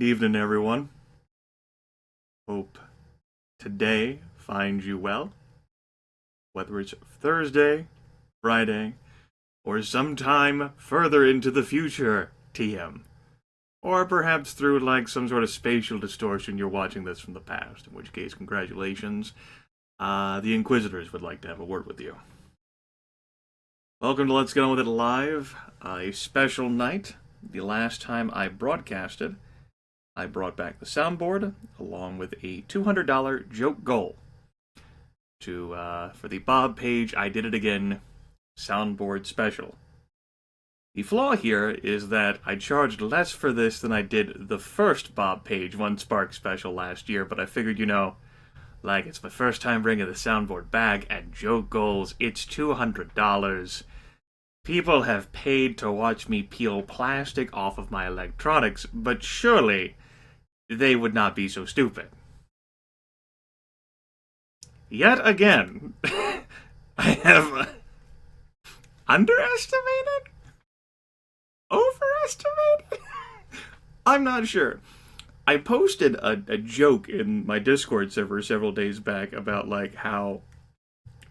Evening, everyone. Hope today finds you well, whether it's Thursday, Friday, or sometime further into the future, TM. Or perhaps through like some sort of spatial distortion you're watching this from the past, in which case, congratulations. The Inquisitors would like to have a word with you. Welcome to Let's Get On With It Live, a special night. The last time I broadcasted, I brought back the soundboard along with a $200 joke goal for the Bob Page I Did It Again soundboard special. The flaw here is that I charged less for this than I did the first Bob Page One Spark special last year, but I figured, like it's my first time bringing the soundboard back, and joke goals, it's $200. People have paid to watch me peel plastic off of my electronics, but surely they would not be so stupid. Yet again, I have underestimated? Overestimated? I'm not sure. I posted a joke in my Discord server several days back about like how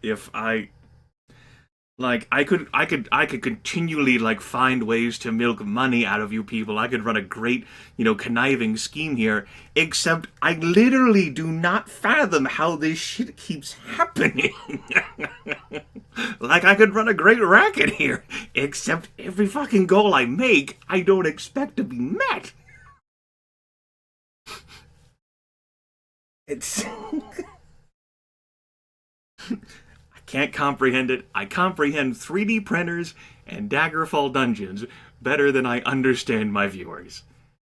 if I could continually like find ways to milk money out of you people. I could run a great, conniving scheme here. Except I literally do not fathom how this shit keeps happening. Like I could run a great racket here. Except every fucking goal I make, I don't expect to be met. It's can't comprehend it. I comprehend 3D printers and Daggerfall dungeons better than I understand my viewers.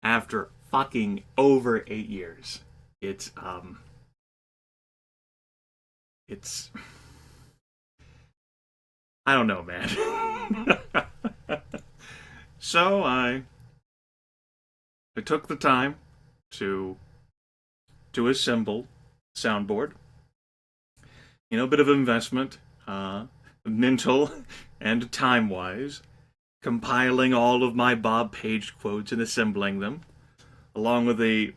After fucking over 8 years. It's I don't know, man. So I took the time to assemble soundboard. A bit of investment, mental and time-wise, compiling all of my Bob Page quotes and assembling them, along with the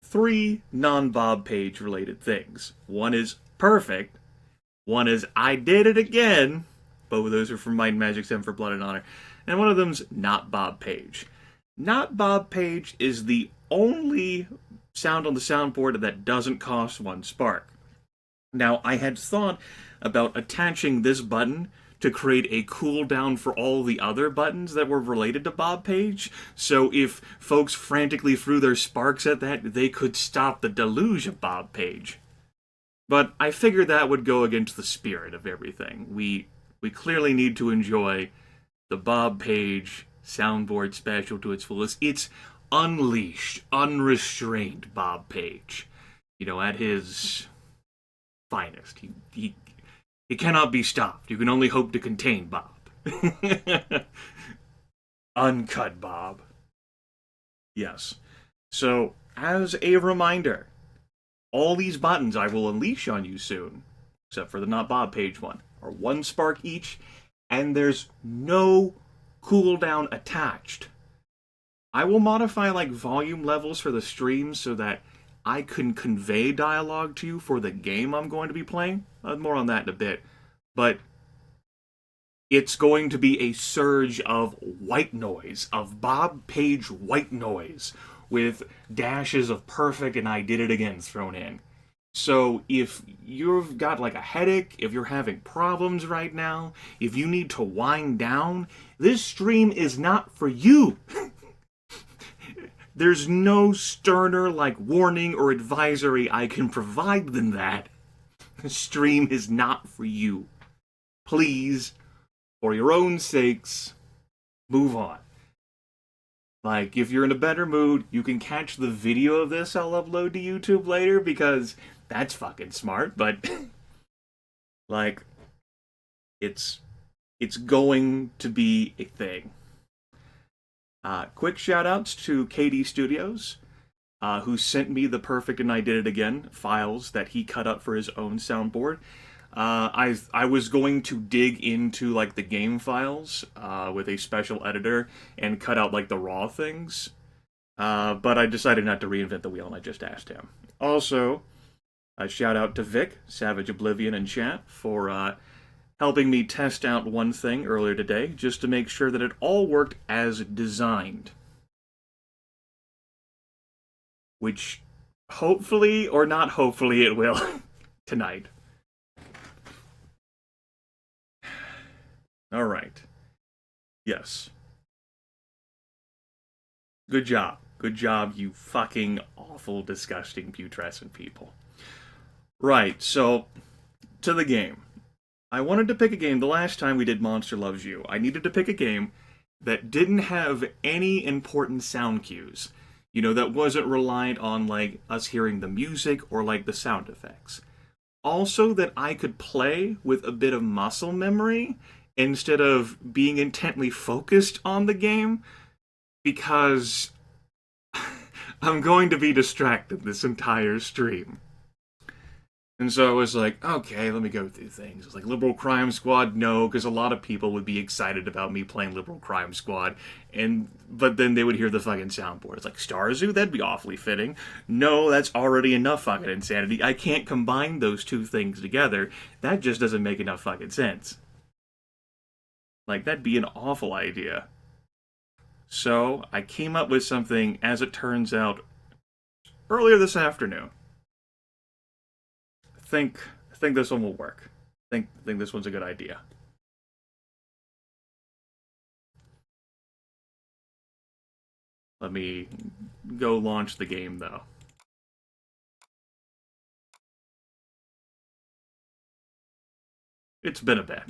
3 non-Bob Page related things. One is perfect, one is I did it again, both of those are from Might and Magic 7 for Blood and Honor, and one of them's not Bob Page. Not Bob Page is the only sound on the soundboard that doesn't cost 1 spark. Now, I had thought about attaching this button to create a cooldown for all the other buttons that were related to Bob Page, so if folks frantically threw their sparks at that, they could stop the deluge of Bob Page. But I figured that would go against the spirit of everything. We clearly need to enjoy the Bob Page soundboard special to its fullest. It's unleashed, unrestrained Bob Page. At his finest. He cannot be stopped. You can only hope to contain Bob. Uncut Bob. Yes. So, as a reminder, all these buttons I will unleash on you soon, except for the not Bob Page one, are 1 spark each, and there's no cooldown attached. I will modify like volume levels for the stream so that I can convey dialogue to you for the game I'm going to be playing. More on that in a bit. But it's going to be a surge of white noise, of Bob Page white noise, with dashes of perfect and I did it again thrown in. So if you've got like a headache, if you're having problems right now, if you need to wind down, this stream is not for you. There's no sterner, warning or advisory I can provide than that. The stream is not for you. Please, for your own sakes, move on. If you're in a better mood, you can catch the video of this I'll upload to YouTube later, because that's fucking smart, but, it's going to be a thing. Quick shout-outs to KD Studios, who sent me the Perfect and I Did It Again files that he cut up for his own soundboard. I was going to dig into the game files with a special editor and cut out the raw things, But I decided not to reinvent the wheel, and I just asked him. Also, a shout out to Vic, Savage Oblivion in chat, for helping me test out one thing earlier today, just to make sure that it all worked as designed. Which, hopefully, or not hopefully, it will tonight. Alright. Yes. Good job. Good job, you fucking awful, disgusting, putrescent people. Right, so, to the game. I wanted to pick a game, the last time we did Monster Loves You, I needed to pick a game that didn't have any important sound cues. You know, that wasn't reliant on, like, us hearing the music or, like, the sound effects. Also, that I could play with a bit of muscle memory instead of being intently focused on the game, because I'm going to be distracted this entire stream. And so I was like, okay, let me go through things. It's like Liberal Crime Squad, no, because a lot of people would be excited about me playing Liberal Crime Squad, but then they would hear the fucking soundboard. It's like, Star Zoo? That'd be awfully fitting. No, that's already enough fucking insanity. I can't combine those two things together. That just doesn't make enough fucking sense. Like, that'd be an awful idea. So, I came up with something, as it turns out, earlier this afternoon. I think this one will work. I think this one's a good idea. Let me go launch the game, though. It's been a bit.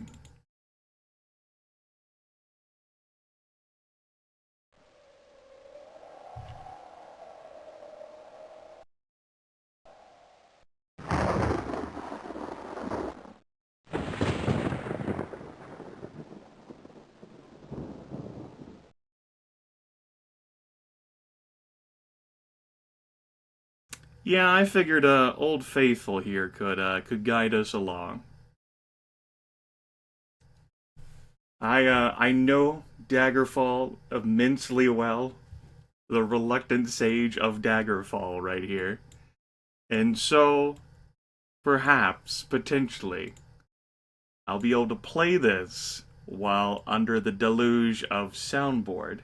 Yeah, I figured Old Faithful here could guide us along. I know Daggerfall immensely well, the reluctant sage of Daggerfall right here, and so perhaps, potentially, I'll be able to play this while under the deluge of Soundboard.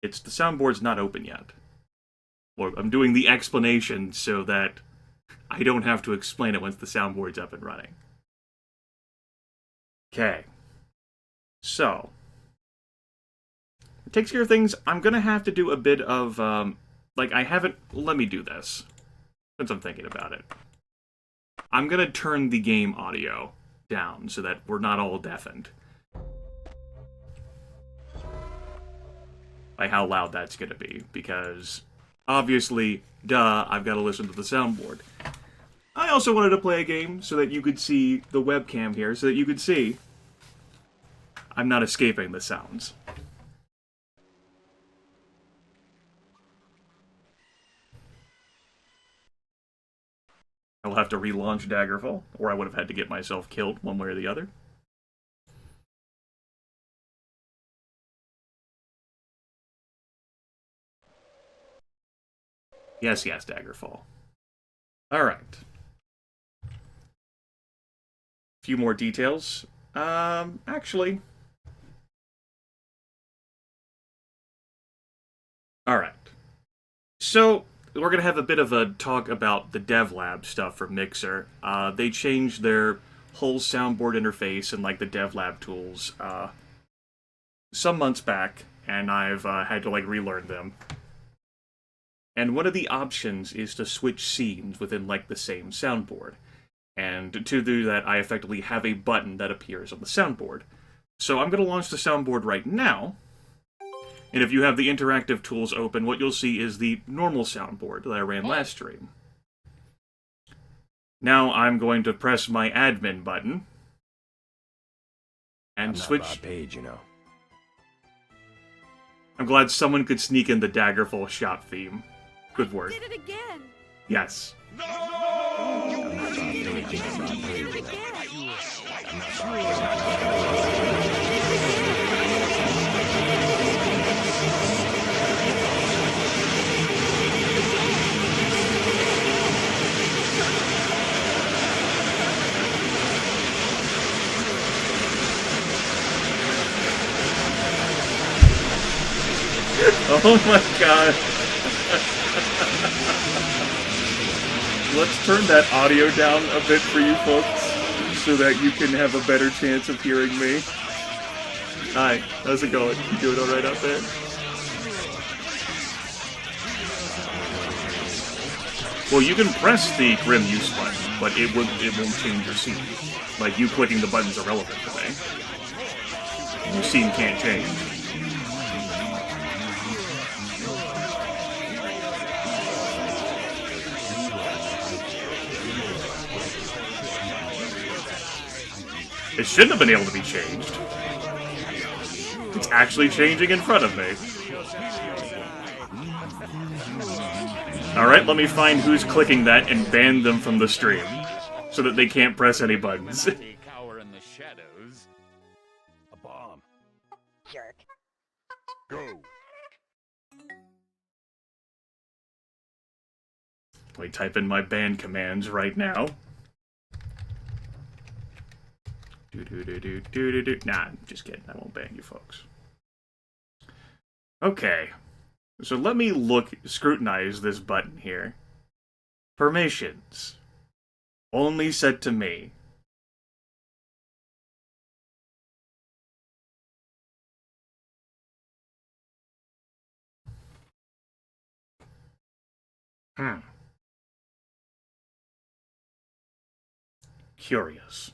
The Soundboard's not open yet. Or I'm doing the explanation so that I don't have to explain it once the Soundboard's up and running. Okay. So, it takes care of things. I'm gonna have to do a bit of, let me do this, since I'm thinking about it. I'm gonna turn the game audio down so that we're not all deafened by how loud that's gonna be, because obviously, duh, I've got to listen to the soundboard. I also wanted to play a game so that you could see the webcam here, so that you could see I'm not escaping the sounds. I'll have to relaunch Daggerfall, or I would have had to get myself killed one way or the other. Yes, Daggerfall. Alright. A few more details. Actually. Alright. So, we're going to have a bit of a talk about the dev lab stuff for Mixer. They changed their whole soundboard interface and, like, the dev lab tools, some months back, and I've had to, like, relearn them. And one of the options is to switch scenes within, like, the same soundboard. And to do that, I effectively have a button that appears on the soundboard. So I'm going to launch the soundboard right now. And if you have the interactive tools open, what you'll see is the normal soundboard that I ran last stream. Now I'm going to press my admin button. And switch... I'm not Bob Page, you know. I'm glad someone could sneak in the Daggerfall shop theme. Good work. Did it again. Yes. No! You did it again. Oh my god. Let's turn that audio down a bit for you folks, so that you can have a better chance of hearing me. Hi, how's it going? You doing alright out there? Well, you can press the Grim use button, but it won't change your scene. Like, you clicking the button's irrelevant to me. Your scene can't change. It shouldn't have been able to be changed. It's actually changing in front of me. Alright, let me find who's clicking that and ban them from the stream, so that they can't press any buttons. Cower in the shadows. A bomb. Jerk. Go. Let me type in my ban commands right now. Nah, just kidding. I won't ban you folks. Okay. So let me scrutinize this button here. Permissions. Only set to me. Curious.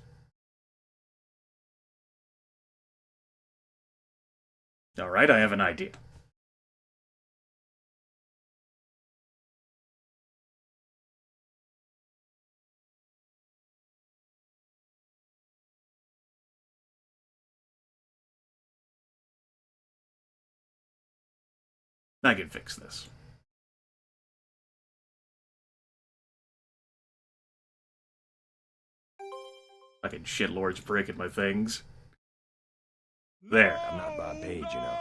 Alright, I have an idea. I can fix this. Fucking shitlords breaking my things. There. I'm not Bob Page, you know.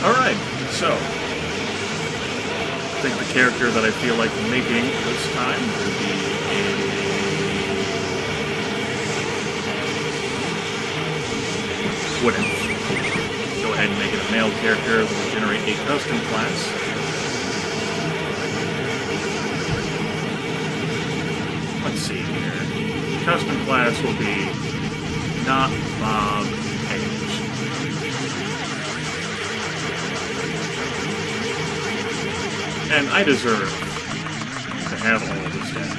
Alright, so I think the character that I feel like making this time will be a Grimith. Go ahead and make it a male character that will generate a custom class. Let's see here. Custom class will be not Bob Page. And I deserve to have all of the stats.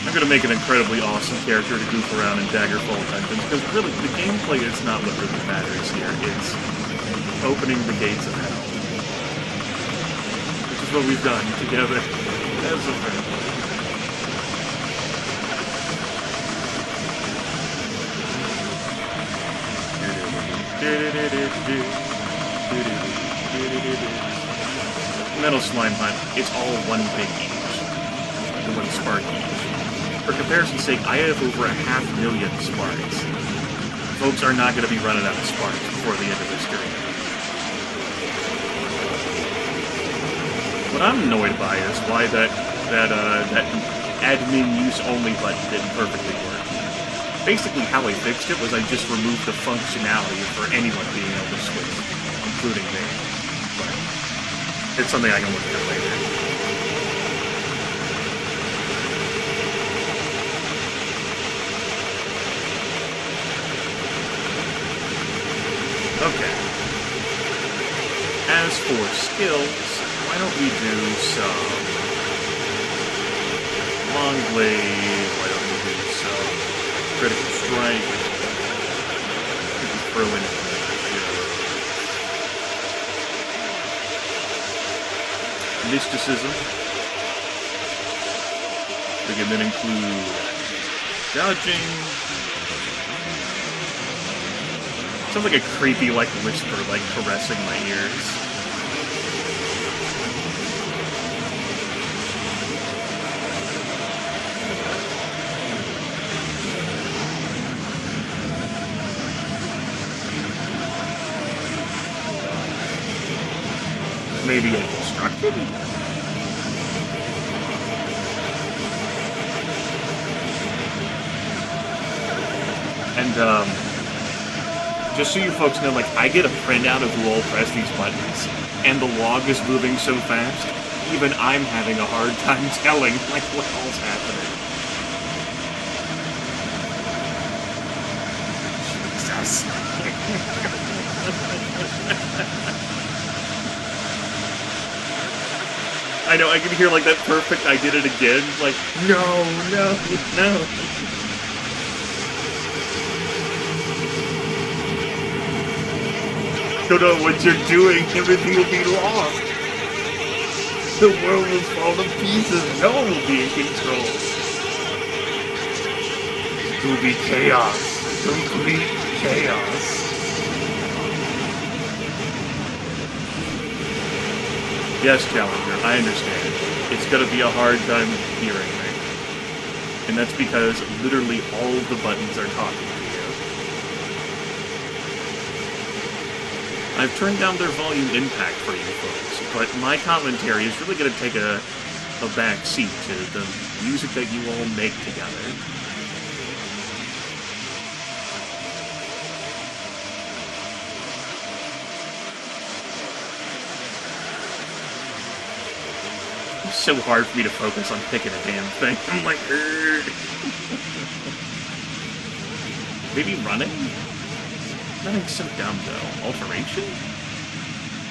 I'm going to make an incredibly awesome character to goof around in Daggerfall dungeons, because really, the gameplay is not what really matters here. It's opening the gates of hell. Which is what we've done together as a family. Metal Slime Hunt, it's all one big each. And one spark each. For comparison's sake, I have over 500,000 sparks. Folks are not going to be running out of sparks before the end of this stream. What I'm annoyed by is why that admin use only button didn't perfectly work. Basically, how I fixed it was I just removed the functionality for anyone being able to switch, including me. But it's something I can look at later. Okay. As for skills, why don't we do some long blade? Why don't we do some critical strike? Throw in mysticism. We can then include dodging. Sounds like a creepy, like, whisper, like, caressing my ears. Maybe a destruction? And, just so you folks know, like, I get a printout of who all press these buttons, and the log is moving so fast, even I'm having a hard time telling, like, what all's happening. Jesus. I know, I can hear, like, that perfect I did it again, like, no. Don't know what you're doing, everything will be lost. The world will fall to pieces, no one will be in control. It will be chaos, complete chaos. Yes, Challenger, I understand. It's gonna be a hard time hearing me. And that's because literally all of the buttons are talking to you. I've turned down their volume impact for you folks, but my commentary is really gonna take a back seat to the music that you all make together. It's so hard for me to focus on picking a damn thing. I'm like, maybe running? Running's so dumb, though. Alteration?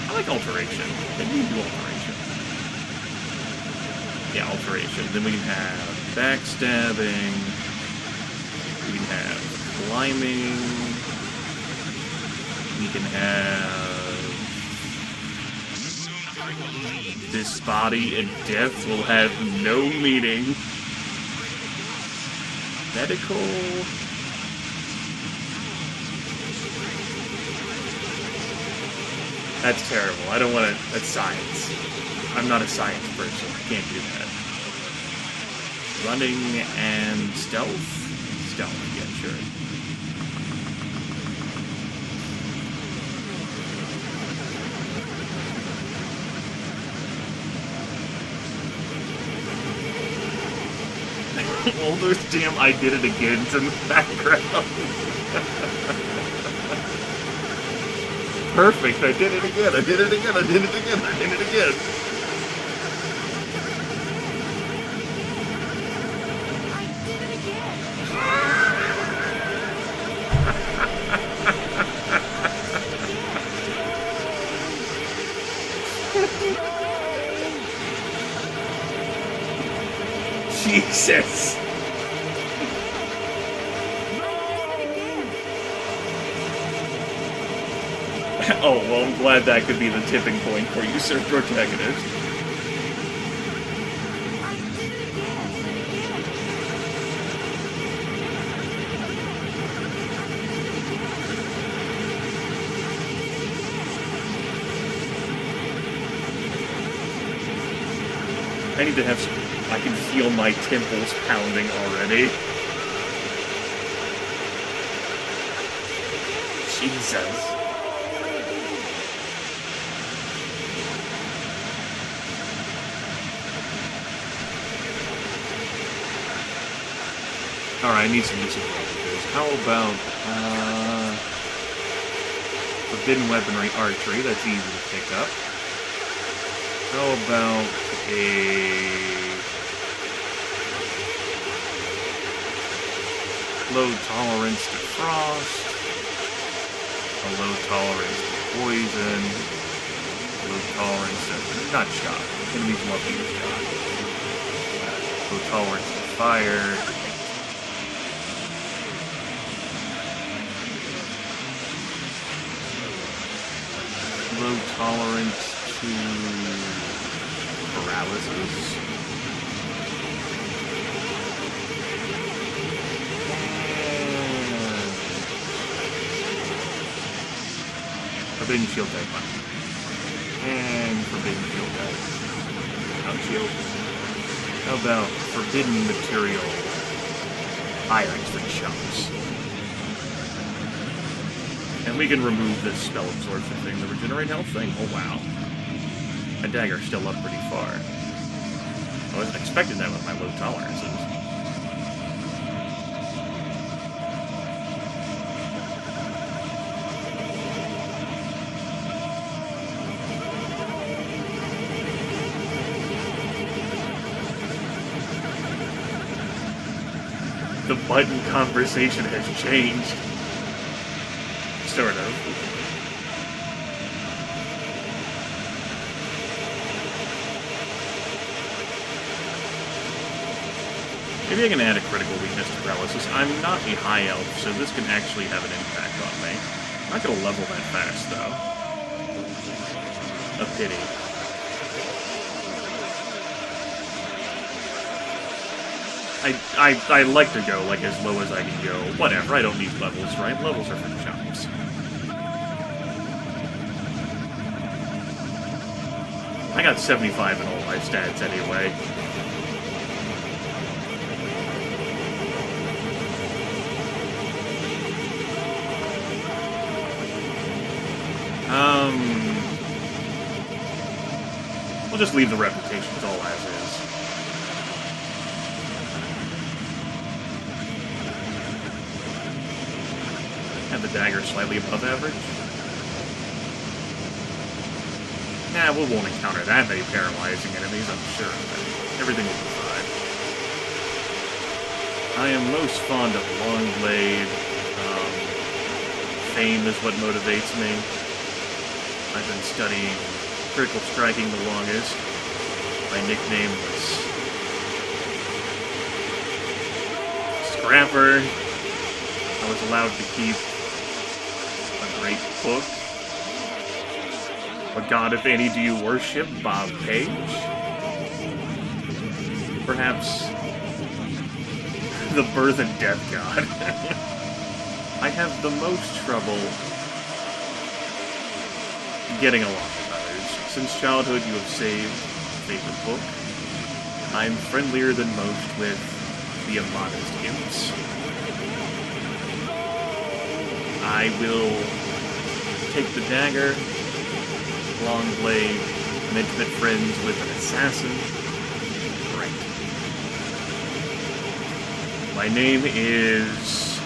I like alteration. Maybe we can do alteration. Yeah, alteration. Then we can have backstabbing. We can have climbing. We can have this body and death will have no meaning. Medical. That's terrible. I don't want to. That's science. I'm not a science person. I can't do that. Running and stealth? Stealth, yeah, sure. All those damn I did it agains in the background. Perfect, I did it again, I did it again, I did it again, I did it again. Jesus! Oh, well, I'm glad that could be the tipping point for you, Sir Protagonist. I need to have some... I can feel my temples pounding already. Jesus. Alright, I need some music for how about, forbidden weaponry archery, that's easy to pick up. How about a low tolerance to frost, a low tolerance to poison, a low tolerance to, not shock, enemies love you with shock, low tolerance to fire, low tolerance to paralysis. Forbidden shield type one. And forbidden shield type. Not shield. How about forbidden material items for chumps? And we can remove this spell absorption thing, the regenerate health thing. Oh wow. My dagger's still up pretty far. I wasn't expecting that with my low tolerances. The button conversation has changed. Sort of. Maybe I can add a critical weakness to paralysis. I'm not a high elf, so this can actually have an impact on me. I'm not gonna level that fast, though. A pity. I like to go, like, as low as I can go. Whatever, I don't need levels, right? Levels are for chumps. I got 75 in all my stats anyway. We'll just leave the reputations all as is. And the dagger slightly above average. Nah, we won't encounter that many paralyzing enemies, I'm sure. Everything will be fine. I am most fond of long blade. Fame is what motivates me. I've been studying critical striking the longest. My nickname was Scrapper. I was allowed to keep a great book. What god, if any, do you worship? Bob Page? Perhaps the birth and death god. I have the most trouble getting along with others. Since childhood, you have saved favorite book. I'm friendlier than most with the immodest imps. I will take the dagger, long blade, I'm intimate friends with an assassin. Great. My name is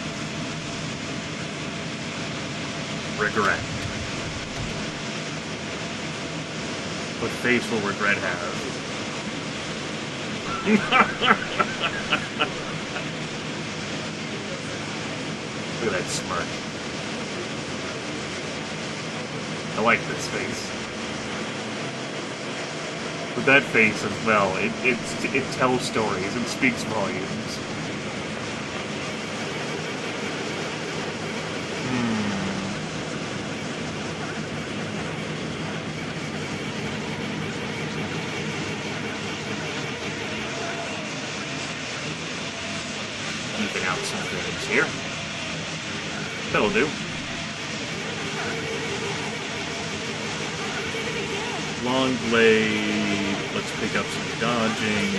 Regret. What face will Regret have? Look at that smirk. I like this face. With that face as well, it tells stories and speaks volumes. Keeping out some things here. That'll do. Long blade. Let's pick up some dodging.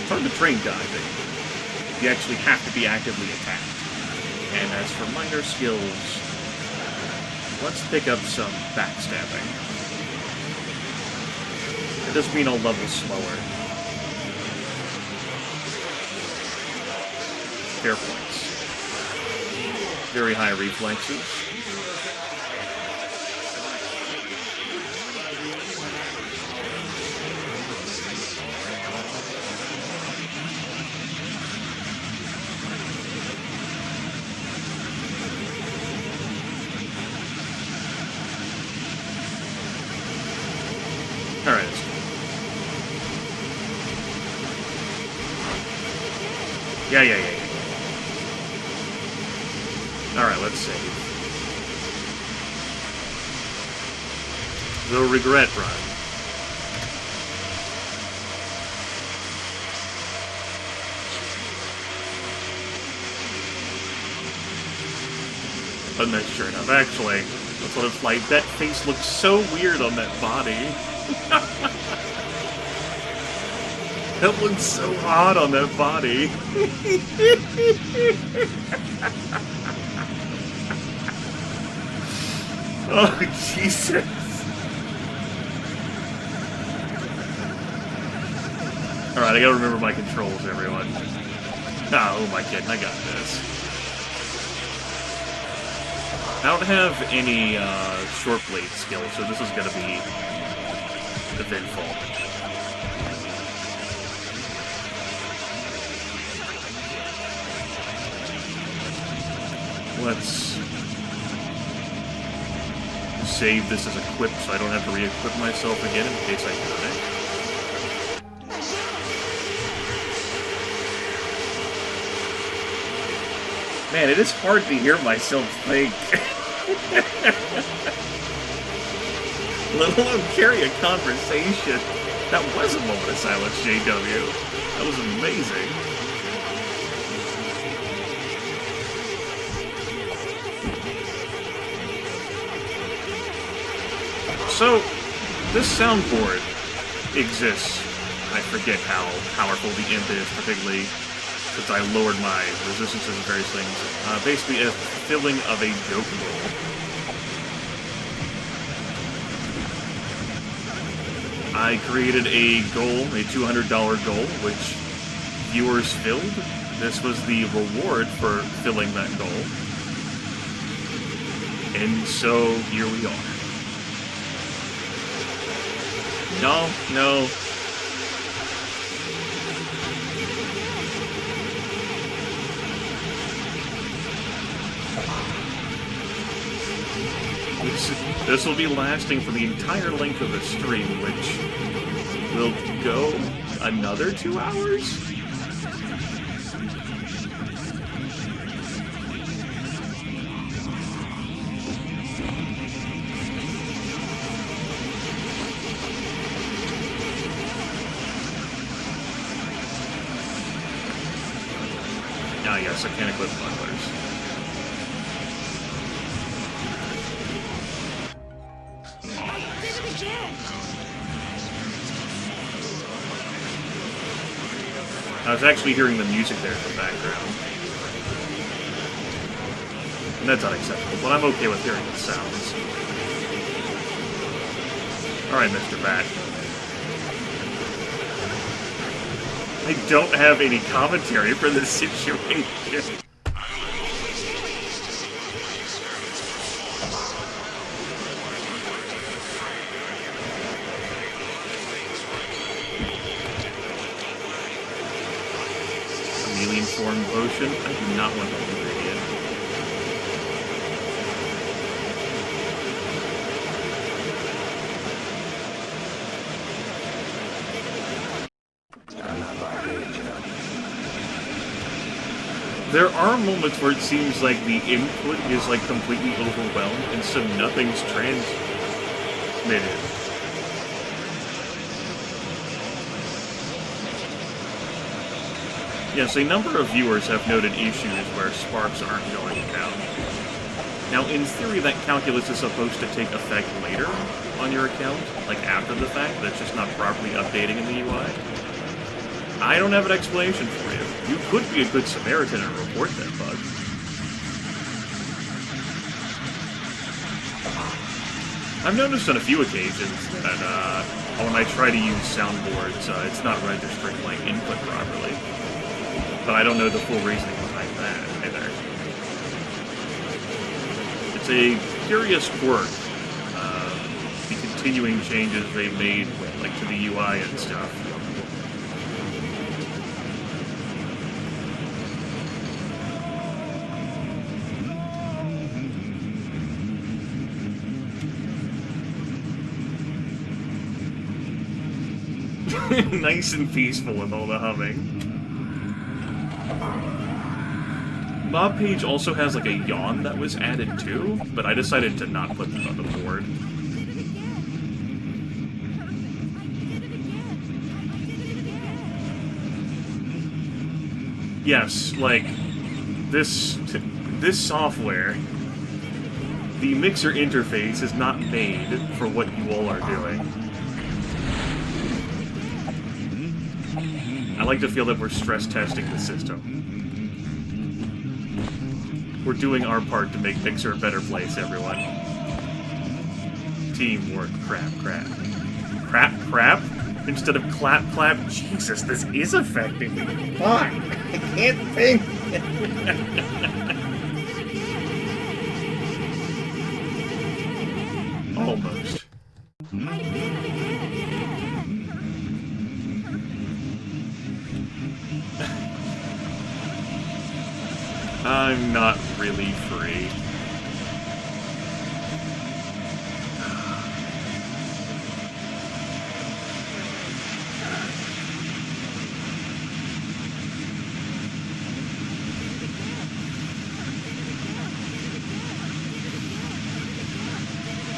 It's hard to train dodging. You actually have to be actively attacked. And as for minor skills, let's pick up some backstabbing. It does mean I'll level slower. Fair points. Very high reflexes. Alright. Yeah. Alright, let's save. The Regret Run. But that's sure enough. Actually, That's what it's like. That face looks so weird on that body. That looks so odd on that body. Oh, Jesus. Alright, I gotta remember my controls, everyone. Oh, who am I kidding? I got this. I don't have any short blade skill, so this is gonna be eventful. Let's save this as equipped so I don't have to re-equip myself again in case I die. Man, it is hard to hear myself think. Let alone carry a conversation. That was a moment of silence, JW. That was amazing. So, this soundboard exists. I forget how powerful the imp is, particularly since I lowered my resistances and various things. Basically, a filling of a joke roll. I created a goal, a $200 goal, which viewers filled. This was the reward for filling that goal. And so, here we are. No. This will be lasting for the entire length of the stream, which will go another 2 hours? Ah, yes, I can equip bucklers. I was actually hearing the music there in the background. And that's unacceptable, but I'm okay with hearing the sounds. Alright, Mr. Bat. I don't have any commentary for this situation. Chameleon form potion? I do not want that ingredient. There are moments where it seems like the input is like completely overwhelmed and so nothing's transmitted. Yes, a number of viewers have noted issues where sparks aren't going down. Now, in theory, that calculus is supposed to take effect later on your account, like after the fact, that's just not properly updating in the UI. I don't have an explanation for you. You could be a good Samaritan and report that bug. I've noticed on a few occasions that when I try to use soundboards, it's not registering my input properly. But I don't know the full reasoning behind that either. It's a curious quirk. The continuing changes they made, like to the UI and stuff. Nice and peaceful with all the humming. Mob Page also has like a yawn that was added too, but I decided to not put that on the board. Yes, like this software the mixer interface is not made for what you all are doing. I like to feel that we're stress testing the system. We're doing our part to make Mixer a better place, everyone. Teamwork, crap, crap. Crap, crap? Instead of clap, clap? Jesus, this is affecting me. Fuck! I can't think! Almost. I'm not really free.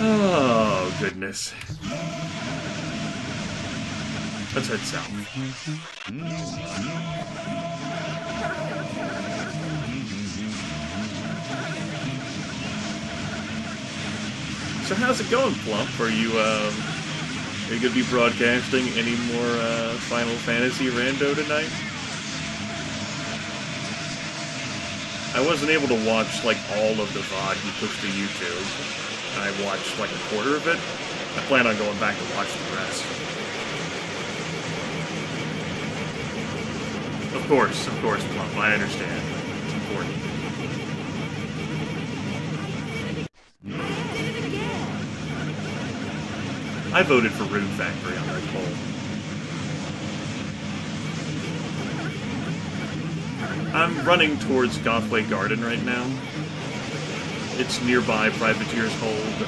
Oh, goodness. Let's head south. So how's it going, Plump? Are you gonna be broadcasting any more Final Fantasy rando tonight? I wasn't able to watch, like, all of the VOD you pushed to YouTube. I watched, like, a quarter of it. I plan on going back to watch the rest. Of course, Plump. I understand. It's important. I voted for Rune Factory on that poll. I'm running towards Gothway Garden right now. It's nearby Privateer's Hold.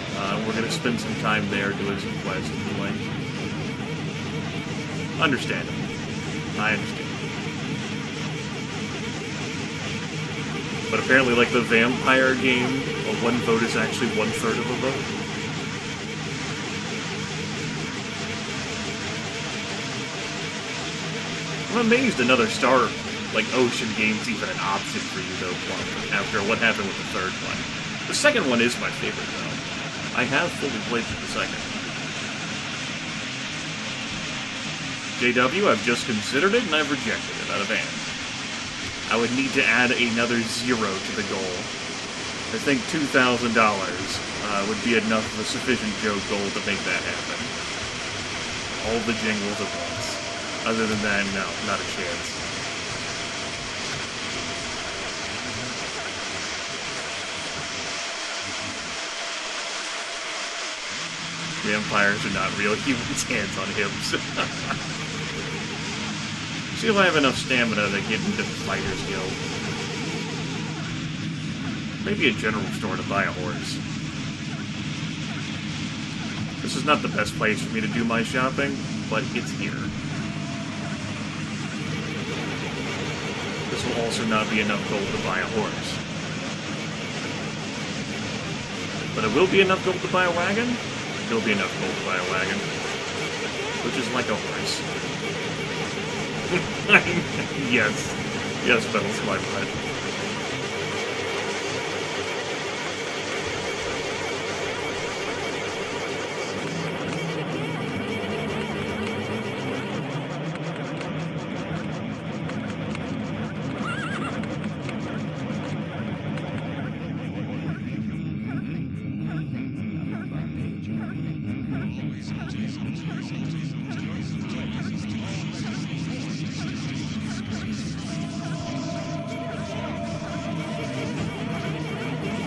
We're going to spend some time there doing some quests and the like. Understandable. I understand. But apparently, like the vampire game, one vote is actually 1/3 of a vote. I'm amazed another Star, like, Ocean game's even an option for you, though, Plump, after what happened with the third one. The second one is my favorite, though. I have fully played through the second. JW, I've just considered it, and I've rejected it out of hand. I would need to add another 0 to the goal. I think $2,000 would be enough of a sufficient joke goal to make that happen. All the jingles at once. Other than that, no, not a chance. Vampires are not real humans, hands on hips. See if I have enough stamina to get into the Fighter's Guild. Maybe a general store to buy a horse. This is not the best place for me to do my shopping, but it's here. This will also not be enough gold to buy a horse. But it will be enough gold to buy a wagon? It'll be enough gold to buy a wagon. Which is like a horse. Yes. Yes, Pedals, my butt.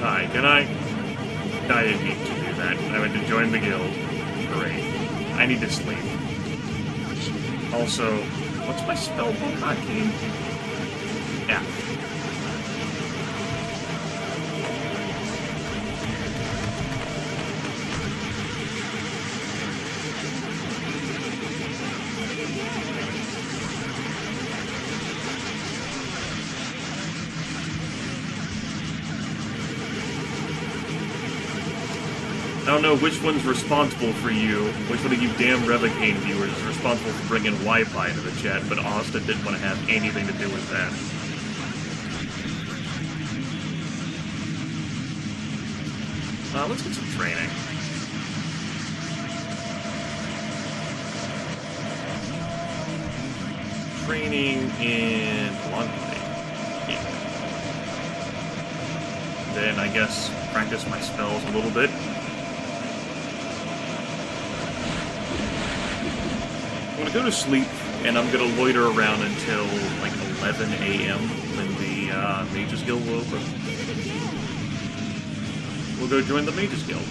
Hi, can I? I didn't mean to do that. I went to join the guild. Great. I need to sleep. Also, what's my spellbook hotkey? F. I don't know which one's responsible for you, which one of you damn Revocane viewers is responsible for bringing Wi-Fi into the chat, but Austin didn't want to have anything to do with that. Let's get some training. Training in Longway. Yeah. Then I guess practice my spells a little bit. I'm gonna go to sleep, and I'm gonna loiter around until like 11 a.m. when the Mages Guild will open. We'll go join the Mages Guild.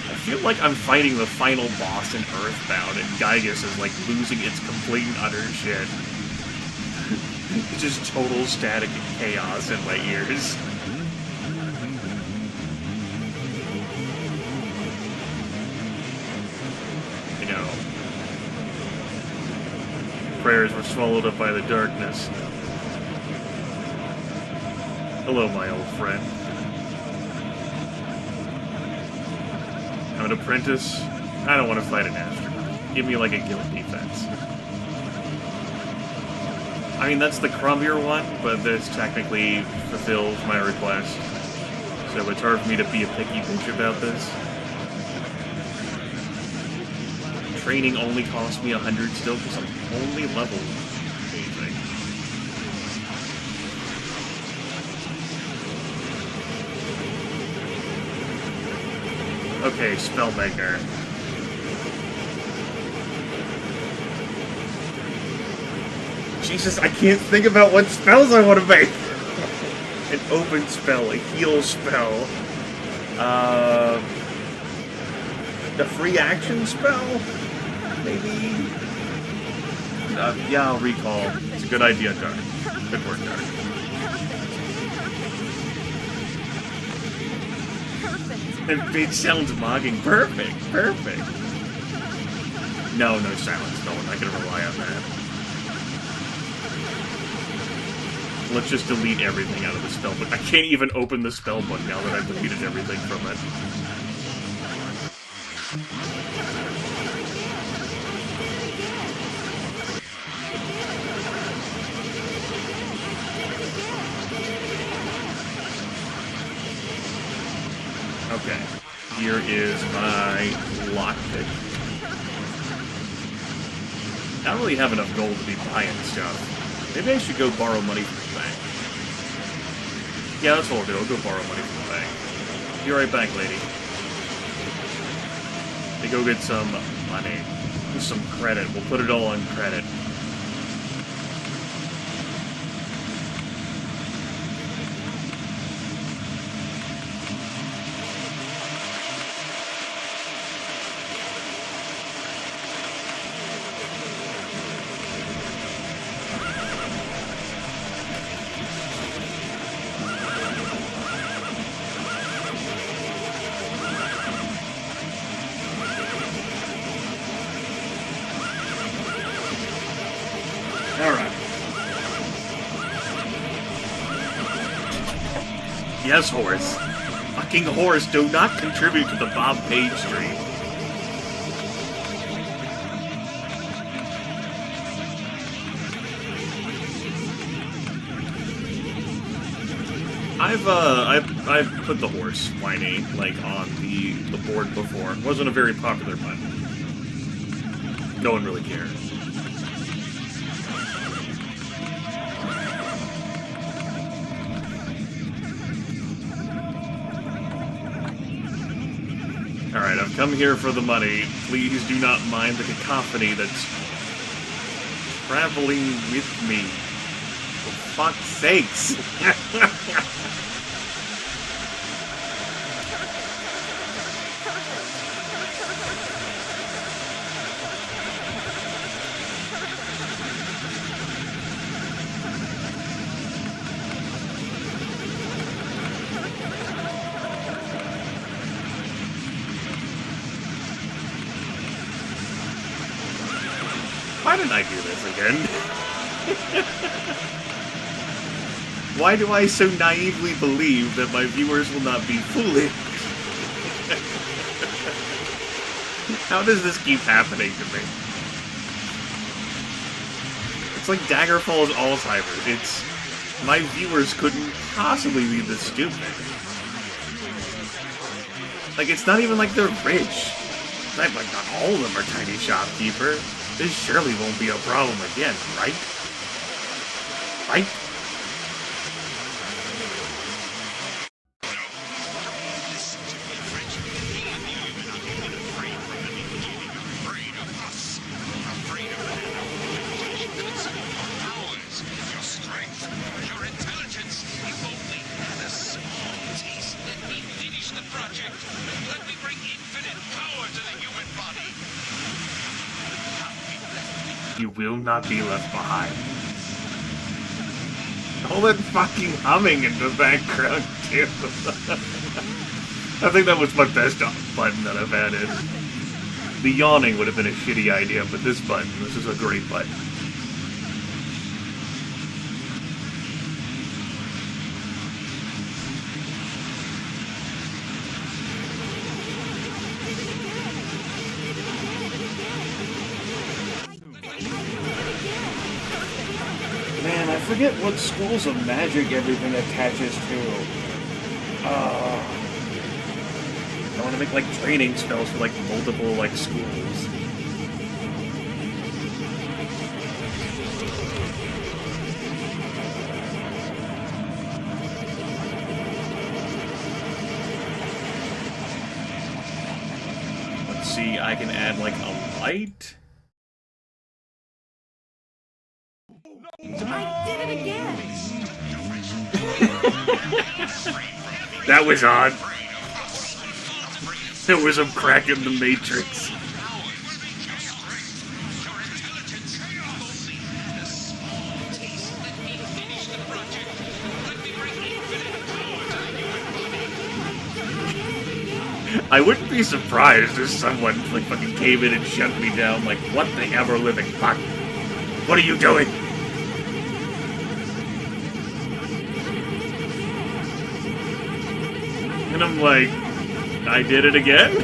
I feel like I'm fighting the final boss in Earthbound, and Gygus is like losing its complete and utter shit. It's just total static and chaos in my ears. You know, prayers were swallowed up by the darkness. Hello, my old friend. I'm an apprentice. I don't want to fight an astronaut. Give me like a guild defense. I mean, that's the crummier one, but this technically fulfills my request. So it's hard for me to be a picky bitch about this. Training only cost me 100 still because I'm only level 80. Okay, Spellmaker. Jesus, I can't think about what spells I want to make! An open spell, a heal spell. A free action spell? Maybe? Yeah, I'll recall. It's a good idea, Dark. Good work, Dark. And bitch sounds mocking. Perfect, perfect. No silence spell. I'm not gonna rely on that. Let's just delete everything out of the spell book. I can't even open the spell book now that I've deleted everything from it. Okay, here is my lockpick. I don't really have enough gold to be buying stuff. Maybe I should go borrow money from the bank. Yeah, that's what I'll do. I'll go borrow money from the bank. Be right back, lady. They go get some money. Some credit. We'll put it all on credit. Alright. Yes, horse. Fucking horse, do not contribute to the Bob Page stream. I've put the horse whiny like on the board before. It wasn't a very popular button. No one really cared. Alright, I've come here for the money. Please do not mind the cacophony that's traveling with me. For fuck's sakes! didn't I do this again? Why do I so naively believe that my viewers will not be foolish? How does this keep happening to me? It's like Daggerfall's Alzheimer's. It's... my viewers couldn't possibly be this stupid. Like, it's not even like they're rich. Like, not all of them are tiny shopkeeper. This surely won't be a problem again, right? Right? You will not be left behind. All that fucking humming in the background, too. I think that was my best button that I've added. The yawning would have been a shitty idea, but this is a great button. Man, I forget what schools of magic everything attaches to. I want to make, like, training spells for, like, multiple, like, schools. Let's see, I can add, like, a light. I did it again! That was odd. There was a crack in the Matrix. I wouldn't be surprised if someone like fucking came in and shut me down like, what the ever living fuck? What are you doing? And I'm like, I did it again?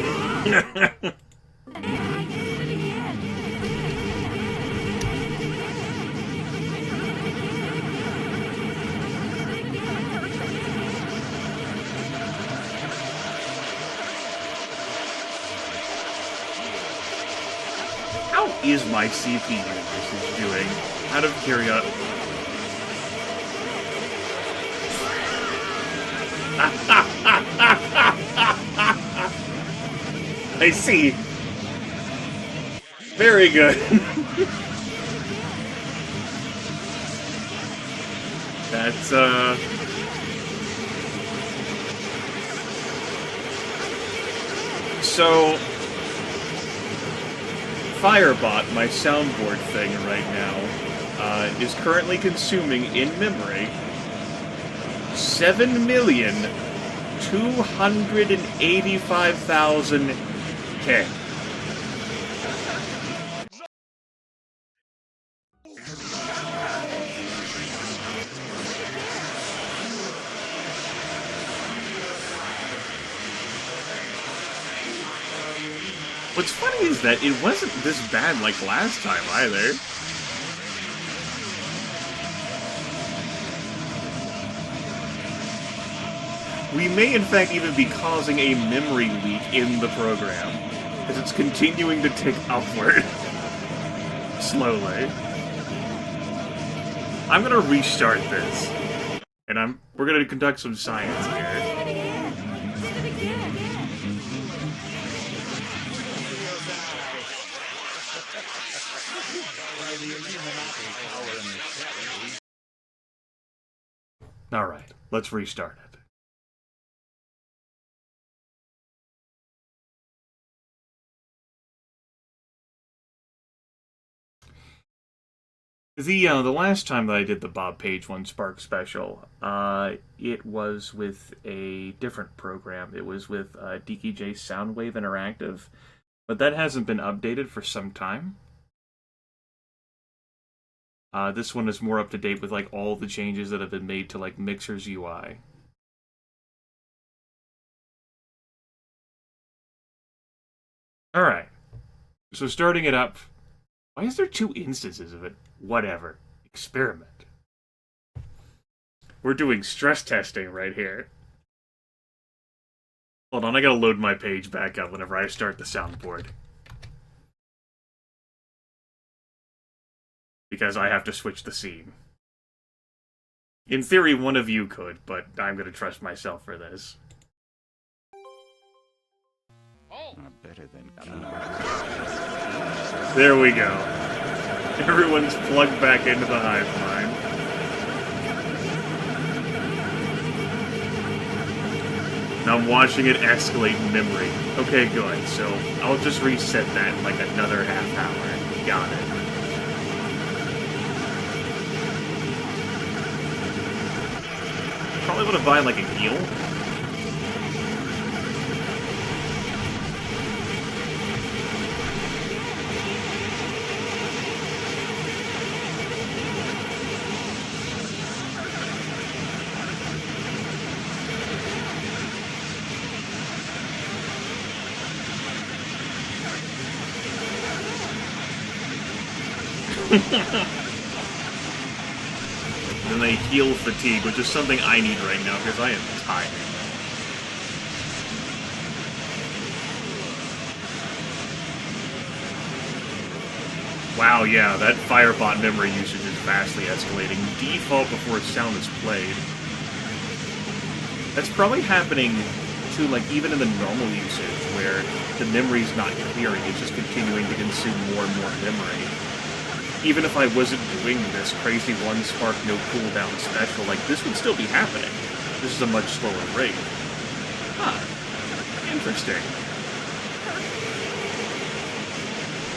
How is my CPU usage doing? Out of curiosity. I see. Very good. That's, So, Firebot, my soundboard thing right now, is currently consuming, in memory, 7,285,000 K. What's funny is that it wasn't this bad like last time either. We may in fact even be causing a memory leak in the program, as it's continuing to tick upward. Slowly. I'm gonna restart this. And we're gonna conduct some science here. Alright, let's restart it. The last time that I did the Bob Page One Spark special, it was with a different program. It was with DKJ Soundwave Interactive, but that hasn't been updated for some time. This one is more up to date with like all the changes that have been made to like Mixer's UI. Alright. So starting it up. Why is there 2 instances of it? Whatever. Experiment. We're doing stress testing right here. Hold on, I gotta load my page back up whenever I start the soundboard. Because I have to switch the scene. In theory, one of you could, but I'm gonna trust myself for this. Better than There we go. Everyone's plugged back into the hive mind. And I'm watching it escalate in memory. Okay, good. So I'll just reset that in like another half hour. Got it. Probably would have bought like a heal. And they heal fatigue, which is something I need right now because I am tired. Wow, yeah, that Firebot memory usage is vastly escalating. Default before sound is played. That's probably happening too, like, even in the normal usage, where the memory's not clearing, it's just continuing to consume more and more memory. Even if I wasn't doing this crazy one spark no cooldown special, like, this would still be happening. This is a much slower rate. Huh. Interesting.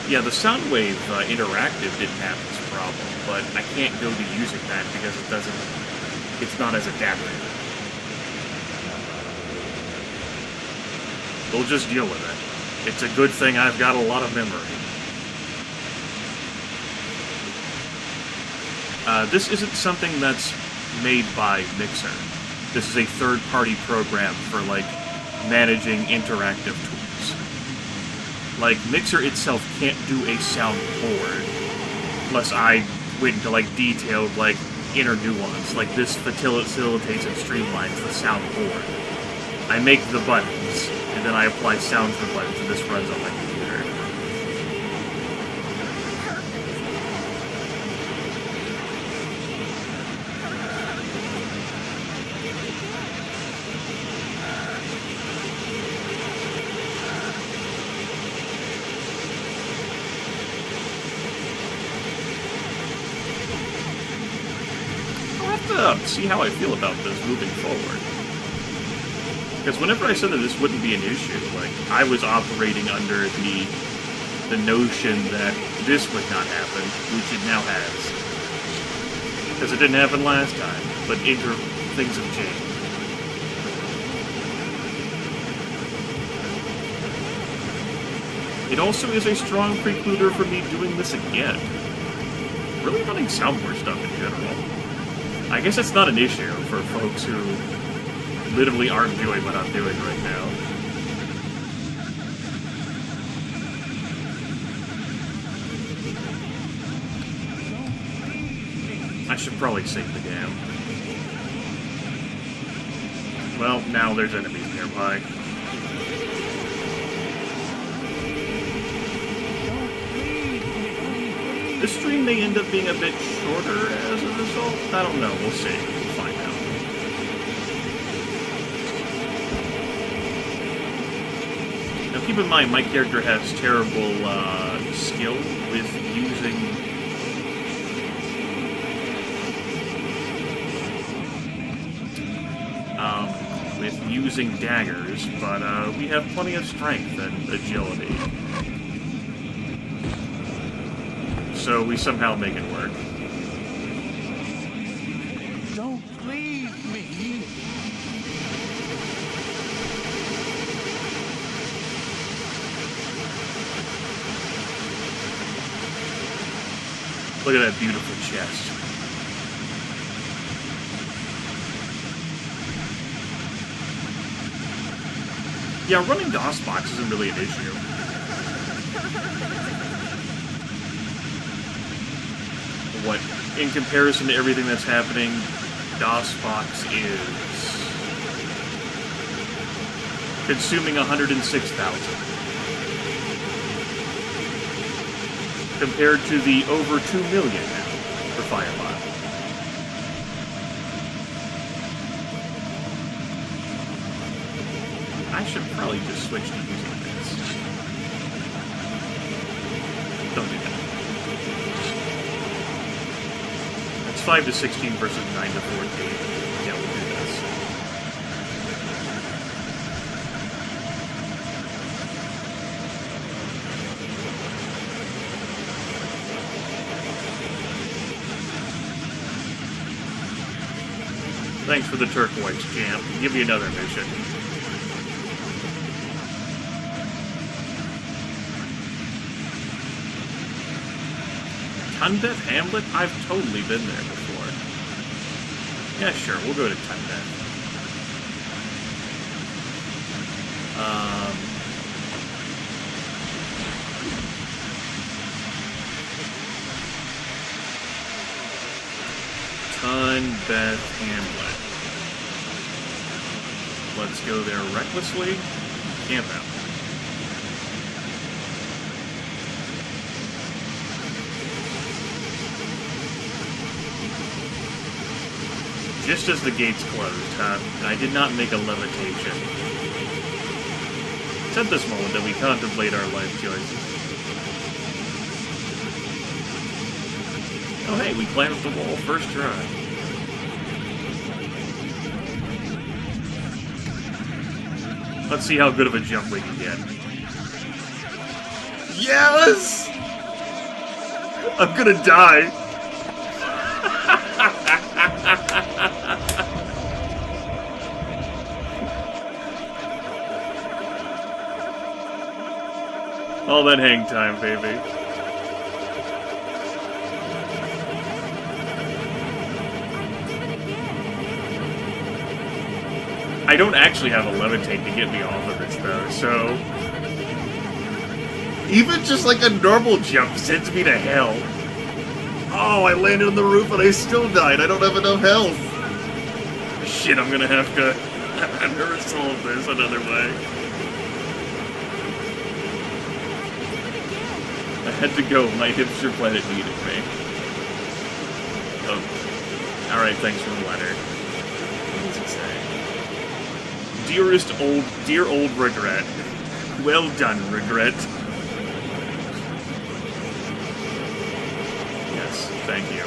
Yeah, the Soundwave Interactive didn't have this problem, but I can't go to using that because it's not as adaptive. We'll just deal with it. It's a good thing I've got a lot of memory. This isn't something that's made by Mixer. This is a third-party program for, like, managing interactive tools. Like, Mixer itself can't do a soundboard unless I went into, like, detailed, like, inner nuance. Like, this facilitates and streamlines the soundboard. I make the buttons, and then I apply sound to the buttons, and this runs on my computer. See how I feel about this moving forward. Because whenever I said that this wouldn't be an issue, like, I was operating under the notion that this would not happen, which it now has. Because it didn't happen last time, but things have changed. It also is a strong precluder for me doing this again. Really running soundboard stuff in general. I guess it's not an issue for folks who literally aren't doing what I'm doing right now. I should probably save the game. Well, now there's enemies nearby. This stream may end up being a bit shorter as a result. I don't know. We'll see. We'll find out. Now, keep in mind, my character has terrible skill with using daggers, but we have plenty of strength and agility. So we somehow make it work. Don't leave me! Look at that beautiful chest. Yeah, running DOSBox isn't really an issue. What, in comparison to everything that's happening, DOSBox is consuming 106,000. Compared to the over 2 million now for Firefly. I should probably just switch to using this. Don't do that. That's 5 to 16 versus 9 to 14. Yeah, we'll do this. Thanks for the turquoise, champ. Give me another mission. Tunbeth Hamlet? I've totally been there before. Yeah, sure, we'll go to Tunbeth. Tunbeth Hamlet. Let's go there recklessly. Camp out. Just as the gates closed, huh? And I did not make a levitation. It's at this moment that we contemplate our life choices. Oh hey, we climbed up the wall first try. Let's see how good of a jump we can get. Yes! I'm gonna die. All that hang time, baby. I don't actually have a levitate to get me off of this, though, so... Even just like a normal jump sends me to hell. Oh, I landed on the roof and I still died. I don't have enough health. Shit, I'm gonna have to resolve this another way. I had to go. My hipster planet needed me. Oh. Alright, thanks for the letter. What does it say? Dear old regret. Well done, regret. Yes, thank you.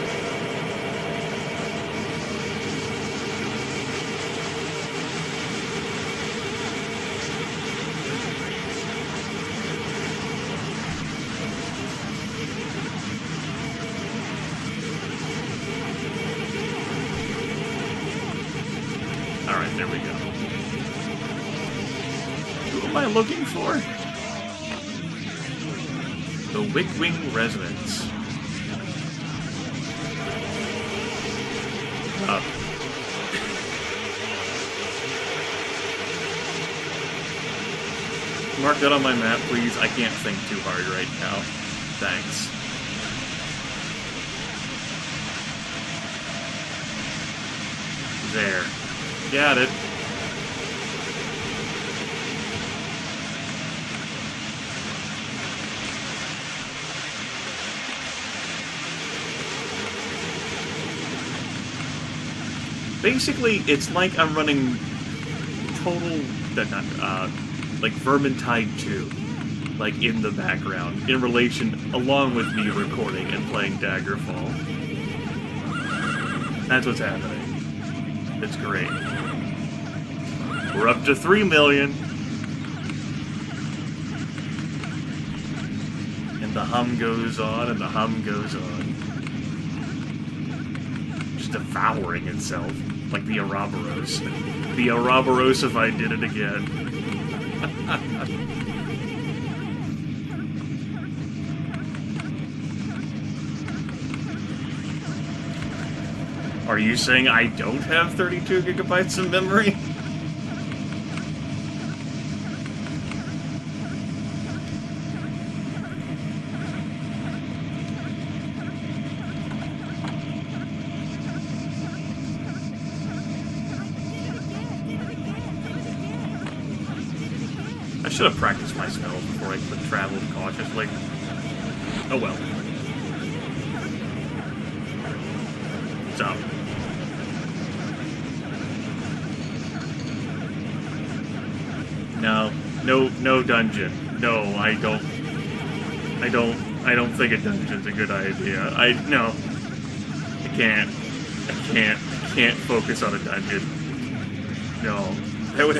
Alright, there we go. Who am I looking for? The Wickwing Residence. Up. Mark that on my map, please. I can't think too hard right now. Thanks. There. Got it. Basically, it's like I'm running like Vermintide 2, like in the background, in relation, along with me recording and playing Daggerfall. That's what's happening. It's great. We're up to 3 million. And the hum goes on, and the hum goes on. Just devouring itself. Like the Ouroboros. The Ouroboros if I did it again. Are you saying I don't have 32 gigabytes of memory? I should have practiced my spells before I traveled cautiously. Oh well. So. No dungeon. No, I don't think a dungeon's a good idea. No. I can't focus on a dungeon. No. That would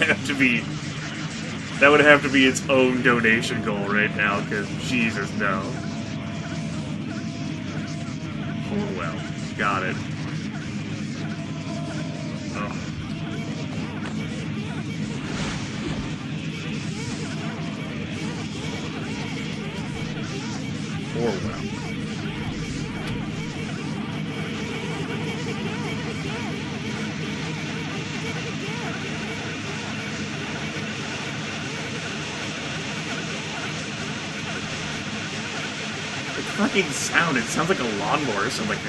have to be its own donation goal right now, because Jesus, no. Oh well. Got it. Oh. Orwell. The fucking sound, it sounds like a lawnmower, so I'm like...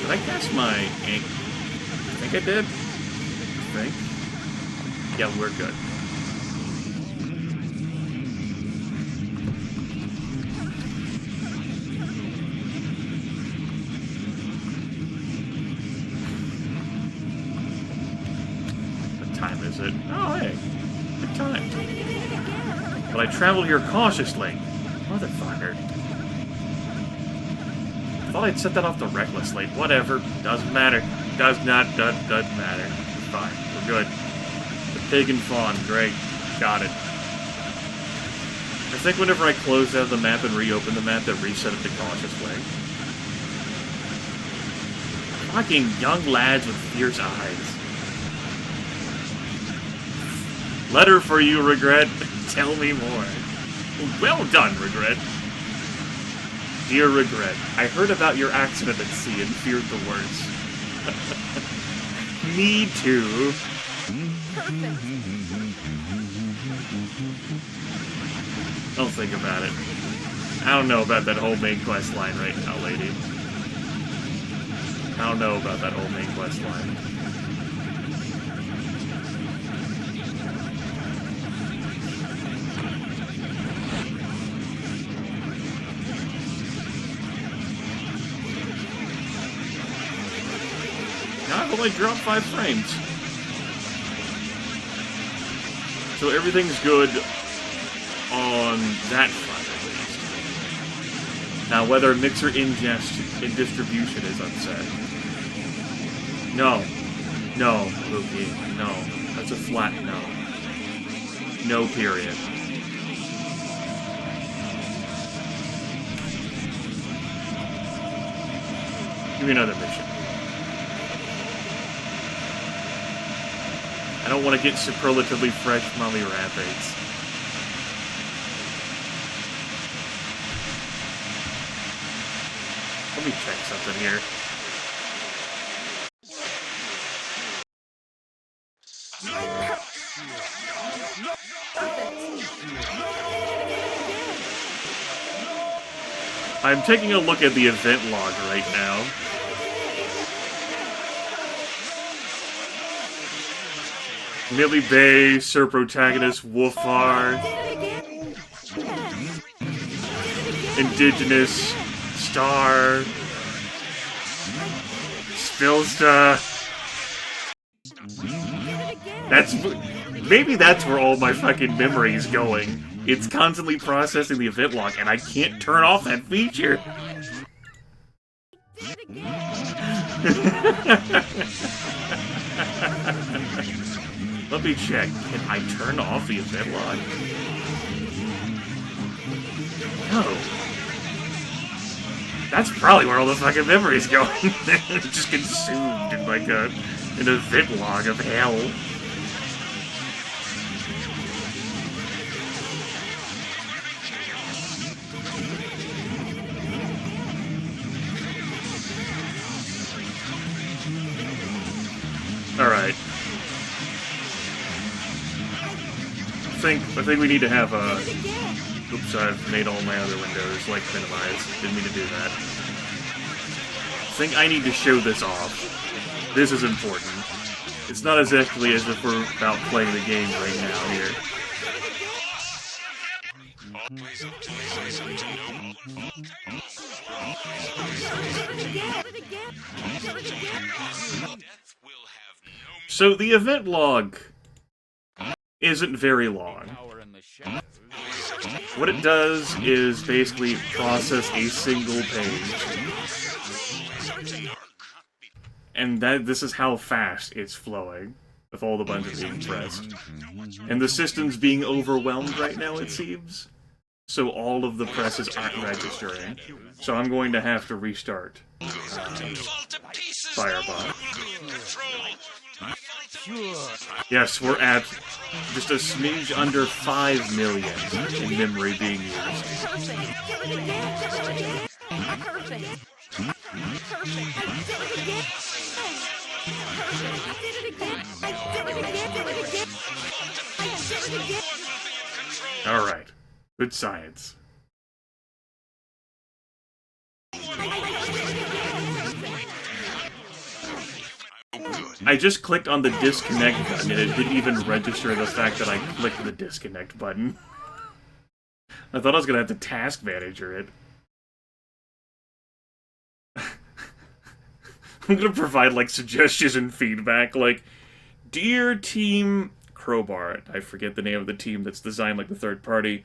Did I cast my ink? I think I did. I think. Yeah, we're good. What time is it? Oh, hey. Good time. But I traveled here cautiously. Motherfucker. I thought I'd set that off the reckless lane. Whatever. Doesn't matter. Doesn't matter. Fine. We're good. The pig and fawn. Great. Got it. I think whenever I closed out of the map and reopened the map, that reset it to cautious lane. Fucking young lads with fierce eyes. Letter for you, Regret. Tell me more. Well done, Regret. Dear Regret, I heard about your accident at sea and feared the worst. Me too. Perfect. Don't think about it. I don't know about that whole main quest line right now, lady. I don't know about that whole main quest line. I've only dropped 5 frames. So everything's good on that front, at least. Now, whether mixer ingest and distribution is upset. No. No, Luki. No. That's a flat no. No, period. Give me another mission. I don't want to get superlatively fresh mummy rapids. Let me check something here. I'm taking a look at the event log right now. Millie Bay, Sir Protagonist, Wolfar, Indigenous, Star, Spilsta. Maybe that's where all my fucking memory is going. It's constantly processing the event log, and I can't turn off that feature. Let me check. Can I turn off the event log? No. That's probably where all the fucking memory's going. Just consumed in like an event log of hell. think we need to have a... Oops, I've made all my other windows, like, minimized. Didn't mean to do that. I think I need to show this off. This is important. It's not exactly as if we're about playing the game right now here. So the event log isn't very long. What it does is basically process a single page. And this is how fast it's flowing, with all the buttons being pressed. And the system's being overwhelmed right now, it seems. So all of the presses aren't registering. So I'm going to have to restart Firebot. Yes, we're at just a smidge under 5 million in memory being used. Alright. Good science. I just clicked on the disconnect button and it didn't even register the fact that I clicked the disconnect button. I thought I was gonna have to task manager it. I'm gonna provide, like, suggestions and feedback, like, Dear Team Crowbar, I forget the name of the team that's designed like the third party,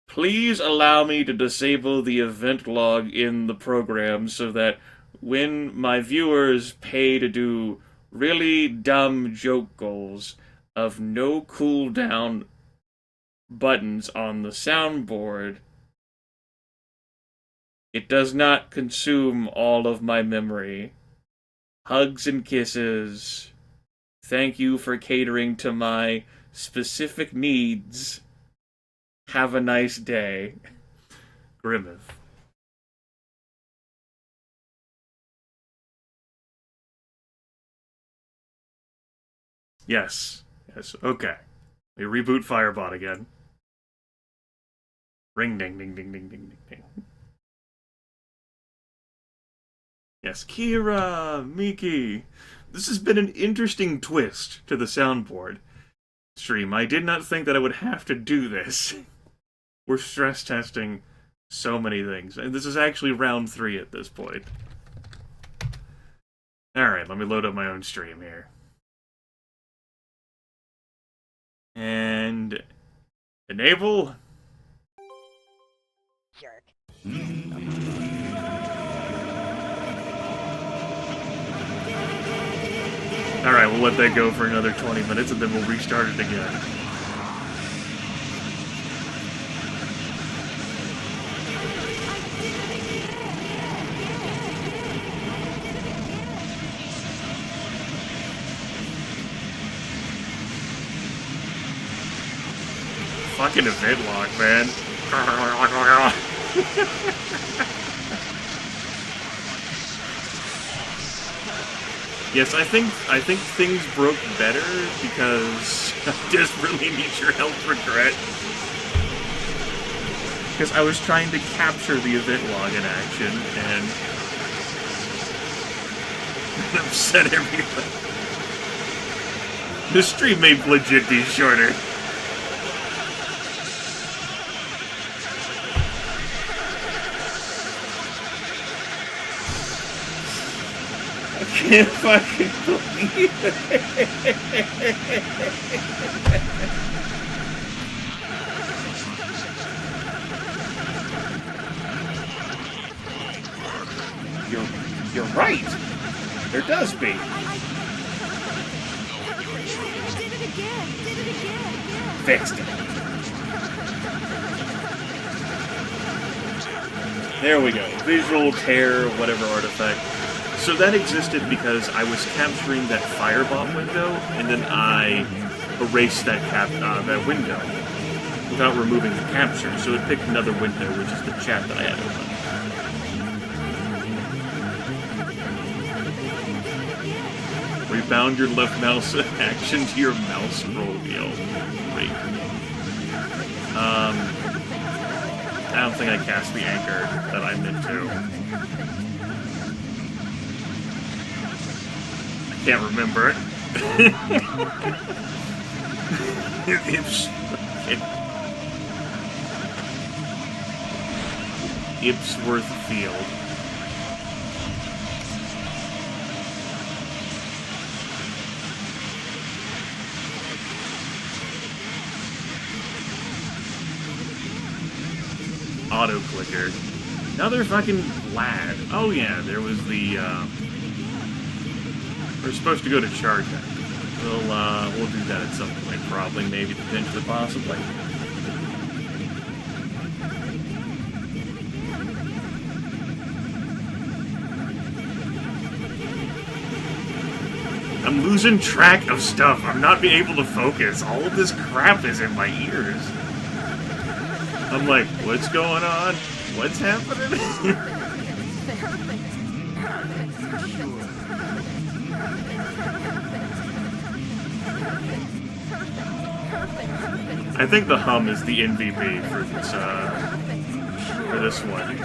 please allow me to disable the event log in the program so that when my viewers pay to do really dumb joke goals of no cooldown buttons on the soundboard, it does not consume all of my memory. Hugs and kisses. Thank you for catering to my specific needs. Have a nice day. Grimith. Yes. Yes, okay. We reboot Firebot again. Ring ding ding ding ding ding ding ding. Yes, Kira, Miki. This has been an interesting twist to the soundboard stream. I did not think that I would have to do this. We're stress testing so many things. And this is actually round 3 at this point. Alright, let me load up my own stream here. And... enable. Jerk. Alright, we'll let that go for another 20 minutes and then we'll restart it again. Fucking event log, man. Yes, I think things broke better because I desperately need your help, Regret. Because I was trying to capture the event log in action and upset everybody. The stream may legit be shorter. I can't fucking believe it. You're right. There does be. Fixed it. There we go. Visual tear, whatever artifact. So that existed because I was capturing that Firebot window, and then I erased that window without removing the capture. So it picked another window, which is the chat that I had open. Rebound your left mouse action to your mouse scroll wheel. Great. I don't think I cast the anchor that I meant to. I can't remember it. Ipsworth Field. Auto clicker. Another fucking lad. Oh yeah, there was the we're supposed to go to Charge. We'll do that at some point, probably, maybe, potentially, possibly. I'm losing track of stuff. I'm not being able to focus. All of this crap is in my ears. I'm like, what's going on? What's happening? I think the hum is the MVP for this one.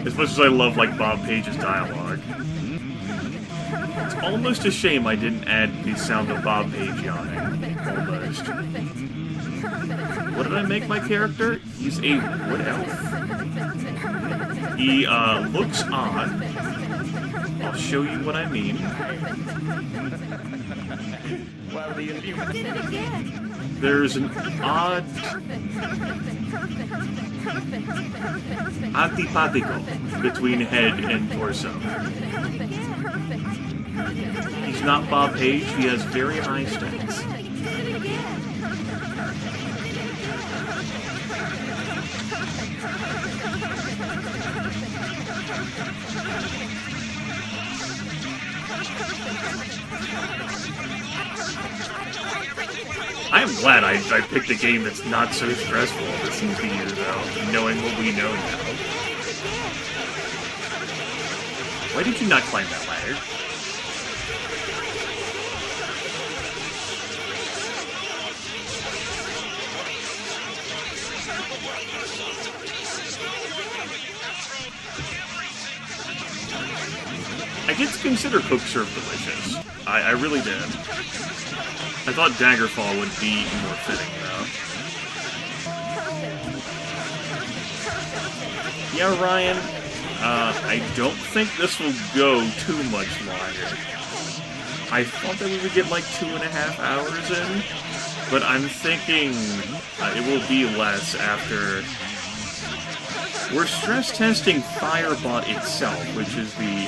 As much as I love, like, Bob Page's dialogue. It's almost a shame I didn't add the sound of Bob Page yawning. Almost. What did I make my character? He's a wood elf. He, looks odd. I'll show you what I mean. There's an odd... antipatico between head and torso. He's not Bob Page, he has very high stats. I'm glad I picked a game that's not so stressful this seems to you, though, knowing what we know now. Why did you not climb that ladder? I did consider Coke Serve delicious. I really did. I thought Daggerfall would be more fitting, though. Yeah, Ryan, I don't think this will go too much longer. I thought that we would get like 2.5 hours in, but I'm thinking it will be less after... We're stress testing Firebot itself, which is the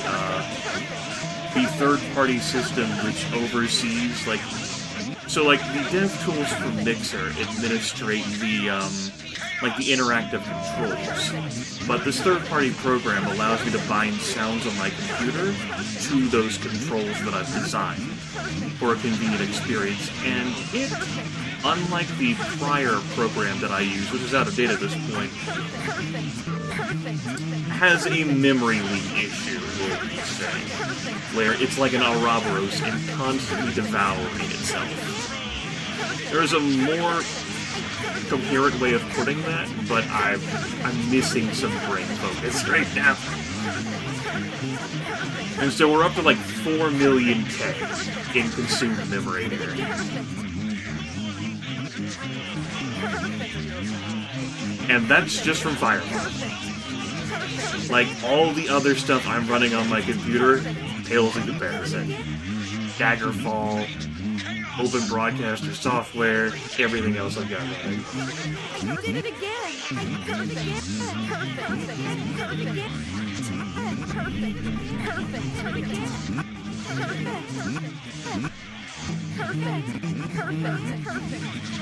third-party system which oversees, like... So, like, the dev tools for Mixer administrate the, like, the interactive controls. But this third-party program allows me to bind sounds on my computer to those controls that I've designed for a convenient experience. And it, unlike the prior program that I used, which is out of date at this point, has a memory leak issue, will we say, where it's like an Ouroboros and constantly devouring itself. There is a more coherent way of putting that, but I'm missing some brain focus right now. And so we're up to like 4 million K in consumed memory here. And that's just from Firebot. Like, all the other stuff I'm running on my computer pales in comparison. Daggerfall, Open Broadcaster software, everything else I've got running. You did it again! You did it again!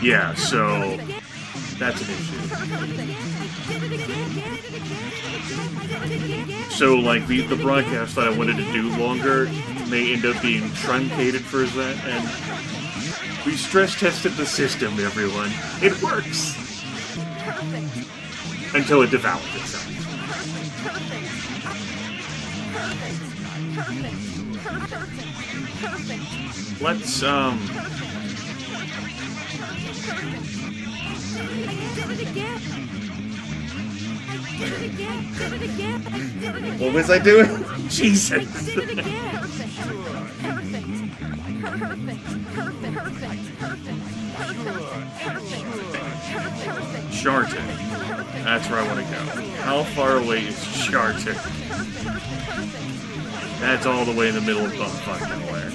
Yeah, so that's an issue. So, like, the broadcast that I wanted to do longer may end up being truncated for that, and we stress tested the system, everyone. It works! Until it devours itself. Let's, What was I doing? Jesus. Charted. That's where I want to go. How far away is Charted? That's all the way in the middle of fucking nowhere.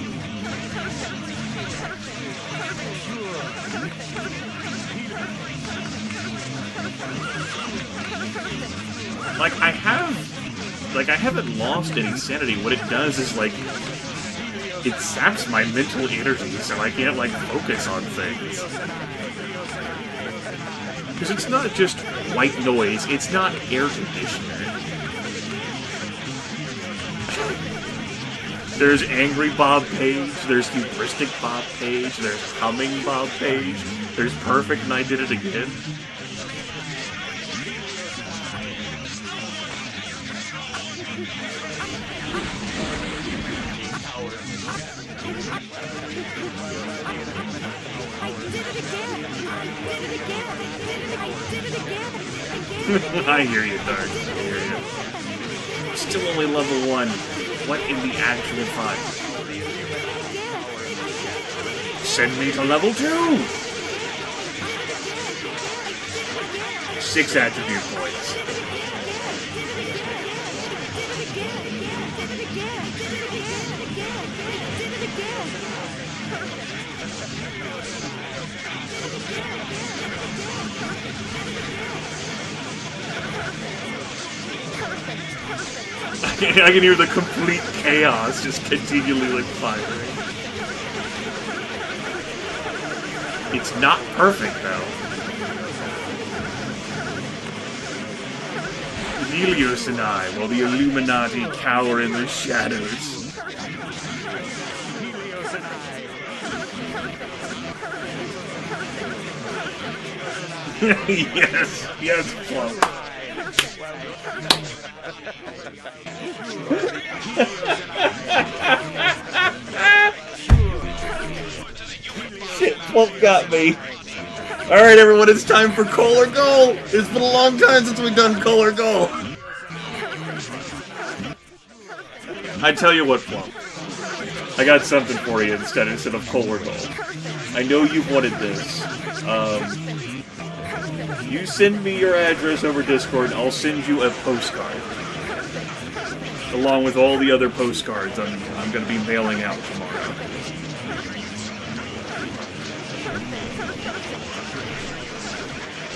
Like, I haven't lost any sanity. What it does is, like, it saps my mental energy, so I can't, like, focus on things. Because it's not just white noise, it's not air conditioner. There's Angry Bob Page, there's Hubristic Bob Page, there's Humming Bob Page, there's Perfect and I Did It Again. I hear you, Dark. I hear you. Still only level 1. What in the actual fuck? Send me to level 2! 6 attribute points. I can hear the complete chaos just continually, like, firing. It's not perfect, though. Helios and I, while the Illuminati cower in the shadows. Yes, yes, Plum. Shit, Plump got me. Alright, everyone, it's time for Coal or Goal! It's been a long time since we've done Coal or Goal! I tell you what, Plump. I got something for you instead of Coal or Goal. I know you've wanted this. You send me your address over Discord, and I'll send you a postcard. Along with all the other postcards I'm going to be mailing out tomorrow.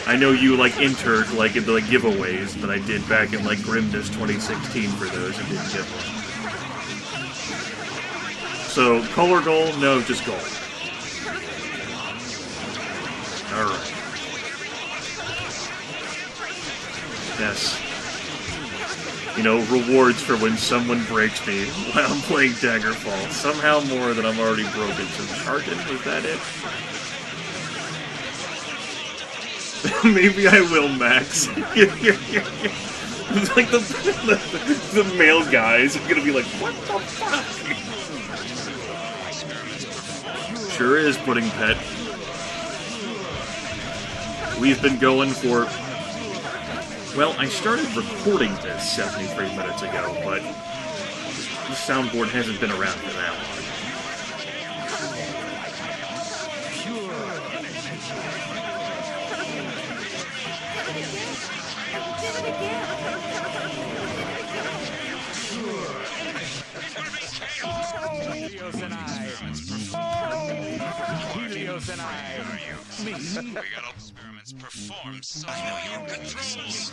I know you, like, entered, like, in the, like, giveaways that I did back in, like, Grimness 2016 for those who didn't get one. So, Coal or Goal? No, just Goal. Alright. Yes. You know, rewards for when someone breaks me while I'm playing Daggerfall. Somehow more than I'm already broken. So Charted, was that it? Maybe I will, Max. It's like the male guys are gonna be like, what the fuck? Sure is, Pudding Pet. We've been going for... Well, I started recording this 73 minutes ago, but the soundboard hasn't been around for that long. Helios and I. Me? We got experiments performed, so I know your controls.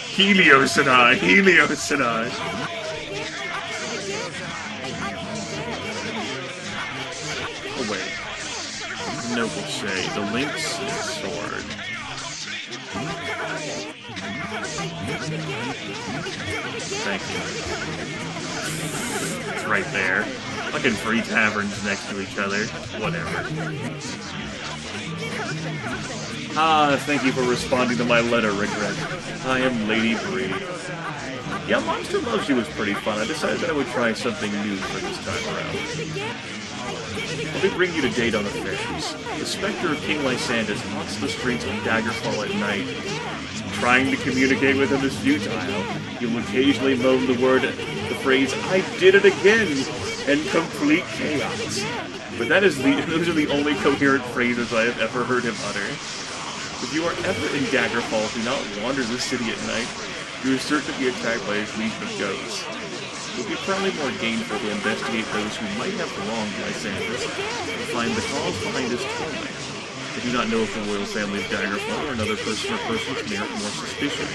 Helios and I. Helios and I. Oh wait. Note will say the Lynx sword. Thank you. It's right there. Fucking 3 taverns next to each other. Whatever. Ah, thank you for responding to my letter, Regret. I am Lady Bree. Yeah, Monster Loves You was pretty fun. I decided that I would try something new for this time around. Let me bring you to date on affairs. The specter of King Lysandus haunts the streets of Daggerfall at night. Trying to communicate with him is futile. He will occasionally moan the phrase, "I did it again," in complete chaos. But those are the only coherent phrases I have ever heard him utter. If you are ever in Daggerfall, do not wander the city at night. You are certain to be attacked by his legion of ghosts. It would be probably more gainful to investigate those who might have wronged Lysandus and find the cause behind his torment. I do not know if the royal family of Daggerfall or another person or persons merit more suspicion.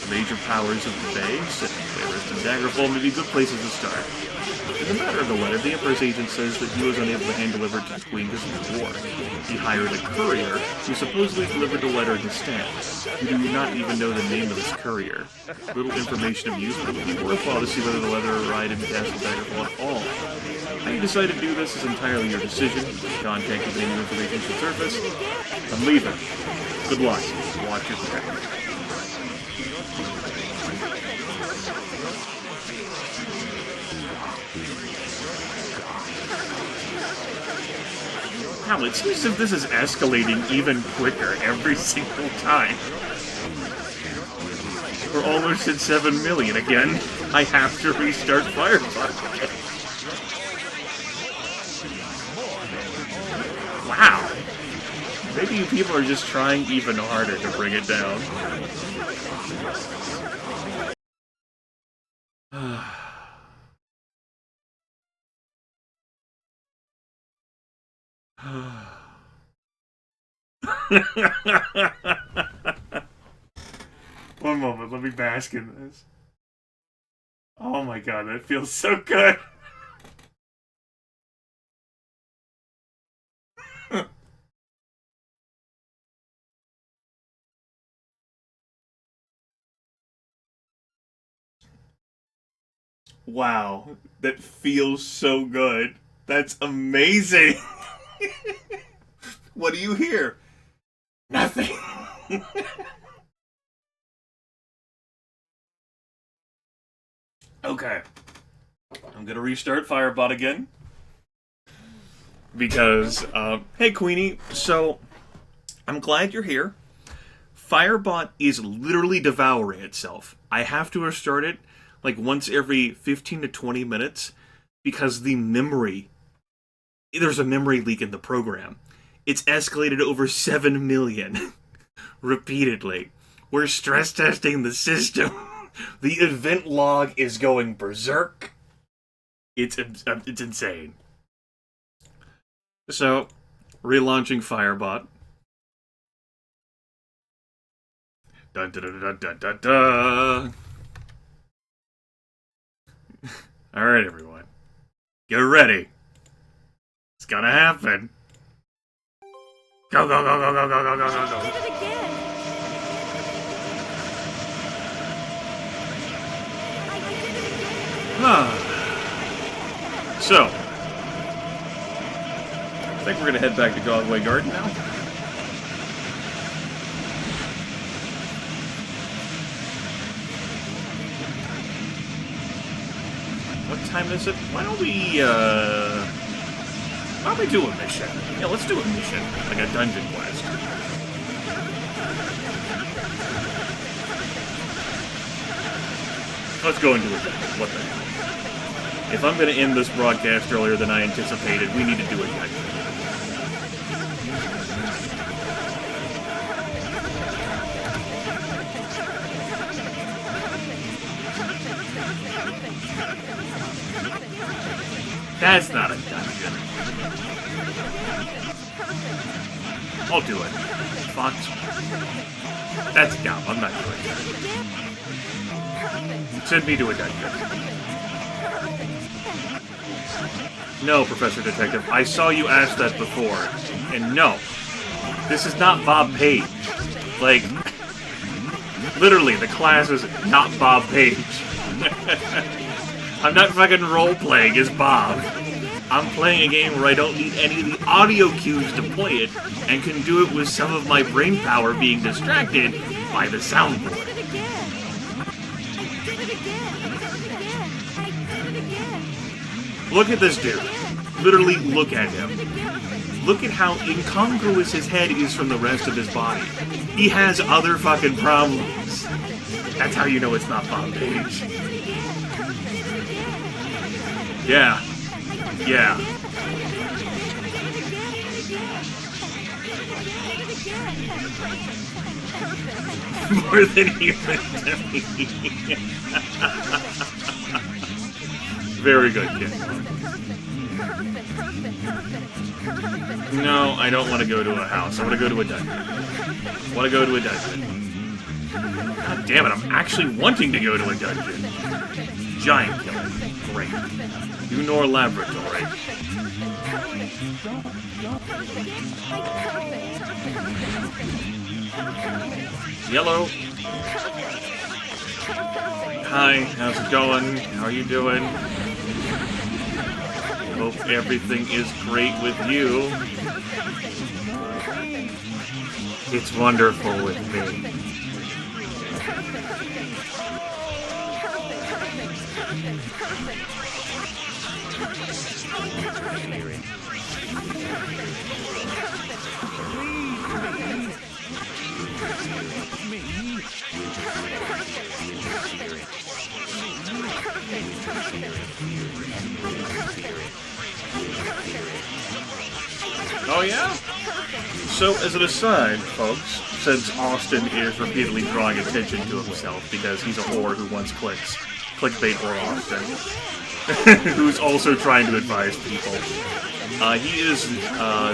The major powers of the Bay, Senatorist, and Daggerfall may be good places to start. In the matter of the letter, the Emperor's agent says that he was unable to hand deliver it to the Queen because of the war. He hired a courier who supposedly delivered the letter in his stead. You do not even know the name of this courier. Little information of use, but it would be worthwhile to see whether the letter arrived in Castle Daggerfall at all. How you decide to do this is entirely your decision. Contact if any information should surface. I'm leaving. Good luck. Watch your back. Wow, it seems as if this is escalating even quicker every single time. We're almost at 7 million again. I have to restart Firebot. Wow. Maybe you people are just trying even harder to bring it down. One moment, let me bask in this. Oh my god, that feels so good. Wow, that feels so good. That's amazing. What do you hear? Nothing. Okay. I'm gonna restart Firebot again. Because, hey Queenie, so, I'm glad you're here. Firebot is literally devouring itself. I have to restart it, like, once every 15 to 20 minutes, because the memory... There's a memory leak in the program. It's escalated over 7 million. Repeatedly. We're stress testing the system. The event log is going berserk. It's insane. So, relaunching Firebot. Dun dun dun dun dun dun dun. Alright, everyone. Get ready. It's gonna happen. Go, go, go, go, go, go, go, go, go, go. I did it again. So, I think we're gonna head back to Godway Garden now. What time is it? Why don't we do a mission? Yeah, let's do a mission. Like a dungeon quest. Let's go and do it. What the hell? If I'm going to end this broadcast earlier than I anticipated, we need to do it again. That's not a dungeon. I'll do it. Fuck. That's dumb. I'm not doing that. Send me to a dungeon. No, Professor Detective. I saw you ask that before. And no. This is not Bob Page. Like, literally, the class is not Bob Page. I'm not fucking role-playing as Bob. I'm playing a game where I don't need any of the audio cues to play it, and can do it with some of my brain power being distracted by the soundboard. did it again. I did it again. I did it again. Look at this dude. Literally, look at him. Look at how incongruous his head is from the rest of his body. He has other fucking problems. That's how you know it's not Bob Page. Yeah. Yeah. More than human to me. Very good, kid. No, I don't want to go to a house. I want to go to a dungeon. I want to go to a dungeon. God damn it, I'm actually wanting to go to a dungeon. Giant killer. Great. Unor Laboratory. Yellow. Hi, how's it going? How are you doing? Hope everything is great with you. It's wonderful with me. Oh yeah? So, as an aside, folks, since Austin is repeatedly drawing attention to himself because he's a whore who wants clicks, clickbait whore Austin, who's also trying to advise people, he is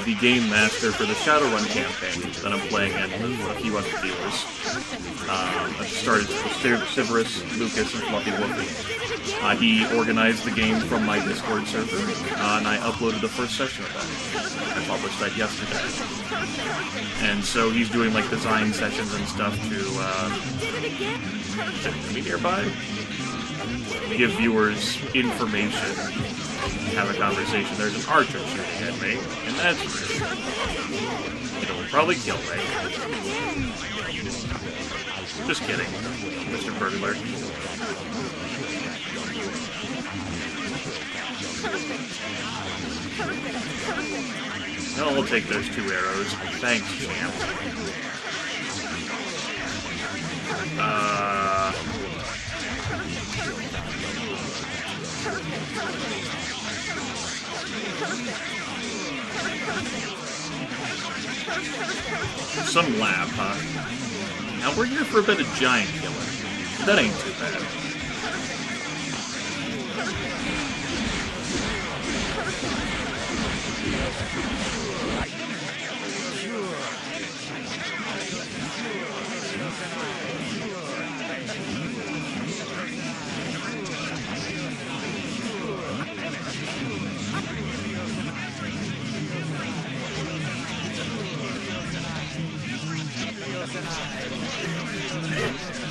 the game master for the Shadowrun campaign that I'm playing in with a few other viewers. I started with Severus, Lucas, and Fluffy Woofy. He organized the game from my Discord server, and I uploaded the first session of that. I published that yesterday. And so he's doing like design sessions and stuff to be nearby, give viewers information, have a conversation. There's an archer shooting at me, and that's rude. It'll probably kill me. Just kidding, Mr. Burglar. I'll take those 2 arrows. Thanks, champ. Some lab, huh? Now we're here for a bit of giant killing. That ain't too bad.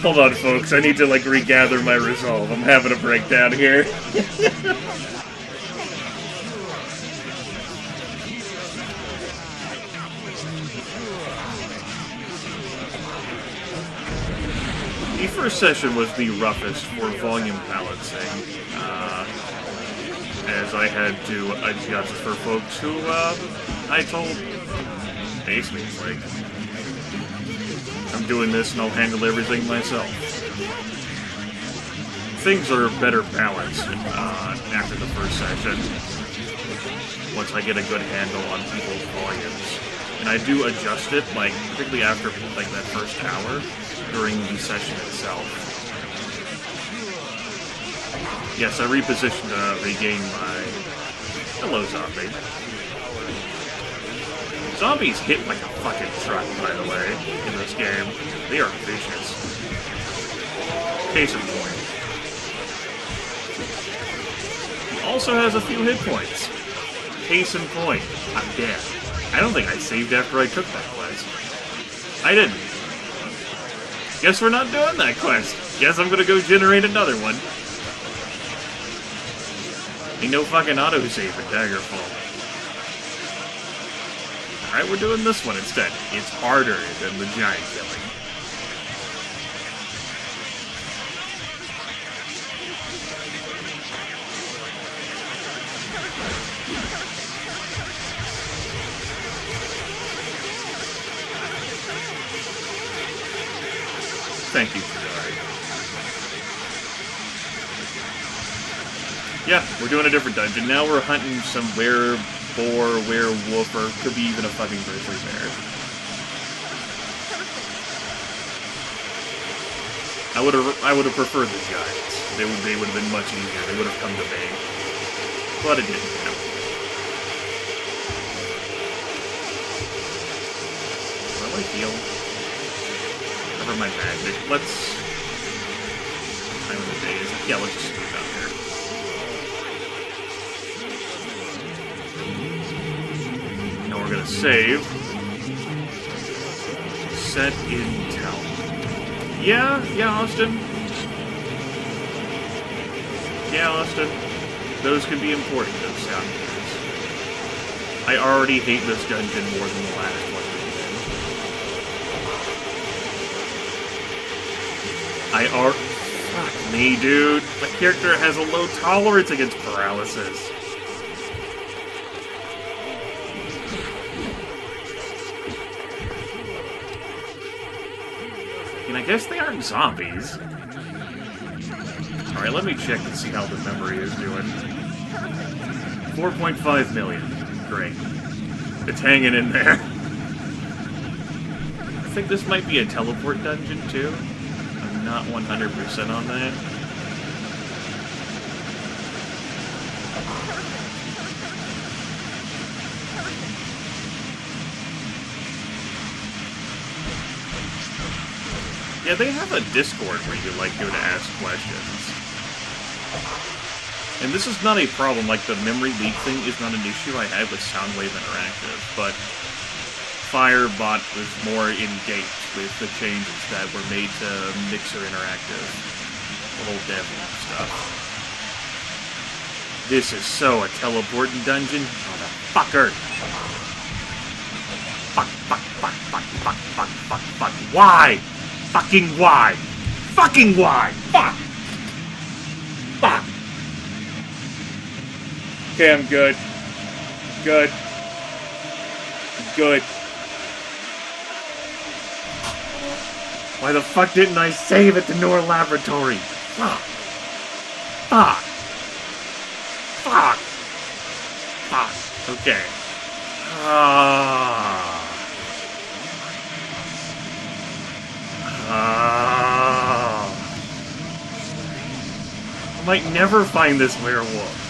Hold on, folks. I need to, like, regather my resolve. I'm having a breakdown here. The first session was the roughest for volume balancing, as I had to adjust for folks who, I told basically, like, I'm doing this and I'll handle everything myself. Things are better balanced after the first session, once I get a good handle on people's volumes. And I do adjust it, like, particularly after, like, that first hour, during the session itself. Yes, I repositioned to regain my... Hello, zombie. Zombies hit like a fucking truck, by the way, in this game. They are vicious. Case in point. He also has a few hit points. Case in point. I'm dead. I don't think I saved after I took that quest. I didn't. Guess we're not doing that quest. Guess I'm gonna go generate another one. Ain't no fucking autosave for Daggerfall. Alright, we're doing this one instead. It's harder than the giant killing. Thank you, Kadari. Yeah, we're doing a different dungeon. Now we're hunting some boar, werewolf, or could be even a fucking grizzly bear. I would have preferred the giants. They would have been much easier. They would have come to me. But it didn't happen. Will I heal? Never mind magic. Let's... Time of the day is it? Yeah, let's just move out here. Now we're gonna save. Set intel. Yeah, Austin. Yeah, Austin. Those could be important, those sound cues. I already hate this dungeon more than the last one. Fuck me, dude. My character has a low tolerance against paralysis. I guess they aren't zombies. Alright, let me check and see how the memory is doing. 4.5 million. Great. It's hanging in there. I think this might be a teleport dungeon, too. I'm not 100% on that. Yeah, they have a Discord where you, like, go to ask questions. And this is not a problem, like, the memory leak thing is not an issue I had with Soundwave Interactive, but Firebot was more in date with the changes that were made to Mixer Interactive. The whole dev stuff. This is so a teleporting dungeon. Motherfucker! Fuck. Why? Fucking why? Fucking why? Fuck! Fuck! Okay, I'm good. Good. Why the fuck didn't I save at the Noor Laboratory? Fuck. Okay. I might never find this werewolf.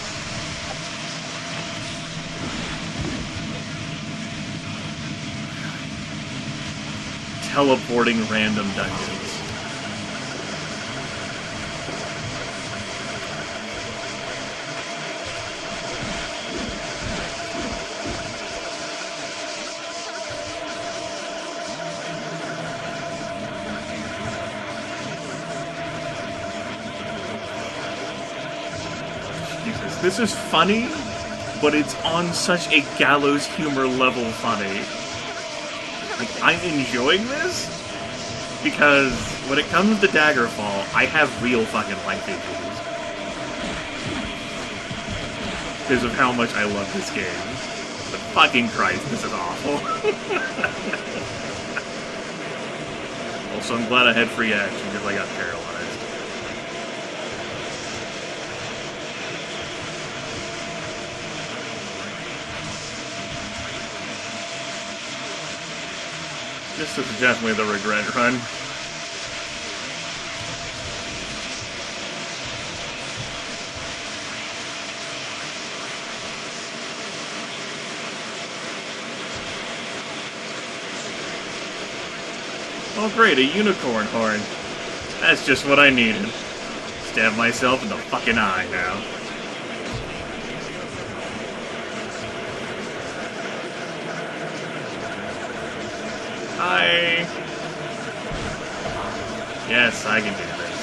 Teleporting random dungeons. This is funny, but it's on such a gallows humor level funny. Like, I'm enjoying this because when it comes to Daggerfall, I have real fucking life issues. Because of how much I love this game. But fucking Christ, this is awful. Also, I'm glad I had free action because I got paralyzed. This is definitely the regret run. Oh great, a unicorn horn. That's just what I needed. Stab myself in the fucking eye now. Hi. Yes, I can do this.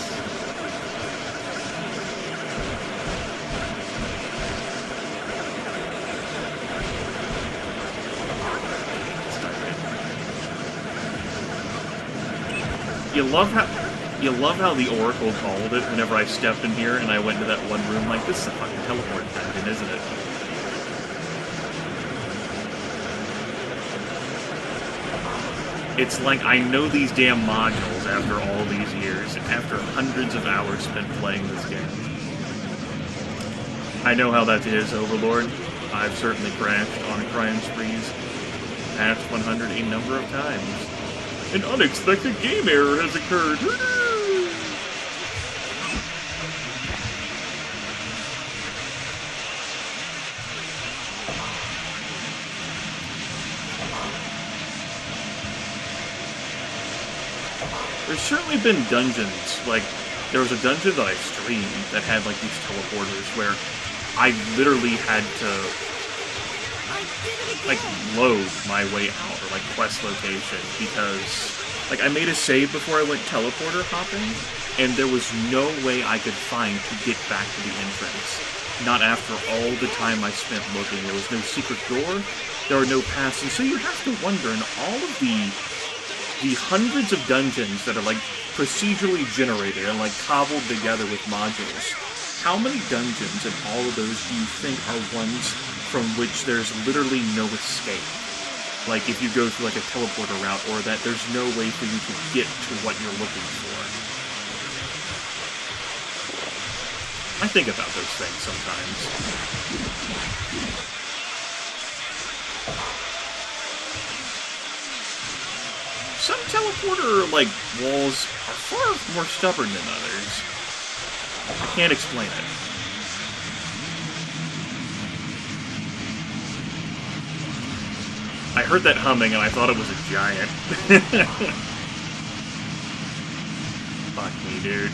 You love how the Oracle called it whenever I stepped in here and I went to that one room. Like, this is a fucking teleport dungeon, isn't it? It's like I know these damn modules after all these years, after hundreds of hours spent playing this game. I know how that is, Overlord. I've certainly crashed on crime sprees past 100 a number of times. An unexpected game error has occurred. There's certainly been dungeons, like, there was a dungeon that I streamed that had, like, these teleporters where I literally had to, like, load my way out, or, like, quest location, because, like, I made a save before I went teleporter hopping, and there was no way I could find to get back to the entrance. Not after all the time I spent looking. There was no secret door, there were no paths, and so you have to wonder, in all of the hundreds of dungeons that are, like, procedurally generated and, like, cobbled together with modules, how many dungeons in all of those do you think are ones from which there's literally no escape? Like, if you go through, like, a teleporter route, or that there's no way for you to get to what you're looking for. I think about those things sometimes. Some teleporter, like, walls are far more stubborn than others. I can't explain it. I heard that humming and I thought it was a giant. Fuck me, dude.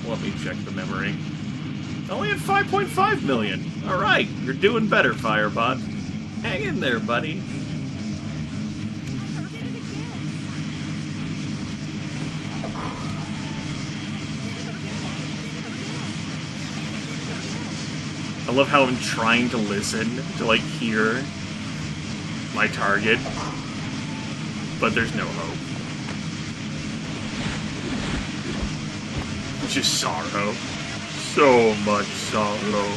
Let me check the memory. Only at 5.5 million. Alright, you're doing better, Firebot. Hang in there, buddy. I love how I'm trying to listen to, like, hear my target, but there's no hope. Just sorrow. So much sorrow.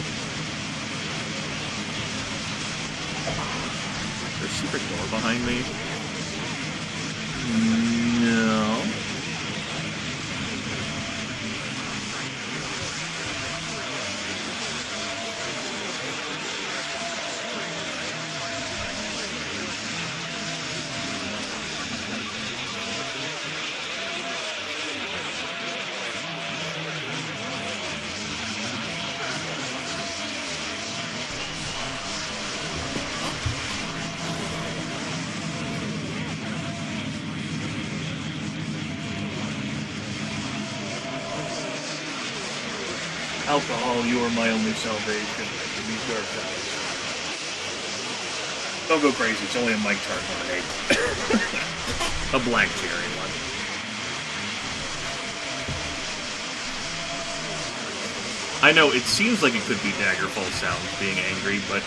There's a secret door behind me. No. Alcohol, you are my only salvation in these dark times. Don't go crazy, it's only a mic tart lemonade. A black cherry one. I know, it seems like it could be Daggerfall sounds being angry, but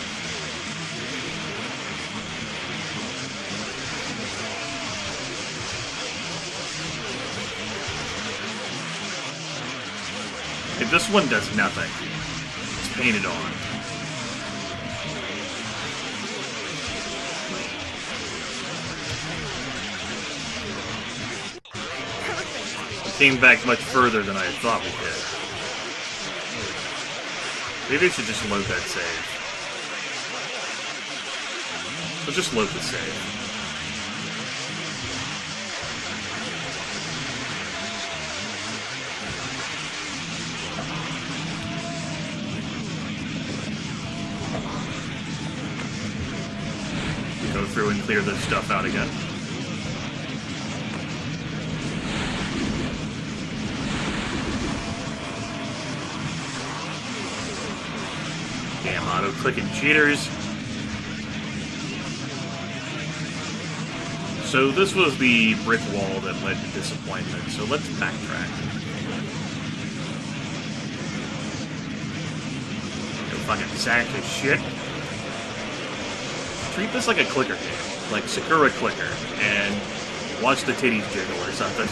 this one does nothing. It's painted on. We came back much further than I had thought we did. Maybe I should just load that save. Let's just load the save. Go through and clear this stuff out again. Damn auto-clicking cheaters. So this was the brick wall that led to disappointment, so let's backtrack. fucking sack of shit. Treat this like a clicker game, like Sakura Clicker, and watch the titties jiggle or something.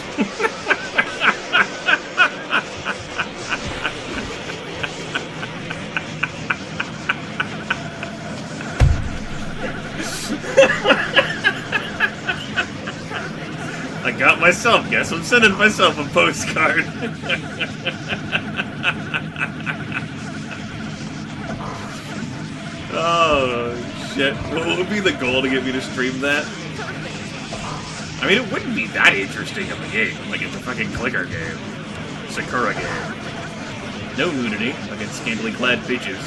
I got myself. Guess I'm sending myself a postcard. Oh, shit. What would be the goal to get me to stream that? I mean, it wouldn't be that interesting of a game. Like, it's a fucking clicker game. Sakura game. No nudity against scantily clad bitches.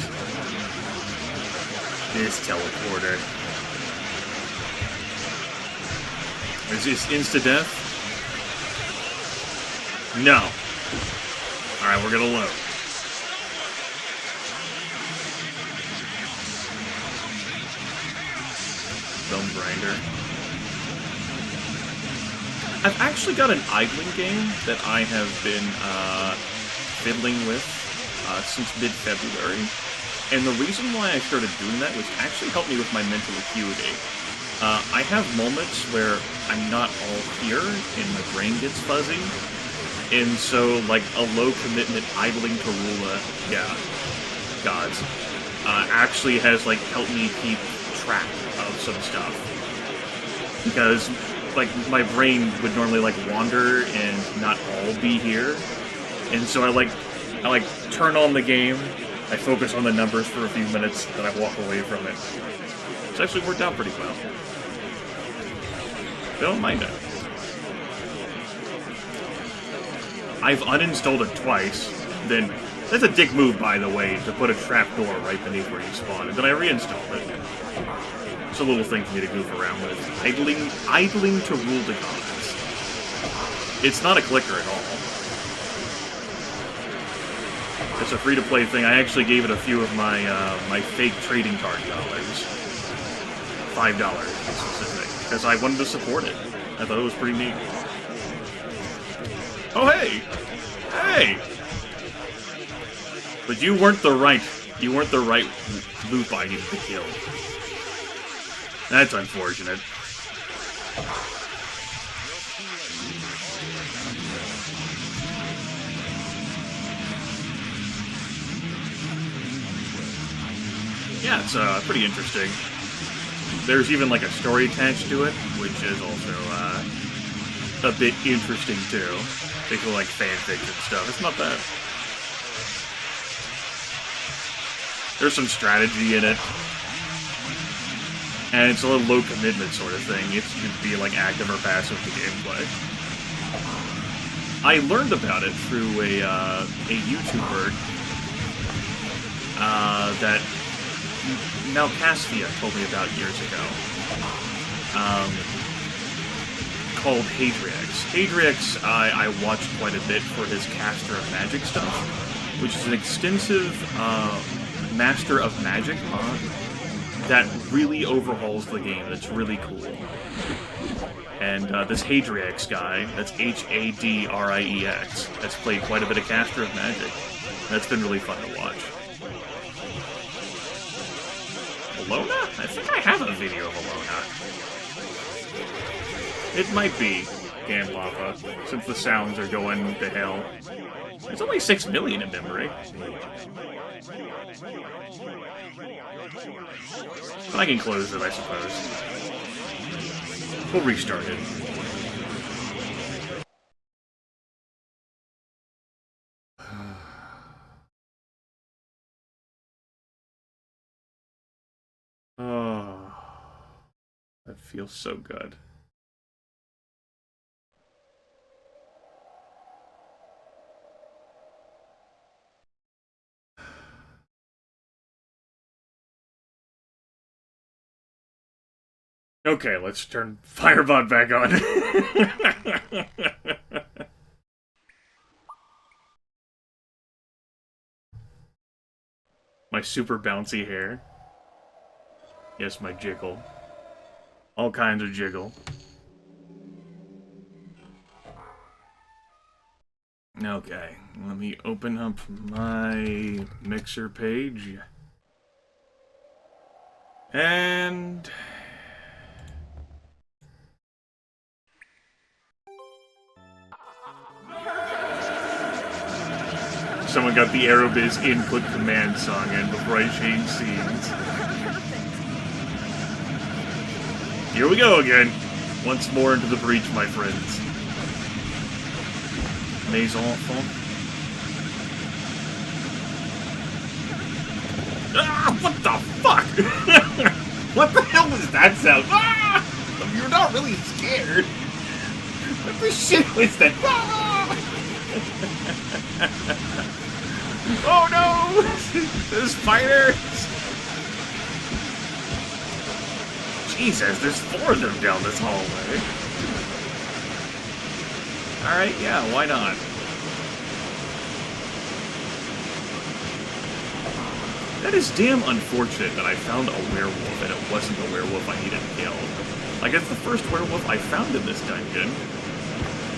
This teleporter. Is this insta-death? No. Alright, we're gonna load. Bone grinder. I've actually got an idling game that I have been fiddling with since mid-February. And the reason why I started doing that was actually help me with my mental acuity. I have moments where I'm not all here and my brain gets fuzzy. And so, like, a low-commitment idling to rule gods, actually has, like, helped me keep track of some stuff. Because, like, my brain would normally, like, wander and not all be here. And so I turn on the game, I focus on the numbers for a few minutes, then I walk away from it. It's actually worked out pretty well. I don't mind it. I've uninstalled it twice, then that's a dick move, by the way, to put a trapdoor right beneath where you spawn, and then I reinstalled it. It's a little thing for me to goof around with. Idling to rule the gods. It's not a clicker at all. It's a free-to-play thing. I actually gave it a few of my my fake trading card dollars. $5 to be specific, because I wanted to support it. I thought it was pretty neat. Oh, hey! Hey! But you weren't the right loop I needed to kill. That's unfortunate. Yeah, it's pretty interesting. There's even like a story attached to it, which is also a bit interesting too. People like fanfic and stuff. It's not bad. There's some strategy in it. And it's a little low commitment sort of thing. You can be like active or passive with the gameplay. I learned about it through a YouTuber that Malcaspia told me about years ago. Called Hadriex. Hadriex I watched quite a bit for his Caster of Magic stuff, which is an extensive Master of Magic mod that really overhauls the game. That's really cool. And this Hadriex guy, that's Hadriex, has played quite a bit of Caster of Magic. That's been really fun to watch. Alona? I think I have a video of Alona. It might be Ganlapa, since the sounds are going to hell. There's only 6 million in memory. But I can close it, I suppose. We'll restart it. Oh, that feels so good. Okay, let's turn Firebot back on. My super bouncy hair. Yes, my jiggle. All kinds of jiggle. Okay, let me open up my Mixer page. And... someone got the Aerobiz input command song in before I changed scenes. Here we go again. Once more into the breach, my friends. Mes enfants. Ah, what the fuck? What the hell was that sound? Ah! You're not really scared. What the shit was that? Ah! Oh no! There's spiders! Jesus, there's 4 of them down this hallway. Alright, yeah, why not? That is damn unfortunate that I found a werewolf and it wasn't the werewolf I needed to kill. Like, it's the first werewolf I found in this dungeon.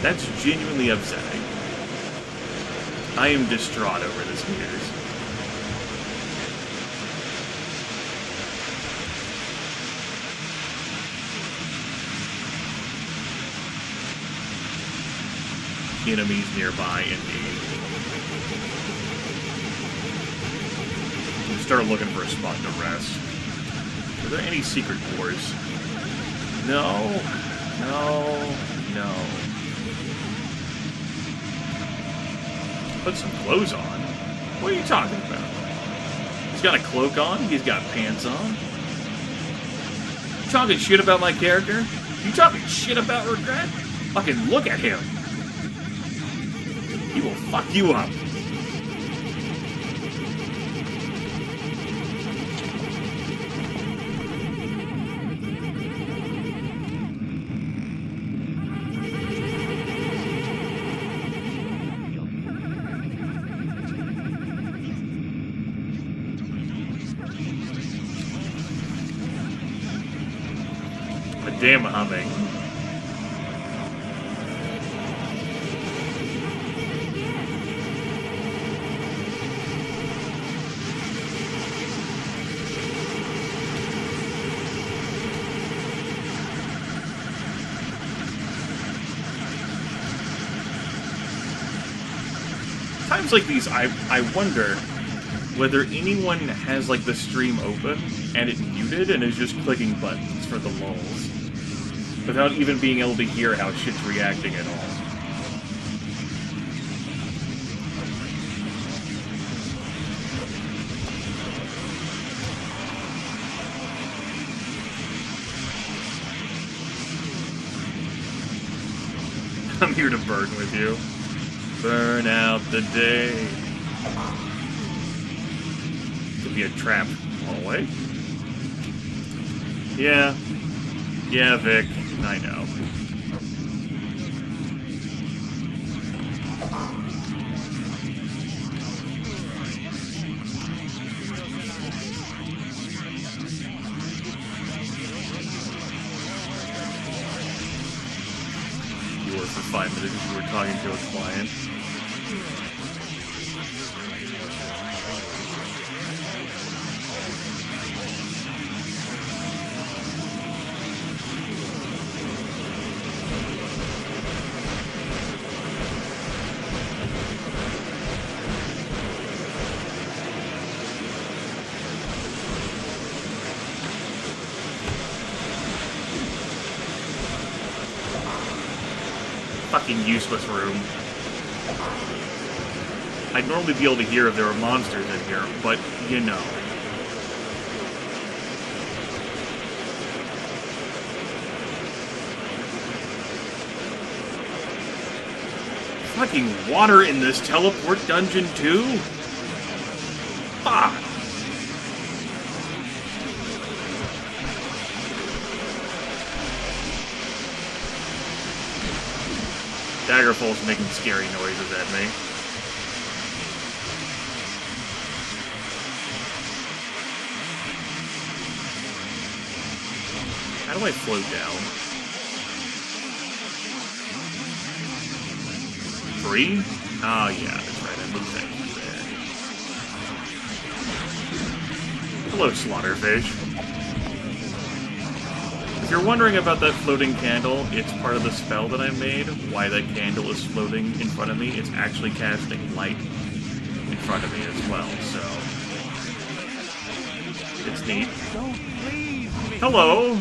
That's genuinely upsetting. I am distraught over this news. Enemies nearby, indeed. Start looking for a spot to rest. Are there any secret doors? No. No. No. Put some clothes on? What are you talking about? He's got a cloak on? He's got pants on? You talking shit about my character? You talking shit about regret? Fucking look at him! He will fuck you up. Damn humming. Times like these, I wonder whether anyone has like the stream open and it muted and is just clicking buttons for the lulz, without even being able to hear how shit's reacting at all. I'm here to burn with you. Burn out the day. Could be a trap. Hallway? Yeah. Yeah, Vic. I know. You were for 5 minutes. You were talking to a client. Fucking useless room. I'd normally be able to hear if there were monsters in here, but, you know. Fucking water in this teleport dungeon, too? Fuck! Daggerfall's making scary noises at me. How do I float down? 3? Oh yeah, that's right, I moved that there. Hello, Slaughterfish. you're wondering about that floating candle, it's part of the spell that I made. Why that candle is floating in front of me, it's actually casting light in front of me as well, so... It's neat. Hello!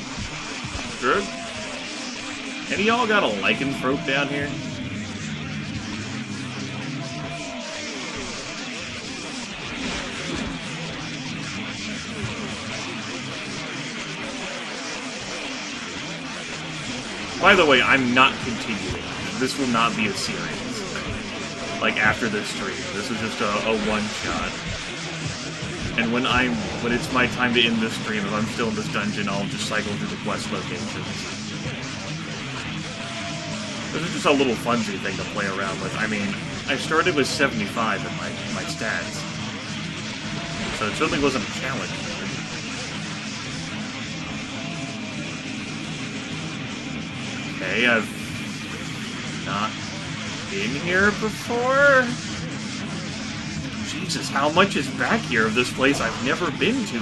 Drug? Any of y'all got a lycanthrope down here? By the way, I'm not continuing. This will not be a series. Like, after this stream. This is just a one-shot. And when it's my time to end this stream, if I'm still in this dungeon, I'll just cycle through the quest locations. This is just a little funsy thing to play around with. I mean, I started with 75 in my stats. So it certainly wasn't a challenge. Okay, I've not been here before? Jesus, how much is back here of this place I've never been to?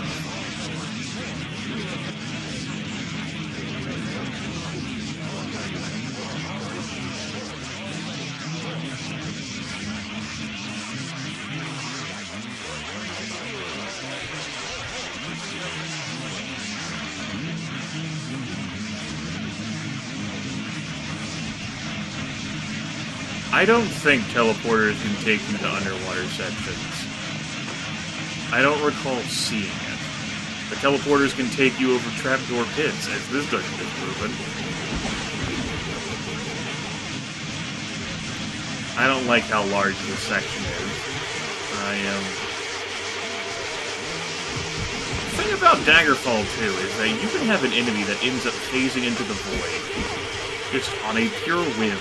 I don't think teleporters can take you to underwater sections. I don't recall seeing it. The teleporters can take you over trapdoor pits, as this dungeon is proven. I don't like how large this section is. The thing about Daggerfall, too, is that you can have an enemy that ends up phasing into the void, just on a pure whim,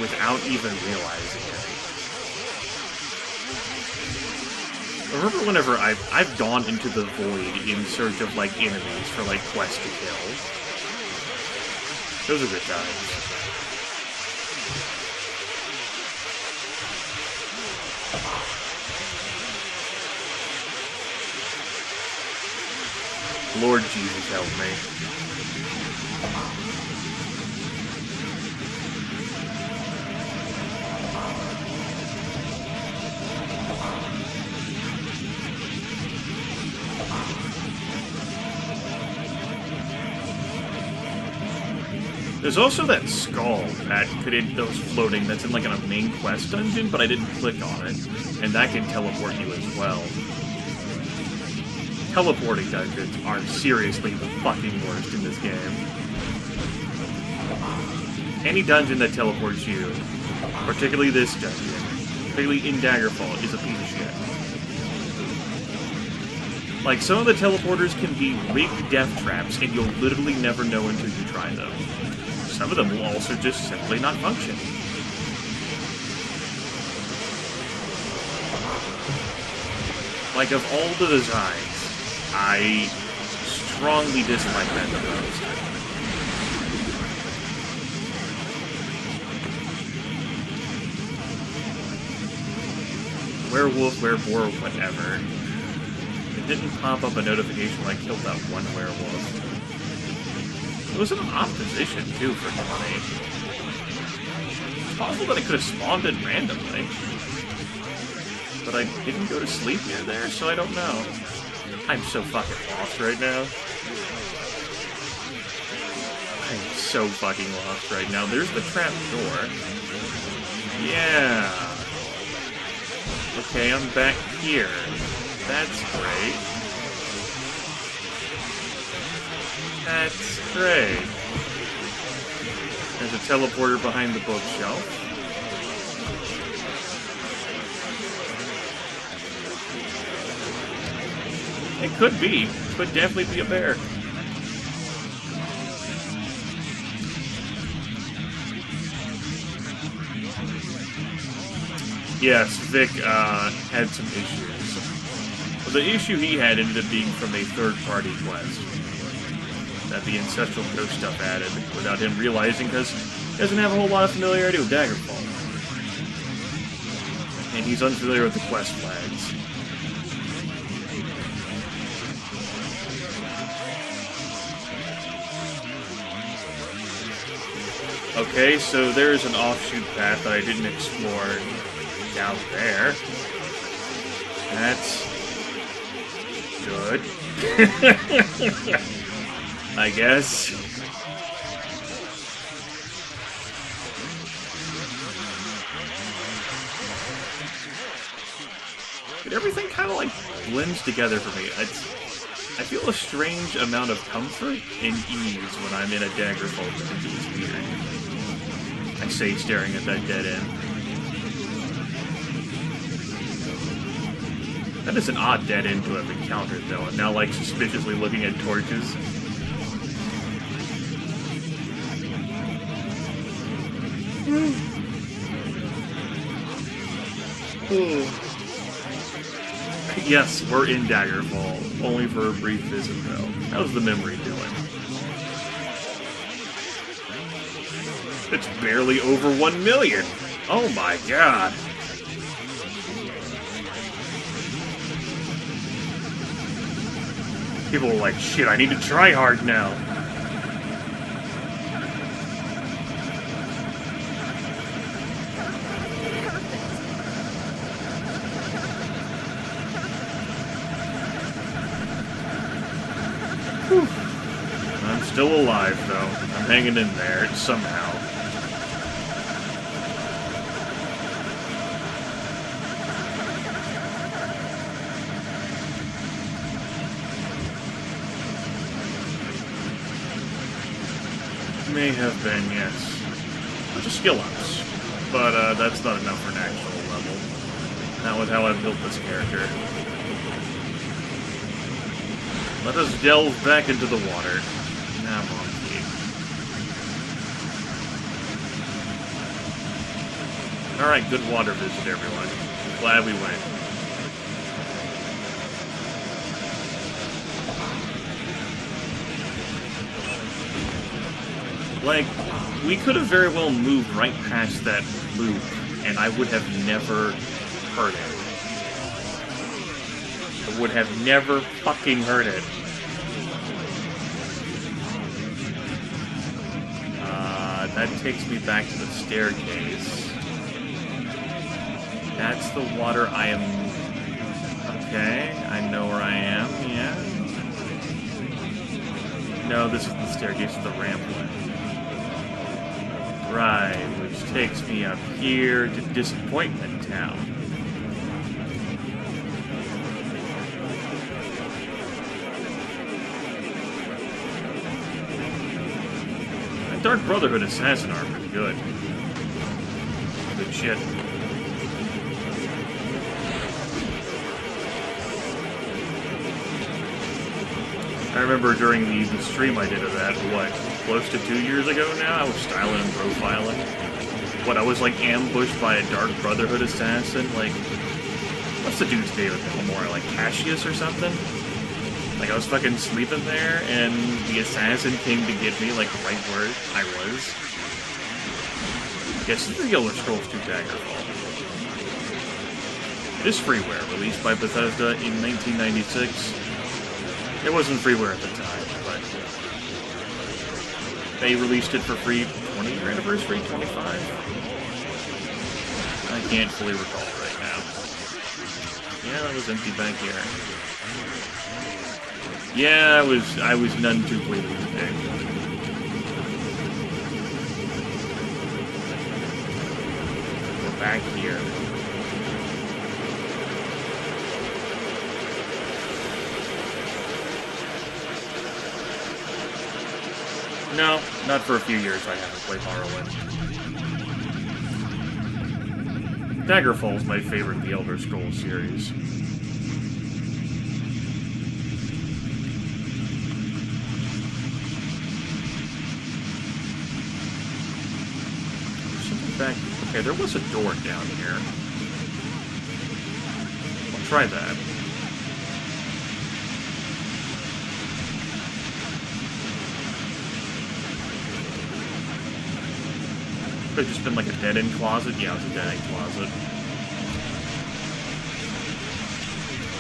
without even realizing it. I remember whenever I've gone into the void in search of, like, enemies for, like, quests to kill. Those are good times. Lord Jesus, help me. There's also that skull that was floating that's in like a main quest dungeon, but I didn't click on it. And that can teleport you as well. Teleporting dungeons are seriously the fucking worst in this game. Any dungeon that teleports you, particularly this dungeon, particularly in Daggerfall, is a piece of shit. Like, some of the teleporters can be rigged death traps, and you'll literally never know until you try them. Some of them will also just simply not function. Like, of all the designs, I strongly dislike that the most. Werewolf, wereboar, whatever. It didn't pop up a notification when I killed that one werewolf. It was in an odd position, too, for 20. It's possible that it could have spawned in randomly. But I didn't go to sleep near there, so I don't know. I'm so fucking lost right now. I'm so fucking lost right now. There's the trap door. Yeah. Okay, I'm back here. That's great. That's great. There's a teleporter behind the bookshelf. It could be. Could definitely be a bear. Yes, Vic had some issues. Well, the issue he had ended up being from a third-party quest that the Ancestral Ghost stuff added without him realizing, because he doesn't have a whole lot of familiarity with Daggerfall. And he's unfamiliar with the quest flags. Okay, so there's an offshoot path that I didn't explore down there. That's good. I guess. But everything kind of like blends together for me. I feel a strange amount of comfort and ease when I'm in a Daggerfall. It's weird. I say staring at that dead end. That is an odd dead end to have encountered, though. I'm now, like, suspiciously looking at torches. Yes, we're in Daggerfall. Only for a brief visit, though. How's the memory doing? It's barely over 1 million! Oh my god! People are like, shit, I need to try hard now. Whew. I'm still alive, though. I'm hanging in there, somehow. May have been, yes. Bunch of skill ups. But that's not enough for an actual level. Not with how I've built this character. Let us delve back into the water. Nah, monkey. Alright, good water visit, everyone. Glad we went. Like, we could have very well moved right past that loop, and I would have never heard it. I would have never fucking heard it. That takes me back to the staircase. That's the water I am... Okay, I know where I am, yeah. No, this is the staircase to the rampway. Right, which takes me up here to Disappointment Town. That Dark Brotherhood assassin armor is good. Good shit. I remember during the stream I did of that, what, close to 2 years ago now? I was styling and profiling. What, I was like ambushed by a Dark Brotherhood assassin? Like, what's the dude's name with Elmore? Like Cassius or something? Like, I was fucking sleeping there, and the assassin came to get me, like, right where I was. Yes, this is the Elder Scrolls 2 Daggerfall. It is freeware, released by Bethesda in 1996. It wasn't freeware at the time, but they released it for free 20-year anniversary, 25? I can't fully recall right now. Yeah, that was empty back here. Yeah, I was none too pleased with the day. We're back here. No, not for a few years I haven't played Morrowind. Daggerfall is my favorite of the Elder Scrolls series. There's something back... Okay, there was a door down here. I'll try that. Could have just been like a dead-end closet. Yeah, it was a dead-end closet.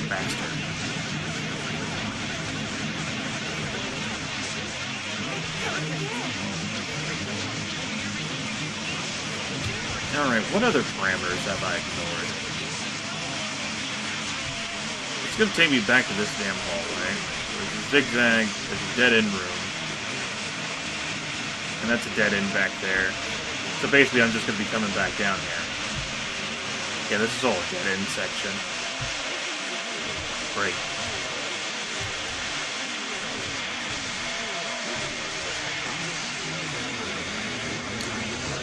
Bastard. Alright, what other parameters have I ignored? It's gonna take me back to this damn hallway. There's a zigzag, there's a dead-end room. And that's a dead end back there. So basically I'm just gonna be coming back down here. Yeah, this is all a dead end section. Great.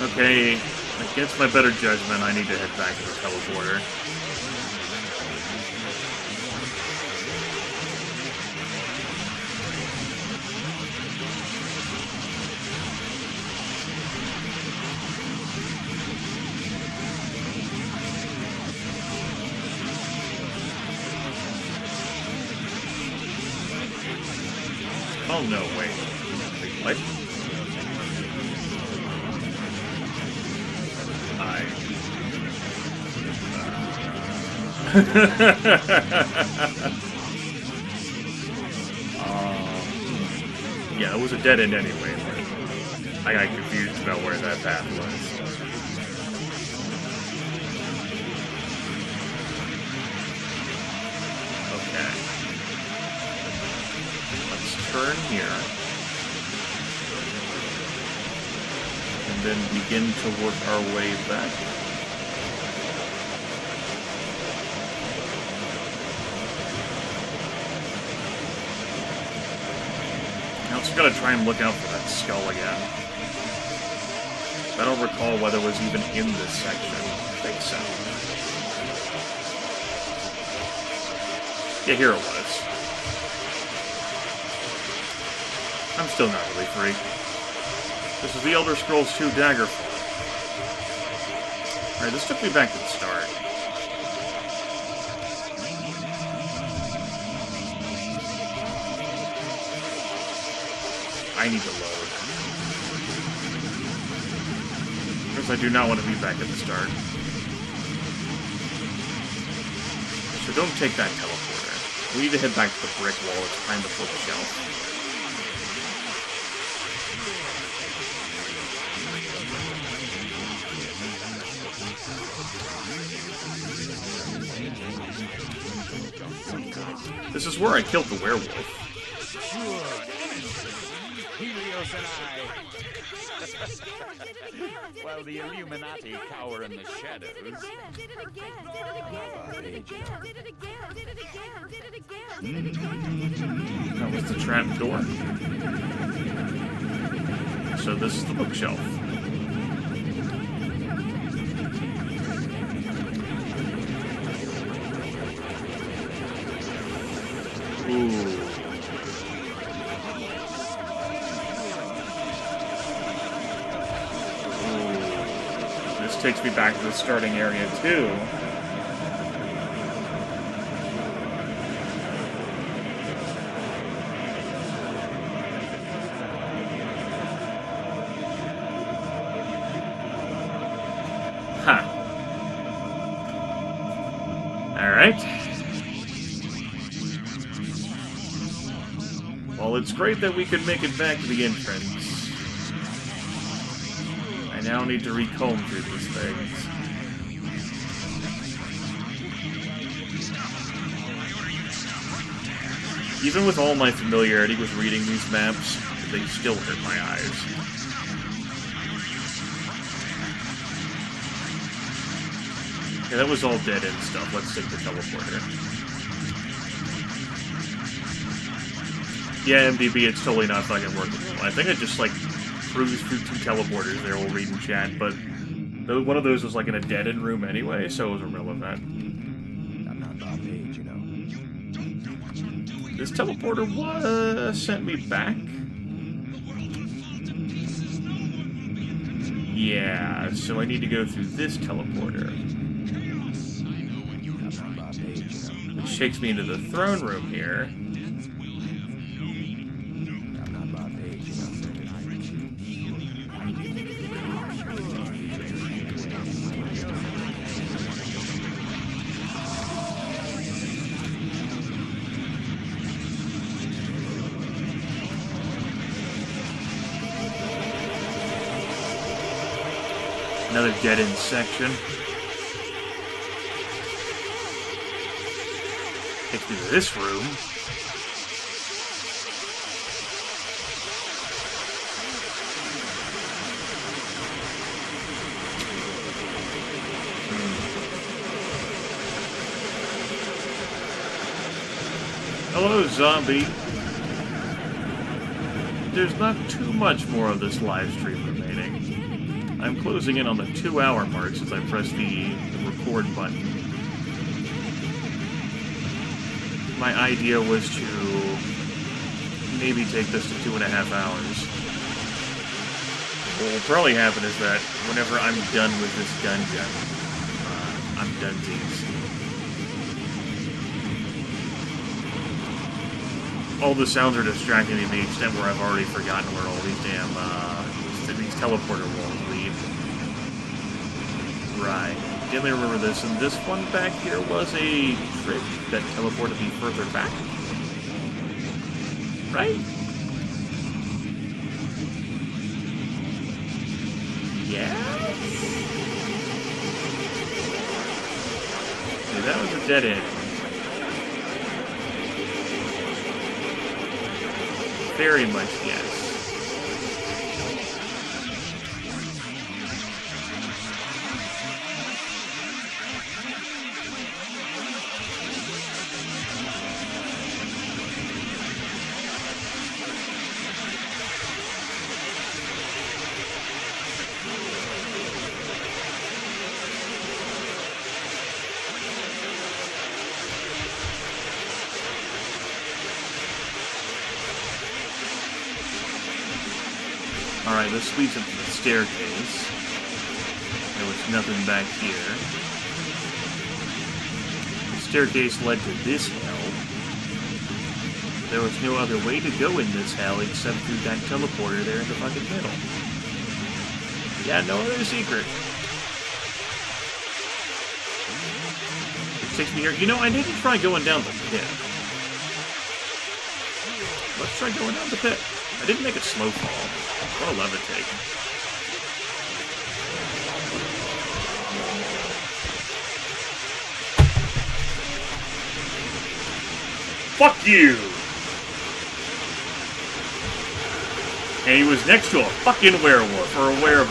Okay, against my better judgment, I need to head back to the teleporter. Oh no, wait. Wait, what? Yeah, it was a dead end anyway, but I got confused about where that path was. Okay. Let's turn here. And then begin to work our way back. I'm just gonna try and look out for that skull again. I don't recall whether it was even in this section. I think so. Yeah, here it was. I'm still not really free. This is the Elder Scrolls 2 Daggerfall. Alright, this took me back to the start. I need to load. Because I do not want to be back at the start. So don't take that teleporter. We need to head back to the brick wall that's behind the bookshelf. This is where I killed the werewolf. Helios and I. While the Illuminati cower in the shadows. That was the trap door. So this is the bookshelf. Ooh. This takes me back to the starting area, too. Huh. Alright. Well, it's great that we could make it back to the entrance. I now need to recomb through these things. Even with all my familiarity with reading these maps, they still hurt my eyes. Yeah, that was all dead-end stuff. Let's take the teleporter. Yeah, MDB, it's totally not fucking working. I think I just, like, cruised through 2 teleporters there while reading chat, but one of those was, like, in a dead-end room anyway, so it was irrelevant. I'm not Bob Page, you know. This teleporter sent me back? Yeah, so I need to go through this teleporter. Which takes me into the throne room here. Another dead-end section. Takes me to this room. Hello, zombie. There's not too much more of this live stream remaining. I'm closing in on the 2-hour mark since I pressed the record button. My idea was to maybe take this to 2.5 hours. What will probably happen is that whenever I'm done with this dungeon, I'm donesies. All the sounds are distracting me to the extent where I've already forgotten where all these damn, these teleporter walls lead. Right. Dimly remember this, and this one back here was a trick that teleported me further back. Right? Yeah? Okay, that was a dead end. Very much yes. Alright, this leads up to the staircase. There was nothing back here. The staircase led to this hell. There was no other way to go in this hell except through that teleporter there in the fucking middle. Yeah, no other secret. Which takes me here. You know, I didn't try going down the pit. Let's try going down the pit. I didn't make a slow fall. Or a levitate. Fuck you! And he was next to a fucking werewolf, or a werewolf.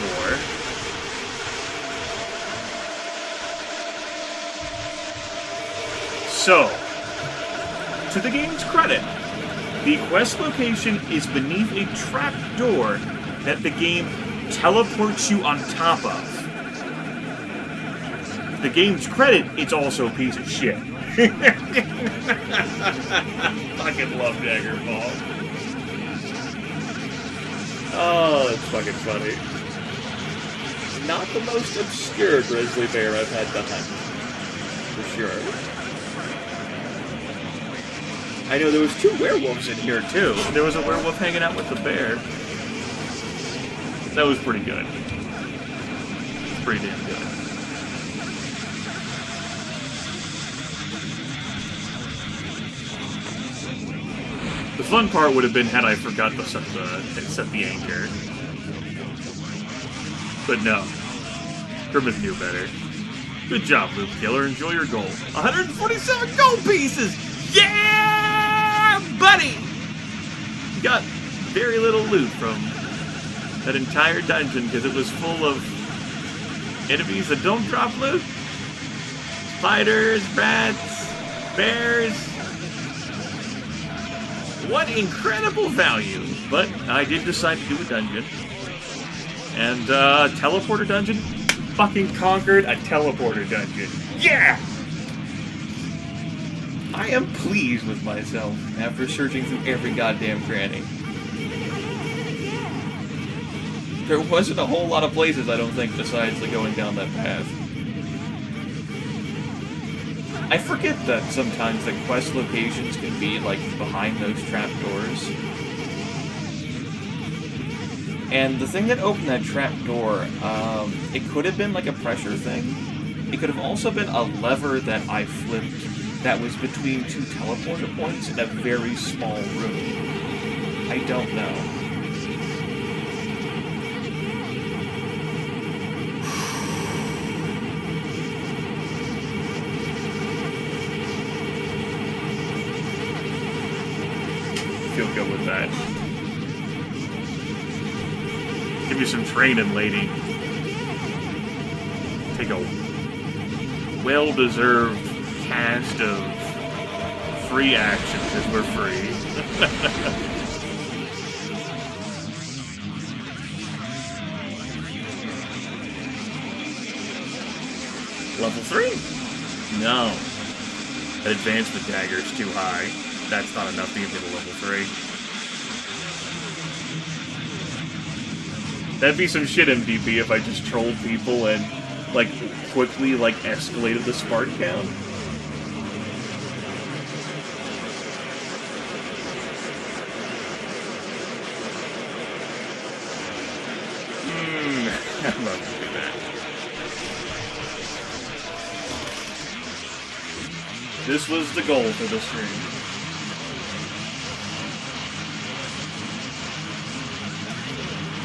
So, to the game's credit, the quest location is beneath a trap door that the game teleports you on top of. To the game's credit, it's also a piece of shit. Fucking love Daggerfall. Oh, that's fucking funny. Not the most obscure grizzly bear I've had to hunt. For sure. I know there was 2 werewolves in here, too. There was a werewolf hanging out with the bear. That was pretty good. It's pretty damn good. The fun part would have been had I forgot to set the anchor. But no. Grimith knew better. Good job, Loop Killer. Enjoy your gold. 147 gold pieces! Yeah, buddy! You got very little loot from that entire dungeon because it was full of enemies that don't drop loot. Spiders, rats, bears. What incredible value! But I did decide to do a dungeon. And, teleporter dungeon? Fucking conquered a teleporter dungeon. Yeah! I am pleased with myself after searching through every goddamn cranny. There wasn't a whole lot of places, I don't think, besides going down that path. I forget that sometimes the quest locations can be, like, behind those trapdoors. And the thing that opened that trapdoor, it could have been, like, a pressure thing. It could have also been a lever that I flipped that was between 2 teleporter points in a very small room. I don't know. feel good with that. Give me some training, lady. Take a well-deserved cast of free action because we're free. Level 3? No. That advancement dagger's too high. That's not enough to get me to level 3. That'd be some shit, MVP, if I just trolled people and, like, quickly, like, escalated the Spartan count. I'm not gonna do that. This was the goal for the stream.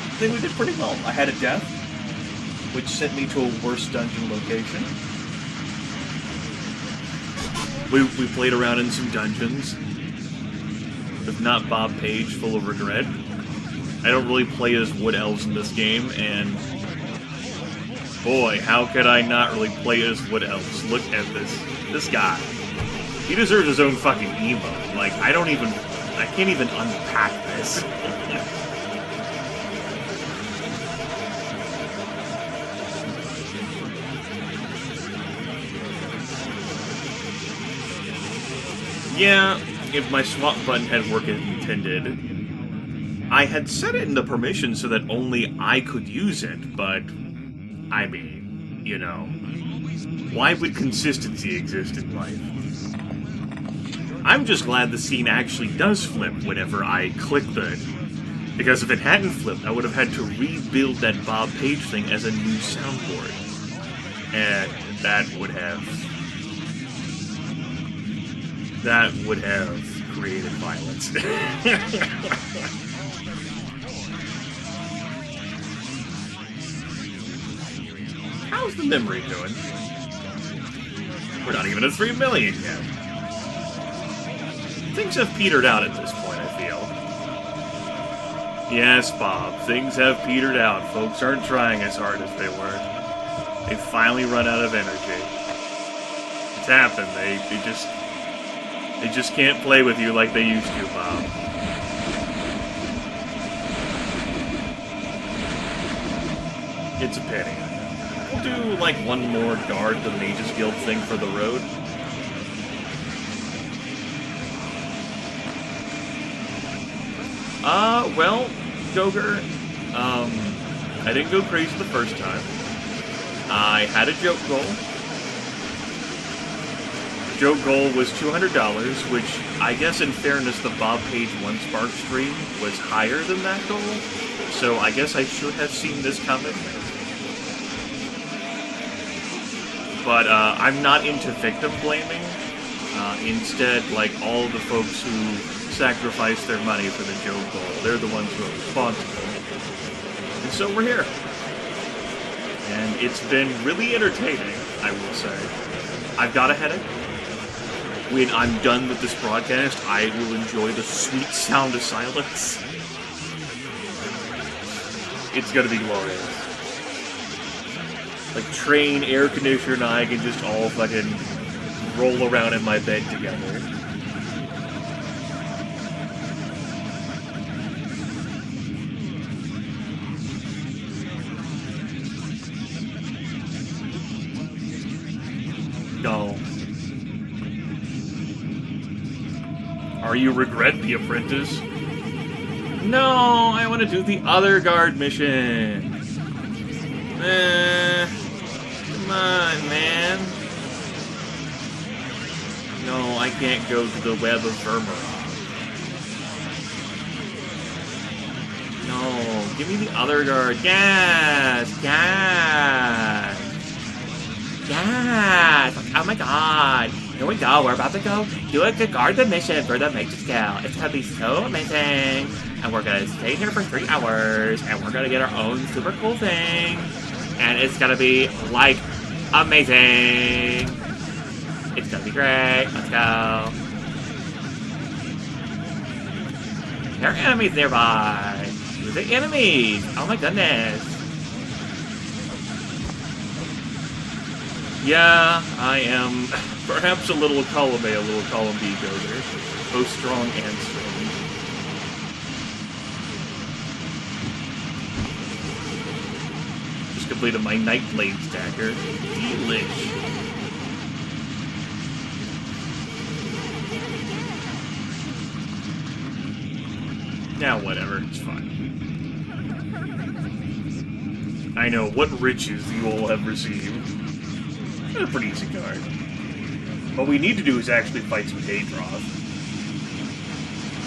I think we did pretty well. I had a death, which sent me to a worse dungeon location. We played around in some dungeons. If not Bob Page, full of regret. I don't really play as Wood Elves in this game, and boy, how could I not really play as Wood Elves? Look at this guy. He deserves his own fucking emo. Like, I can't even unpack this. Yeah, if my swap button had worked as intended, I had set it in the permissions so that only I could use it, but, I mean, you know, why would consistency exist in life? I'm just glad the scene actually does flip whenever I click the... Because if it hadn't flipped, I would have had to rebuild that Bob Page thing as a new soundboard. And that would have created violence. How's the memory doing? We're not even at 3 million yet. Things have petered out at this point, I feel. Yes, Bob, things have petered out. Folks aren't trying as hard as they were. They finally run out of energy. It's happened. They just can't play with you like they used to, Bob. It's a pity. We'll do, like, one more guard the Mages Guild thing for the road. Well, Joker, I didn't go crazy the first time. I had a joke goal. The joke goal was $200, which, I guess in fairness, the Bob Page 1 Spark stream was higher than that goal, so I guess I should have seen this coming. But, I'm not into victim blaming. Instead, like, all the folks who sacrifice their money for the joke goal, they're the ones who are responsible. And so we're here. And it's been really entertaining, I will say. I've got a headache. When I'm done with this broadcast, I will enjoy the sweet sound of silence. It's gonna be glorious. Like, train, air conditioner, and I can just all fucking roll around in my bed together. No. Are you regret the apprentice? No, I want to do the other guard mission. Come on, man. No, I can't go to the web of Vermeron. No, give me the other guard. Yes! Yes! Yes! Oh my god! Here we go, we're about to go do a guard the mission for the Mages Guild. It's gonna be so amazing. And we're gonna stay here for 3 hours, and we're gonna get our own super cool thing. And it's gonna be, like, amazing. It's gonna be great. Let's go. There are enemies nearby! Who's the enemies? Oh my goodness! Yeah, I am perhaps a little column A, a little column B gozer. Both strong and strange. Just completed my Nightblade stacker. Delish. Now, whatever, it's fine. I know what riches you all have received. That's a pretty easy card. What we need to do is actually fight some Daedroth.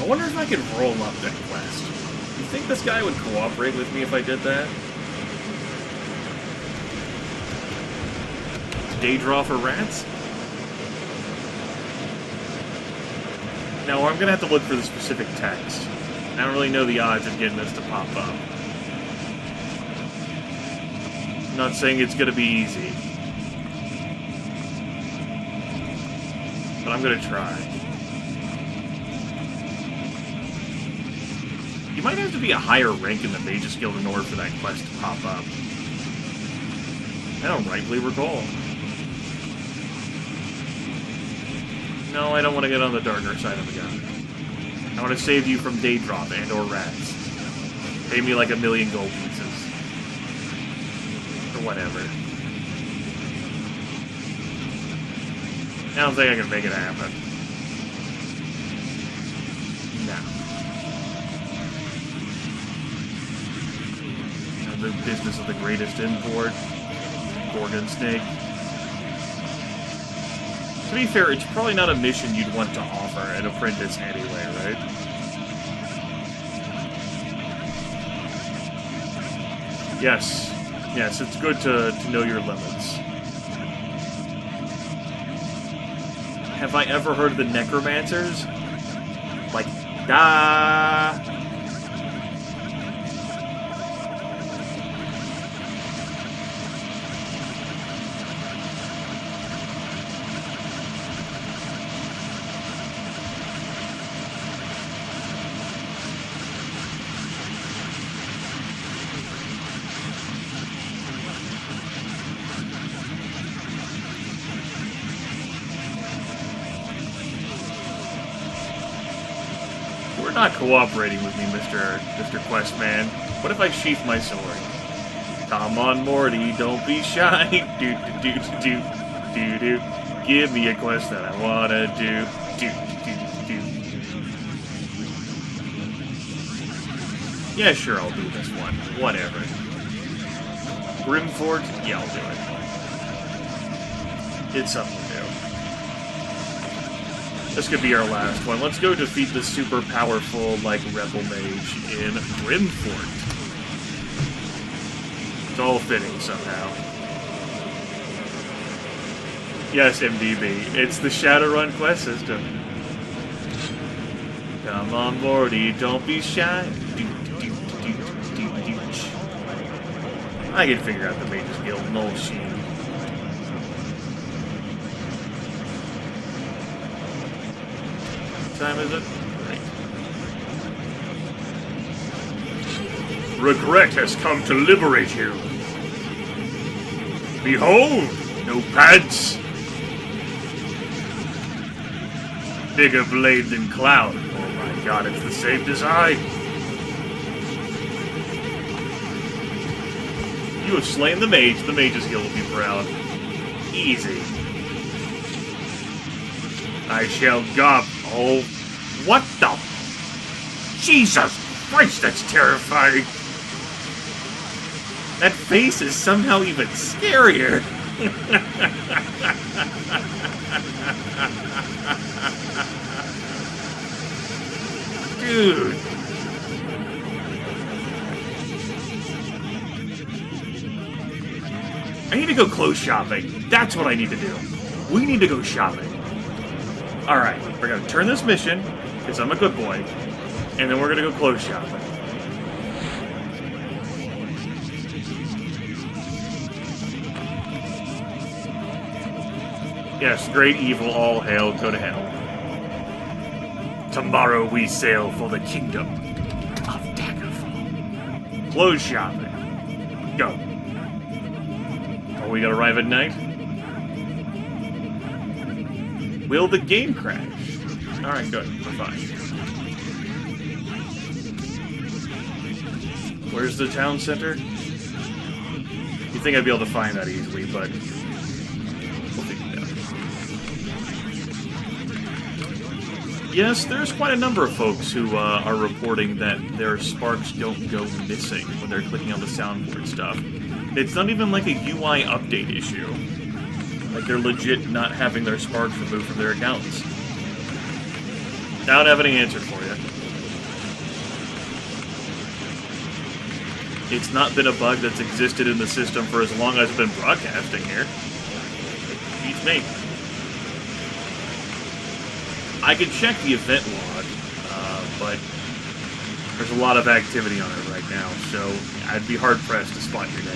I wonder if I could roll up that quest. You think this guy would cooperate with me if I did that? Daedroth or rats? Now, I'm gonna have to look for the specific text. I don't really know the odds of getting this to pop up. I'm not saying it's gonna be easy. But I'm gonna try. You might have to be a higher rank in the Mages Guild in order for that quest to pop up. I don't rightly recall. No, I don't want to get on the darker side of the gun. I want to save you from Daedroth and or rats. Pay me like 1,000,000 gold pieces. Or whatever. I don't think I can make it happen. No. The business of the greatest import. Gorgon Snake. To be fair, it's probably not a mission you'd want to offer an apprentice anyway, right? Yes. Yes, it's good to know your limits. Have I ever heard of the Necromancers? Like, da. Not cooperating with me, Mr. Questman. What if I sheath my sword? Come on, Morty, don't be shy. Do do do do do do. Give me a quest that I wanna do. Do do do. Yeah, sure, I'll do this one. Whatever. Grimfort? Yeah, I'll do it. It's something to do. This could be our last one. Let's go defeat the super powerful, like, Rebel Mage in Grimfort. It's all fitting, somehow. Yes, MDB. It's the Shadowrun quest system. Come on, Morty, don't be shy. I can figure out the Mages Guild null sheet. Time is it? Right. Regret has come to liberate you. Behold, no pads. Bigger blade than Cloud. Oh my god, it's the same design. You have slain the mage. The Mages Guild will be proud. Easy. I shall gob. Oh, what the? Jesus Christ, that's terrifying. That face is somehow even scarier. Dude. I need to go clothes shopping. That's what I need to do. We need to go shopping. Alright, we're gonna turn this mission, because I'm a good boy, and then we're gonna go clothes shopping. Yes, great evil, all hail, go to hell. Tomorrow we sail for the kingdom of Daggerfall. Close shopping. Go. Are we gonna arrive at night? Will the game crash? Alright, good. We're fine. Where's the town center? You'd think I'd be able to find that easily, but we'll figure it out. Yes, there's quite a number of folks who are reporting that their sparks don't go missing when they're clicking on the soundboard stuff. It's not even like a UI update issue. Like, they're legit not having their sparks removed from their accounts. I don't have any answer for you. It's not been a bug that's existed in the system for as long as I've been broadcasting here. Beats me. I can check the event log, but there's a lot of activity on it right now, so I'd be hard-pressed to spot your name.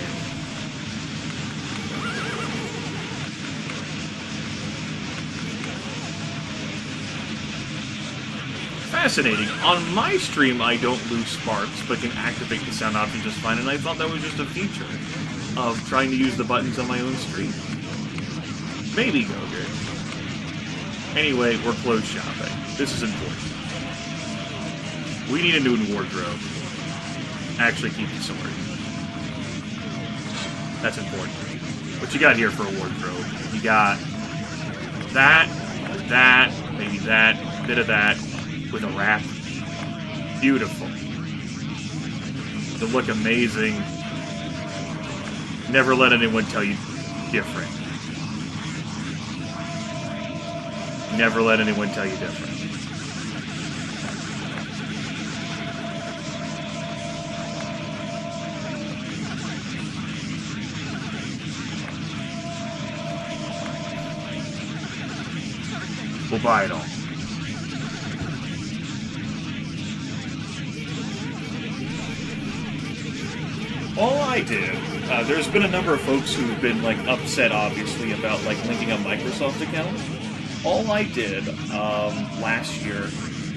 Fascinating. On my stream, I don't lose sparks, but can activate the sound option just fine, and I thought that was just a feature of trying to use the buttons on my own stream. Maybe go good. Anyway, we're clothes shopping. This is important. We need a new wardrobe. Actually, keep the sword. That's important. What you got here for a wardrobe? You got that, maybe that, bit of that, with a wrap. Beautiful. They look amazing. Never let anyone tell you different. Never let anyone tell you different. We'll buy it all. All I did, there's been a number of folks who've been, like, upset, obviously, about, like, linking a Microsoft account. All I did, last year,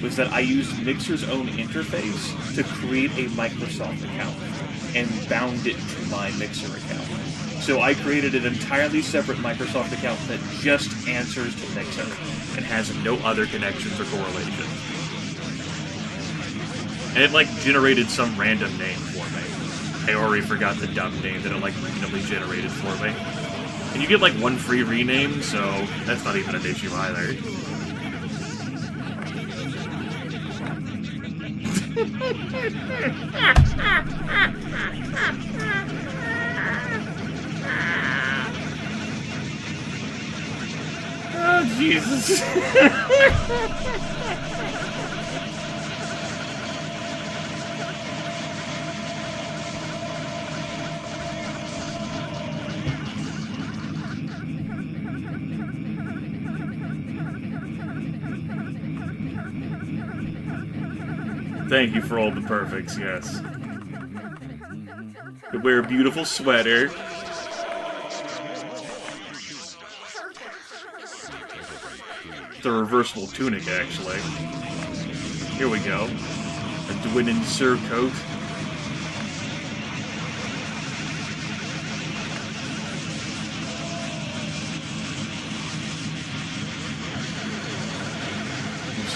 was that I used Mixer's own interface to create a Microsoft account and bound it to my Mixer account. So I created an entirely separate Microsoft account that just answers to Mixer and has no other connections or correlations. And it, like, generated some random name for me. I already forgot the dumb name that it, like, randomly generated for me. And you get, like, one free rename, so that's not even an issue either. Oh, Jesus. Thank you for all the perfects, yes. You wear a beautiful sweater. It's a reversible tunic, actually. Here we go. A Dwinin surcoat.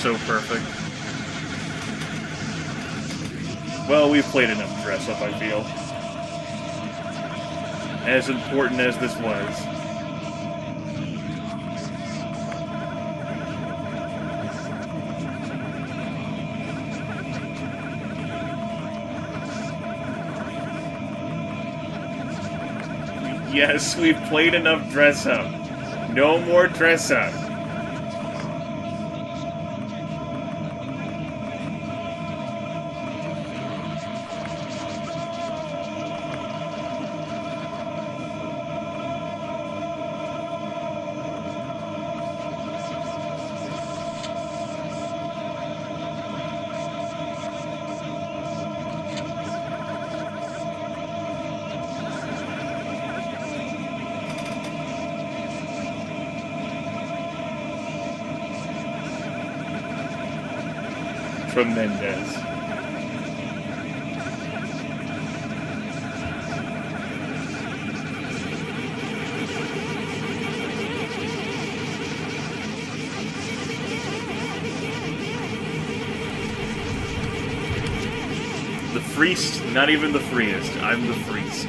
So perfect. Well, we've played enough dress-up, I feel. As important as this was. Yes, we've played enough dress-up. No more dress-up. tremendous. The Freest, not even the freest. I'm the Freest.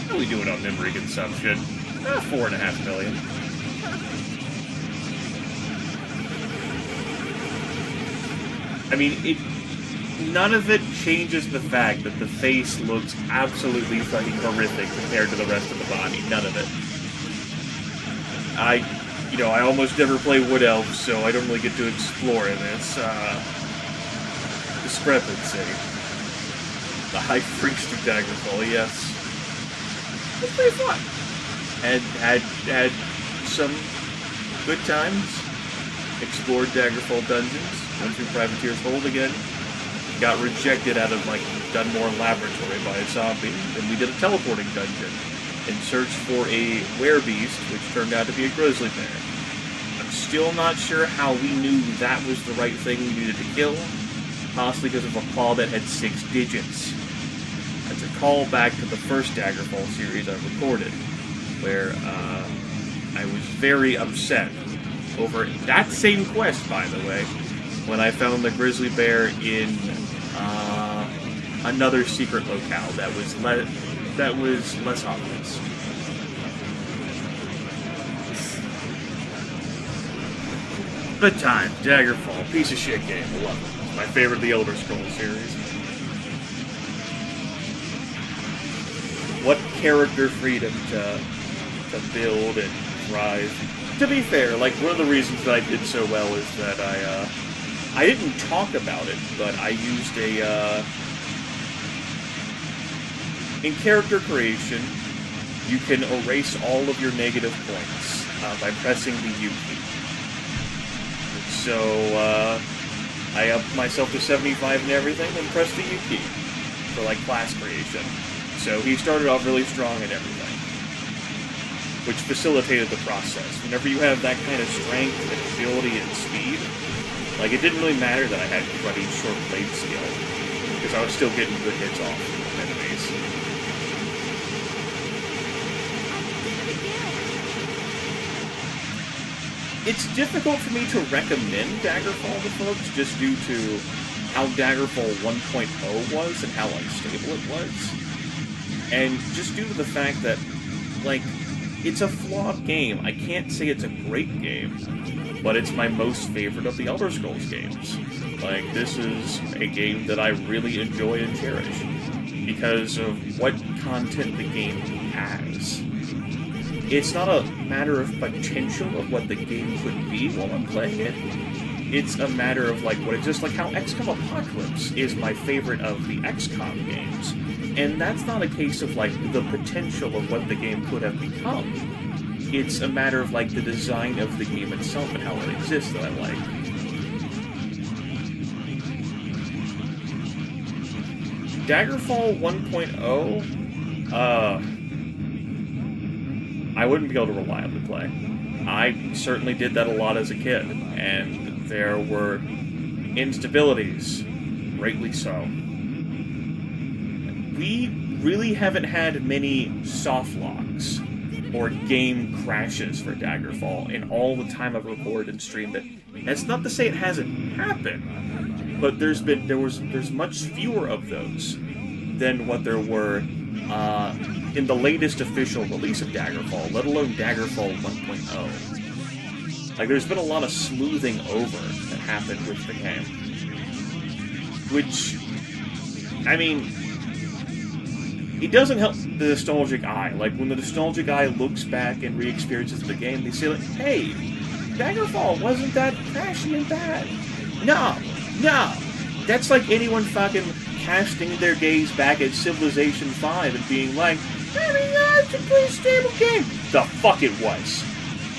What are we doing on memory consumption? 4.5 million. I mean, none of it changes the fact that the face looks absolutely fucking horrific compared to the rest of the body. None of it. I almost never play Wood Elves, so I don't really get to explore this, discrepancy. The High Priest of Daggerfall, yes. It's pretty fun. Had some good times. Explored Daggerfall dungeons. Went through Privateer's Hold again. Got rejected out of, Dunmore Laboratory by a zombie. Then we did a teleporting dungeon. And searched for a werebeast, which turned out to be a grizzly bear. I'm still not sure how we knew that was the right thing we needed to kill. Possibly because of a claw that had 6 digits. That's a callback to the first Daggerfall series I recorded, where I was very upset over that same quest, by the way, when I found the grizzly bear in another secret locale that was less obvious. Good time, Daggerfall, piece of shit game, I love it. My favorite of the Elder Scrolls series. What character freedom to build and thrive. To be fair, one of the reasons that I did so well is that I didn't talk about it, but I used in character creation, you can erase all of your negative points by pressing the U key. So, I upped myself to 75 and everything, and pressed the U key for, class creation. So he started off really strong and everything, which facilitated the process. Whenever you have that kind of strength and agility and speed, it didn't really matter that I had cruddy short blade skill, because I was still getting good hits off of enemies. It's difficult for me to recommend Daggerfall to folks just due to how Daggerfall 1.0 was and how unstable it was. And just due to the fact that, it's a flawed game. I can't say it's a great game, but it's my most favorite of the Elder Scrolls games. This is a game that I really enjoy and cherish because of what content the game has. It's not a matter of potential of what the game could be while I'm playing it. It's a matter of, what it's just how XCOM Apocalypse is my favorite of the XCOM games. And that's not a case of, the potential of what the game could have become. It's a matter of, the design of the game itself and how it exists that I like. Daggerfall 1.0, I wouldn't be able to reliably play. I certainly did that a lot as a kid, and there were instabilities, greatly so. We really haven't had many soft locks or game crashes for Daggerfall in all the time I've recorded and streamed it. That's not to say it hasn't happened, but there's much fewer of those than what there were in the latest official release of Daggerfall, let alone Daggerfall 1.0. There's been a lot of smoothing over that happened with the game. Which, it doesn't help the nostalgic eye. When the nostalgic eye looks back and re-experiences the game, they say, hey, Daggerfall wasn't that crashy and bad. No. That's like anyone fucking casting their gaze back at Civilization 5 and being it's a pretty stable game. The fuck it was.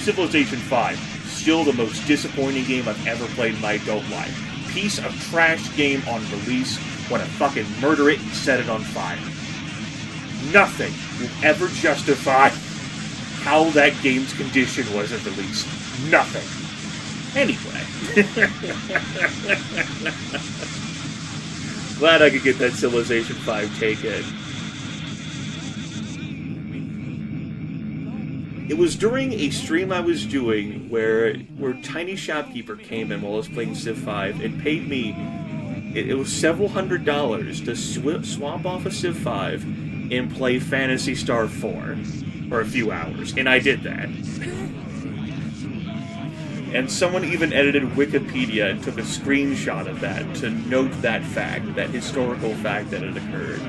Civilization 5, still the most disappointing game I've ever played in my adult life. Piece of trash game on release. Want to fucking murder it and set it on fire. Nothing will ever justify how that game's condition was at release. Nothing. Anyway. Glad I could get that Civilization 5 take in. It was during a stream I was doing where Tiny Shopkeeper came in while I was playing Civ 5 and paid me, it was several $100s to swap off a Civ 5 and play Phantasy Star 4 for a few hours, and I did that. And someone even edited Wikipedia and took a screenshot of that to note that fact, that historical fact that it occurred.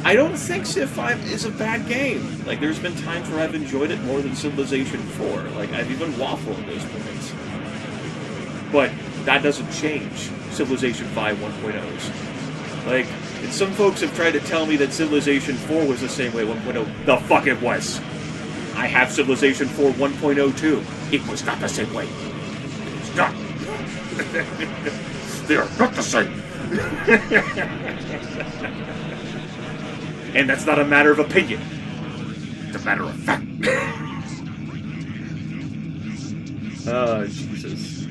I don't think Civ 5 is a bad game. Like, there's been times where I've enjoyed it more than Civilization 4. Like, I've even waffled at those points. But that doesn't change Civilization 5 1.0's. Like, and some folks have tried to tell me that Civilization 4 was the same way 1.0. The fuck it was. I have Civilization 4 1.0 too. It was not the same way. It's not. They are not the same. And that's not a matter of opinion. It's a matter of fact. Oh, Jesus.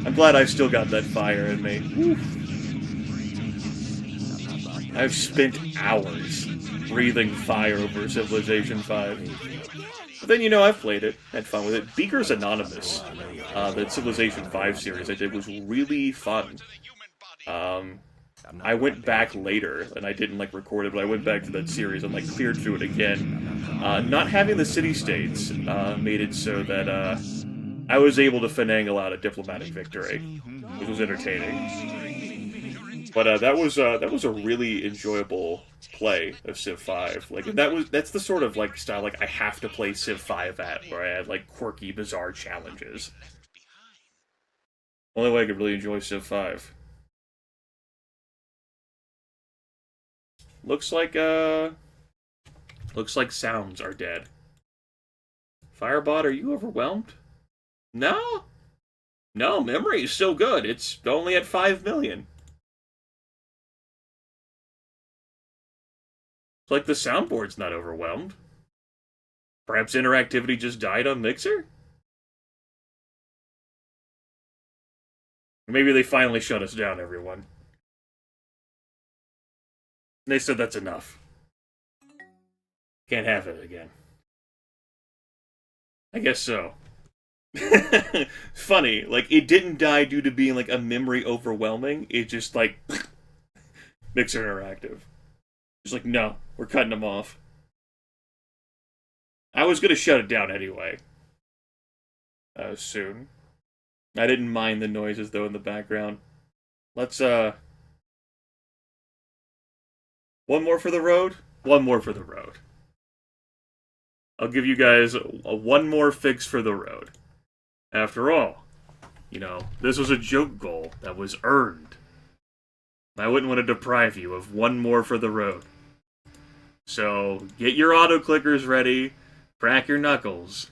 I'm glad I still got that fire in me. Woo. I've spent hours breathing fire over Civilization 5. But then, you know, I've played it, had fun with it. Beaker's Anonymous, the Civilization 5 series I did, was really fun. I went back later, and I didn't, like, record it, but I went back to that series and, like, cleared through it again. Not having the city-states made it so that, I was able to finagle out a diplomatic victory, which was entertaining. But that was a really enjoyable play of Civ 5. Like, that's the sort of like style like I have to play Civ 5 at, where I had like quirky, bizarre challenges. Only way I could really enjoy Civ 5. Looks like sounds are dead. Firebot, are you overwhelmed? No? No, memory is still good. It's only at 5 million. It's like the soundboard's not overwhelmed. Perhaps interactivity just died on Mixer? Maybe they finally shut us down, everyone. They said that's enough. Can't have it again. I guess so. Funny, like, it didn't die due to being, like, a memory overwhelming. It just, like, Mixer Interactive. Just like, no, we're cutting them off. I was gonna shut it down anyway. Soon. I didn't mind the noises, though, in the background. Let's, one more for the road? One more for the road. I'll give you guys one more fix for the road. After all, you know, this was a joke goal that was earned. I wouldn't want to deprive you of one more for the road. So, get your auto-clickers ready, crack your knuckles.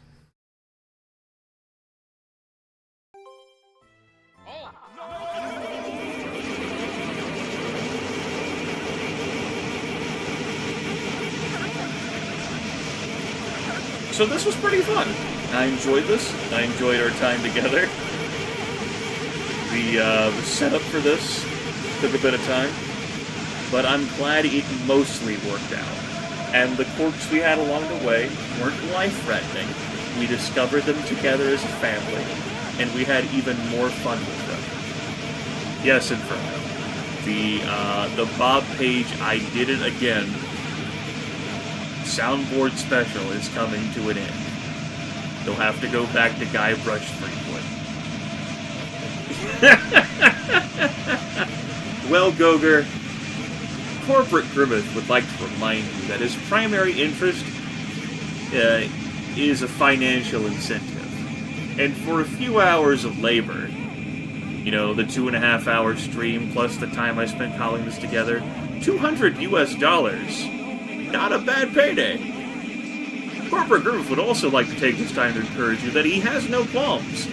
So this was pretty fun. I enjoyed this. I enjoyed our time together. The setup for this took a bit of time, but I'm glad it mostly worked out. And the quirks we had along the way weren't life-threatening. We discovered them together as a family, and we had even more fun with them. Yes, Inferno. The Bob Page I Did It Again Soundboard special is coming to an end. You'll have to go back to Guybrush Threepwood. Well, Gogher, Corporate Grimith would like to remind you that his primary interest is a financial incentive. And for a few hours of labor, you know, the 2.5-hour stream plus the time I spent calling this together, $200 US. Not a bad payday. Corporate Grimith would also like to take this time to encourage you that he has no qualms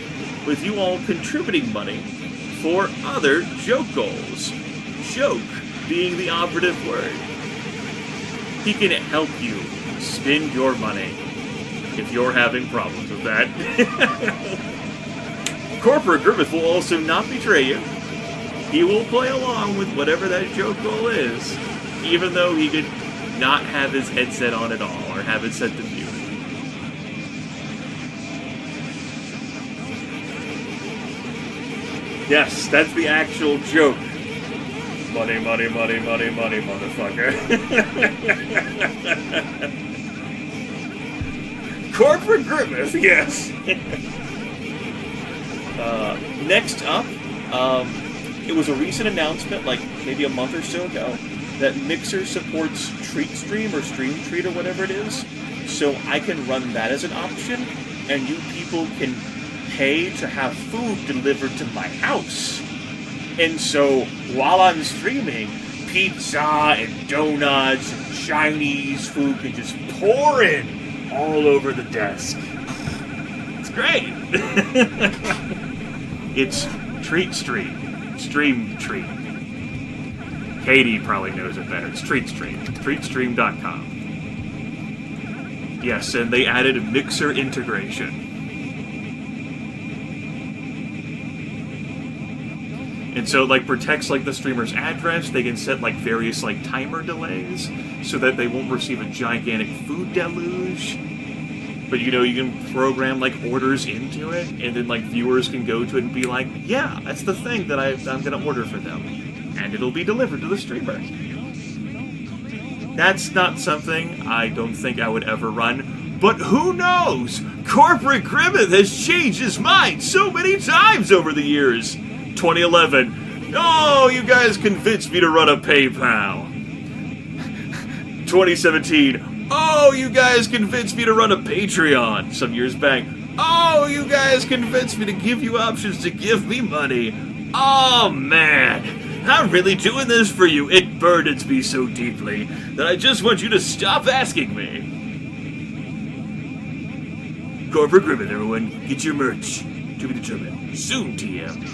with you all contributing money for other joke goals. Joke being the operative word. He can help you spend your money if you're having problems with that. Corporate Grimith will also not betray you. He will play along with whatever that joke goal is, even though he could not have his headset on at all, or have it set to mute. Yes, that's the actual joke. Money, money, money, money, money, motherfucker. Corporate Grimith, yes. Next up, it was a recent announcement, like maybe a month or so ago, that Mixer supports TreatStream or StreamTreat or whatever it is. So I can run that as an option, and you people can pay to have food delivered to my house. And so while I'm streaming, pizza and donuts and Chinese food can just pour in all over the desk. It's great. It's TreatStream. Stream Treat. Katie probably knows it better. It's TreatStream. TreatStream.com. Yes, and they added a Mixer integration. And so it, like, protects, like, the streamer's address. They can set, like, various, like, timer delays so that they won't receive a gigantic food deluge. But, you know, you can program, like, orders into it, and then, like, viewers can go to it and be like, yeah, that's the thing that I'm going to order for them. And it'll be delivered to the streamer. That's not something I don't think I would ever run. But who knows? Corporate Grimith has changed his mind so many times over the years. 2011, oh, you guys convinced me to run a PayPal. 2017, oh, you guys convinced me to run a Patreon. Some years back, oh, you guys convinced me to give you options to give me money. Oh, man, I'm really doing this for you. It burdens me so deeply that I just want you to stop asking me. Corporate Grimith, everyone, get your merch. To be determined. Soon, TM.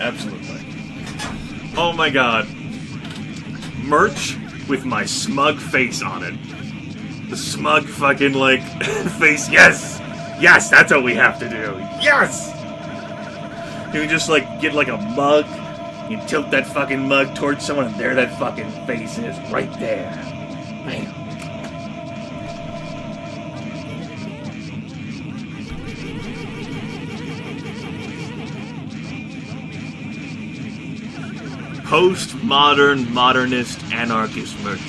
Absolutely. Oh my god. Merch with my smug face on it. The smug fucking, like, face. Yes! Yes, that's what we have to do. Yes! You can just, like, get, like, a mug. You tilt that fucking mug towards someone, and there that fucking face is, right there. Bam. Postmodern, modernist, anarchist merch.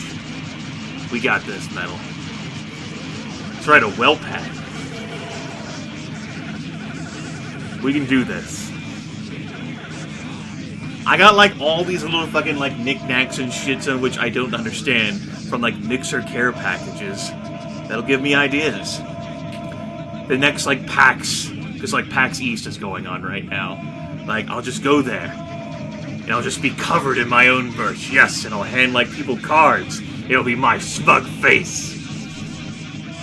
We got this, metal. Let's write a well pack. We can do this. I got, like, all these little fucking, like, knickknacks and shits on which I don't understand from, like, Mixer care packages. That'll give me ideas. The next, like, PAX, because, like, PAX East is going on right now. Like, I'll just go there. And I'll just be covered in my own merch. Yes, and I'll hand, like, people cards. It'll be my smug face.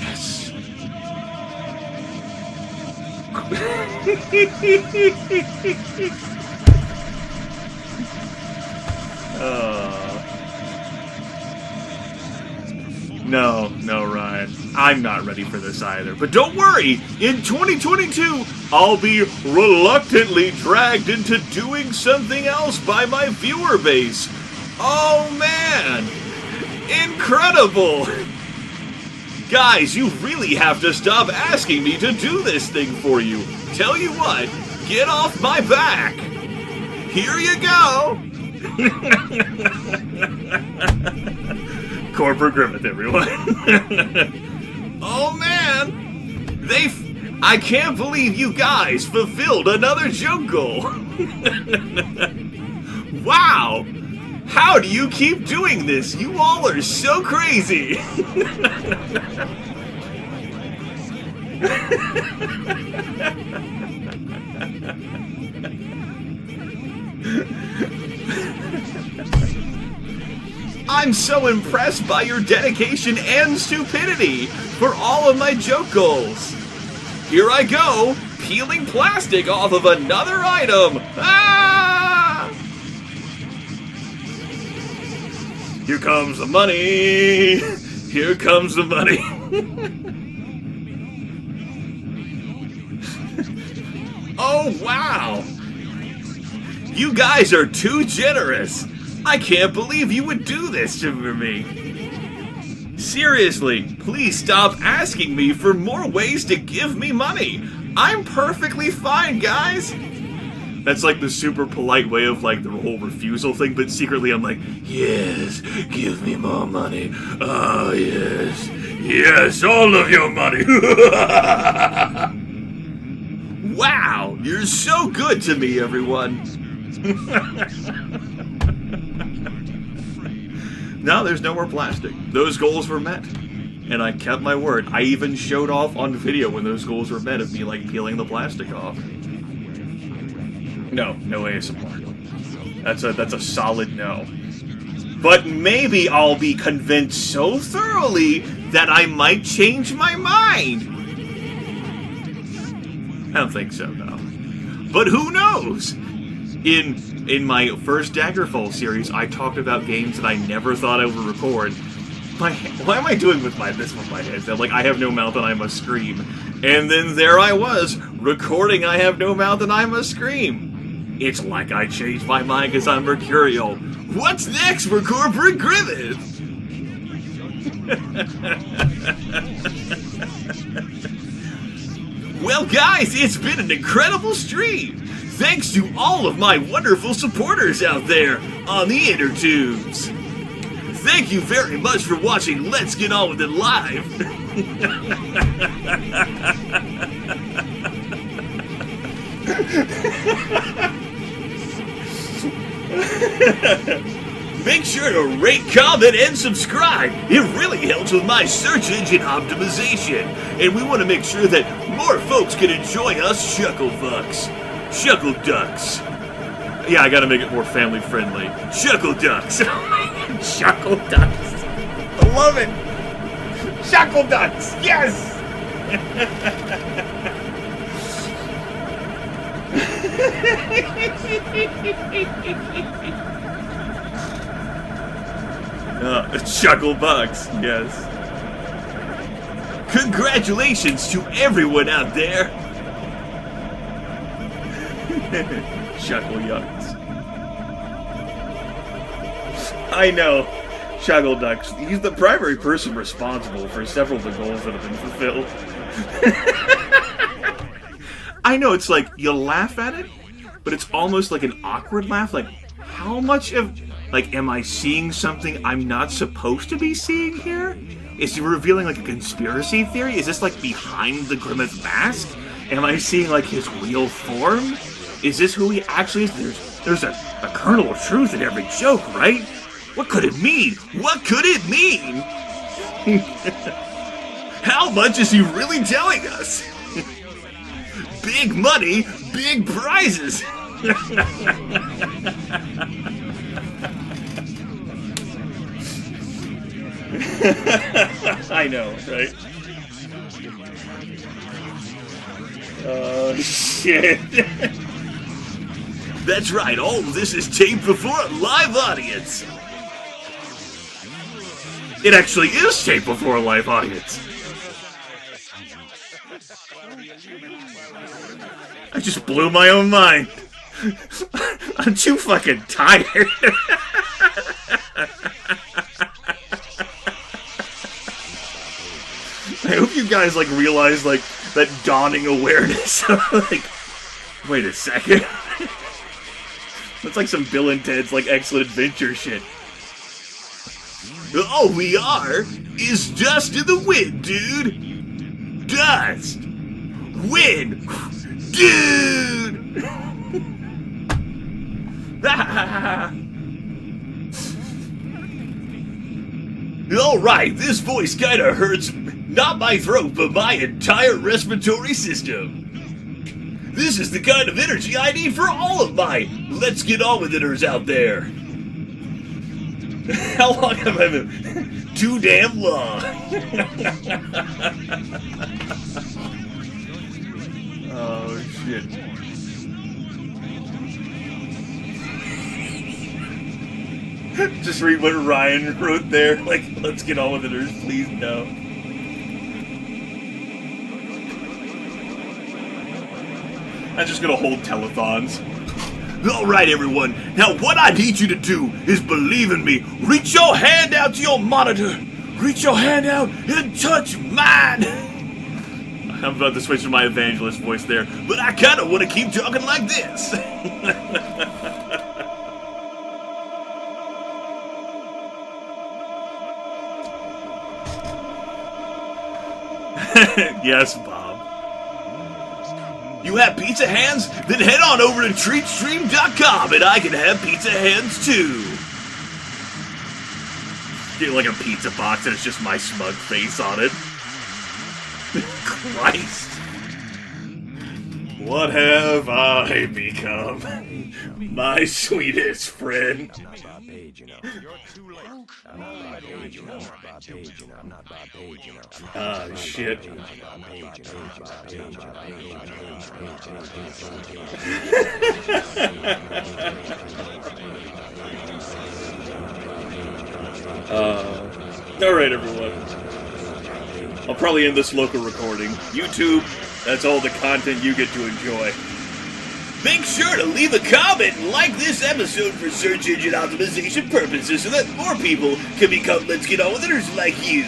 Yes. No, Ryan. I'm not ready for this either. But don't worry, in 2022, I'll be reluctantly dragged into doing something else by my viewer base. Oh, man! Incredible! Guys, you really have to stop asking me to do this thing for you. Tell you what, get off my back. Here you go. Corporate Grimith, everyone. Oh, man. I can't believe you guys fulfilled another joke goal. Wow. How do you keep doing this? You all are so crazy. I'm so impressed by your dedication and stupidity for all of my joke goals. Here I go, peeling plastic off of another item. Ah! Here comes the money. Here comes the money. Oh, wow. You guys are too generous. I can't believe you would do this to me. Seriously, please stop asking me for more ways to give me money. I'm perfectly fine, guys. That's like the super polite way of like the whole refusal thing, but secretly I'm like, yes, give me more money. Oh, yes. Yes, all of your money. Wow, you're so good to me, everyone. No, there's no more plastic. Those goals were met. And I kept my word. I even showed off on video when those goals were met of me, like, peeling the plastic off. No ASMR. That's a solid no. But maybe I'll be convinced so thoroughly that I might change my mind. I don't think so, though. But who knows? In my first Daggerfall series, I talked about games that I never thought I would record. Why am I doing this with my hands? Like, I have no mouth and I must scream. And then there I was, recording I have no mouth and I must scream. It's like I changed my mind because I'm mercurial. What's next for Corporate Grimith? Well, guys, it's been an incredible stream. Thanks to all of my wonderful supporters out there on the inner tubes. Thank you very much for watching Let's Get On With It Live. Make sure to rate, comment, and subscribe. It really helps with my search engine optimization. And we want to make sure that more folks can enjoy us Chucklefucks. Chuckle Ducks. Yeah, I gotta make it more family friendly. Chuckle Ducks. Chuckle Ducks. I love it. Chuckle Ducks. Yes. Chuckle Bucks. Yes. Congratulations to everyone out there. Chuckle Yucks. I know. Chuckle Ducks. He's the primary person responsible for several of the goals that have been fulfilled. I know, it's like, you laugh at it, but it's almost like an awkward laugh. Like, how much of... Like, am I seeing something I'm not supposed to be seeing here? Is he revealing, like, a conspiracy theory? Is this, like, behind the Grimith mask? Am I seeing, like, his real form? Is this who he actually is? There's a kernel of truth in every joke, right? What could it mean? What could it mean? How much is he really telling us? Big money, big prizes. I know, right? Oh, shit. That's right, all of this is taped before a live audience. It actually is taped before a live audience. I just blew my own mind. I'm too fucking tired. I hope you guys, like, realize, like, that dawning awareness. Like, wait a second. That's like some Bill and Ted's, like, Excellent Adventure shit. All we are is dust in the wind, dude. Dust. Wind. Dude. Alright, this voice kinda hurts not my throat, but my entire respiratory system. This is the kind of energy I need for all of my Let's Get On With Iters out there. How long have I been? Too damn long. Oh, shit. Just read what Ryan wrote there. Like, let's get on with it, or please no. I'm just gonna hold telethons. Alright, everyone. Now, what I need you to do is believe in me. Reach your hand out to your monitor. Reach your hand out and touch mine. I'm about to switch to my evangelist voice there, but I kind of want to keep talking like this. Yes, Bob. You have pizza hands? Then head on over to treatstream.com and I can have pizza hands too. Get like a pizza box and it's just my smug face on it. Christ. What have I become? My sweetest friend. I'm not Bob Page, you know. You're too late. I'm not Bob Page, you know. I'm not Bob Page, you know. I'm not Bob Page, you know. Ah, shit. I'm not Bob Page, you know. I'm not Bob Page, Alright, everyone. I'll probably end this local recording. YouTube, that's all the content you get to enjoy. Make sure to leave a comment and like this episode for search engine optimization purposes so that more people can become Let's Get On With Iters like you.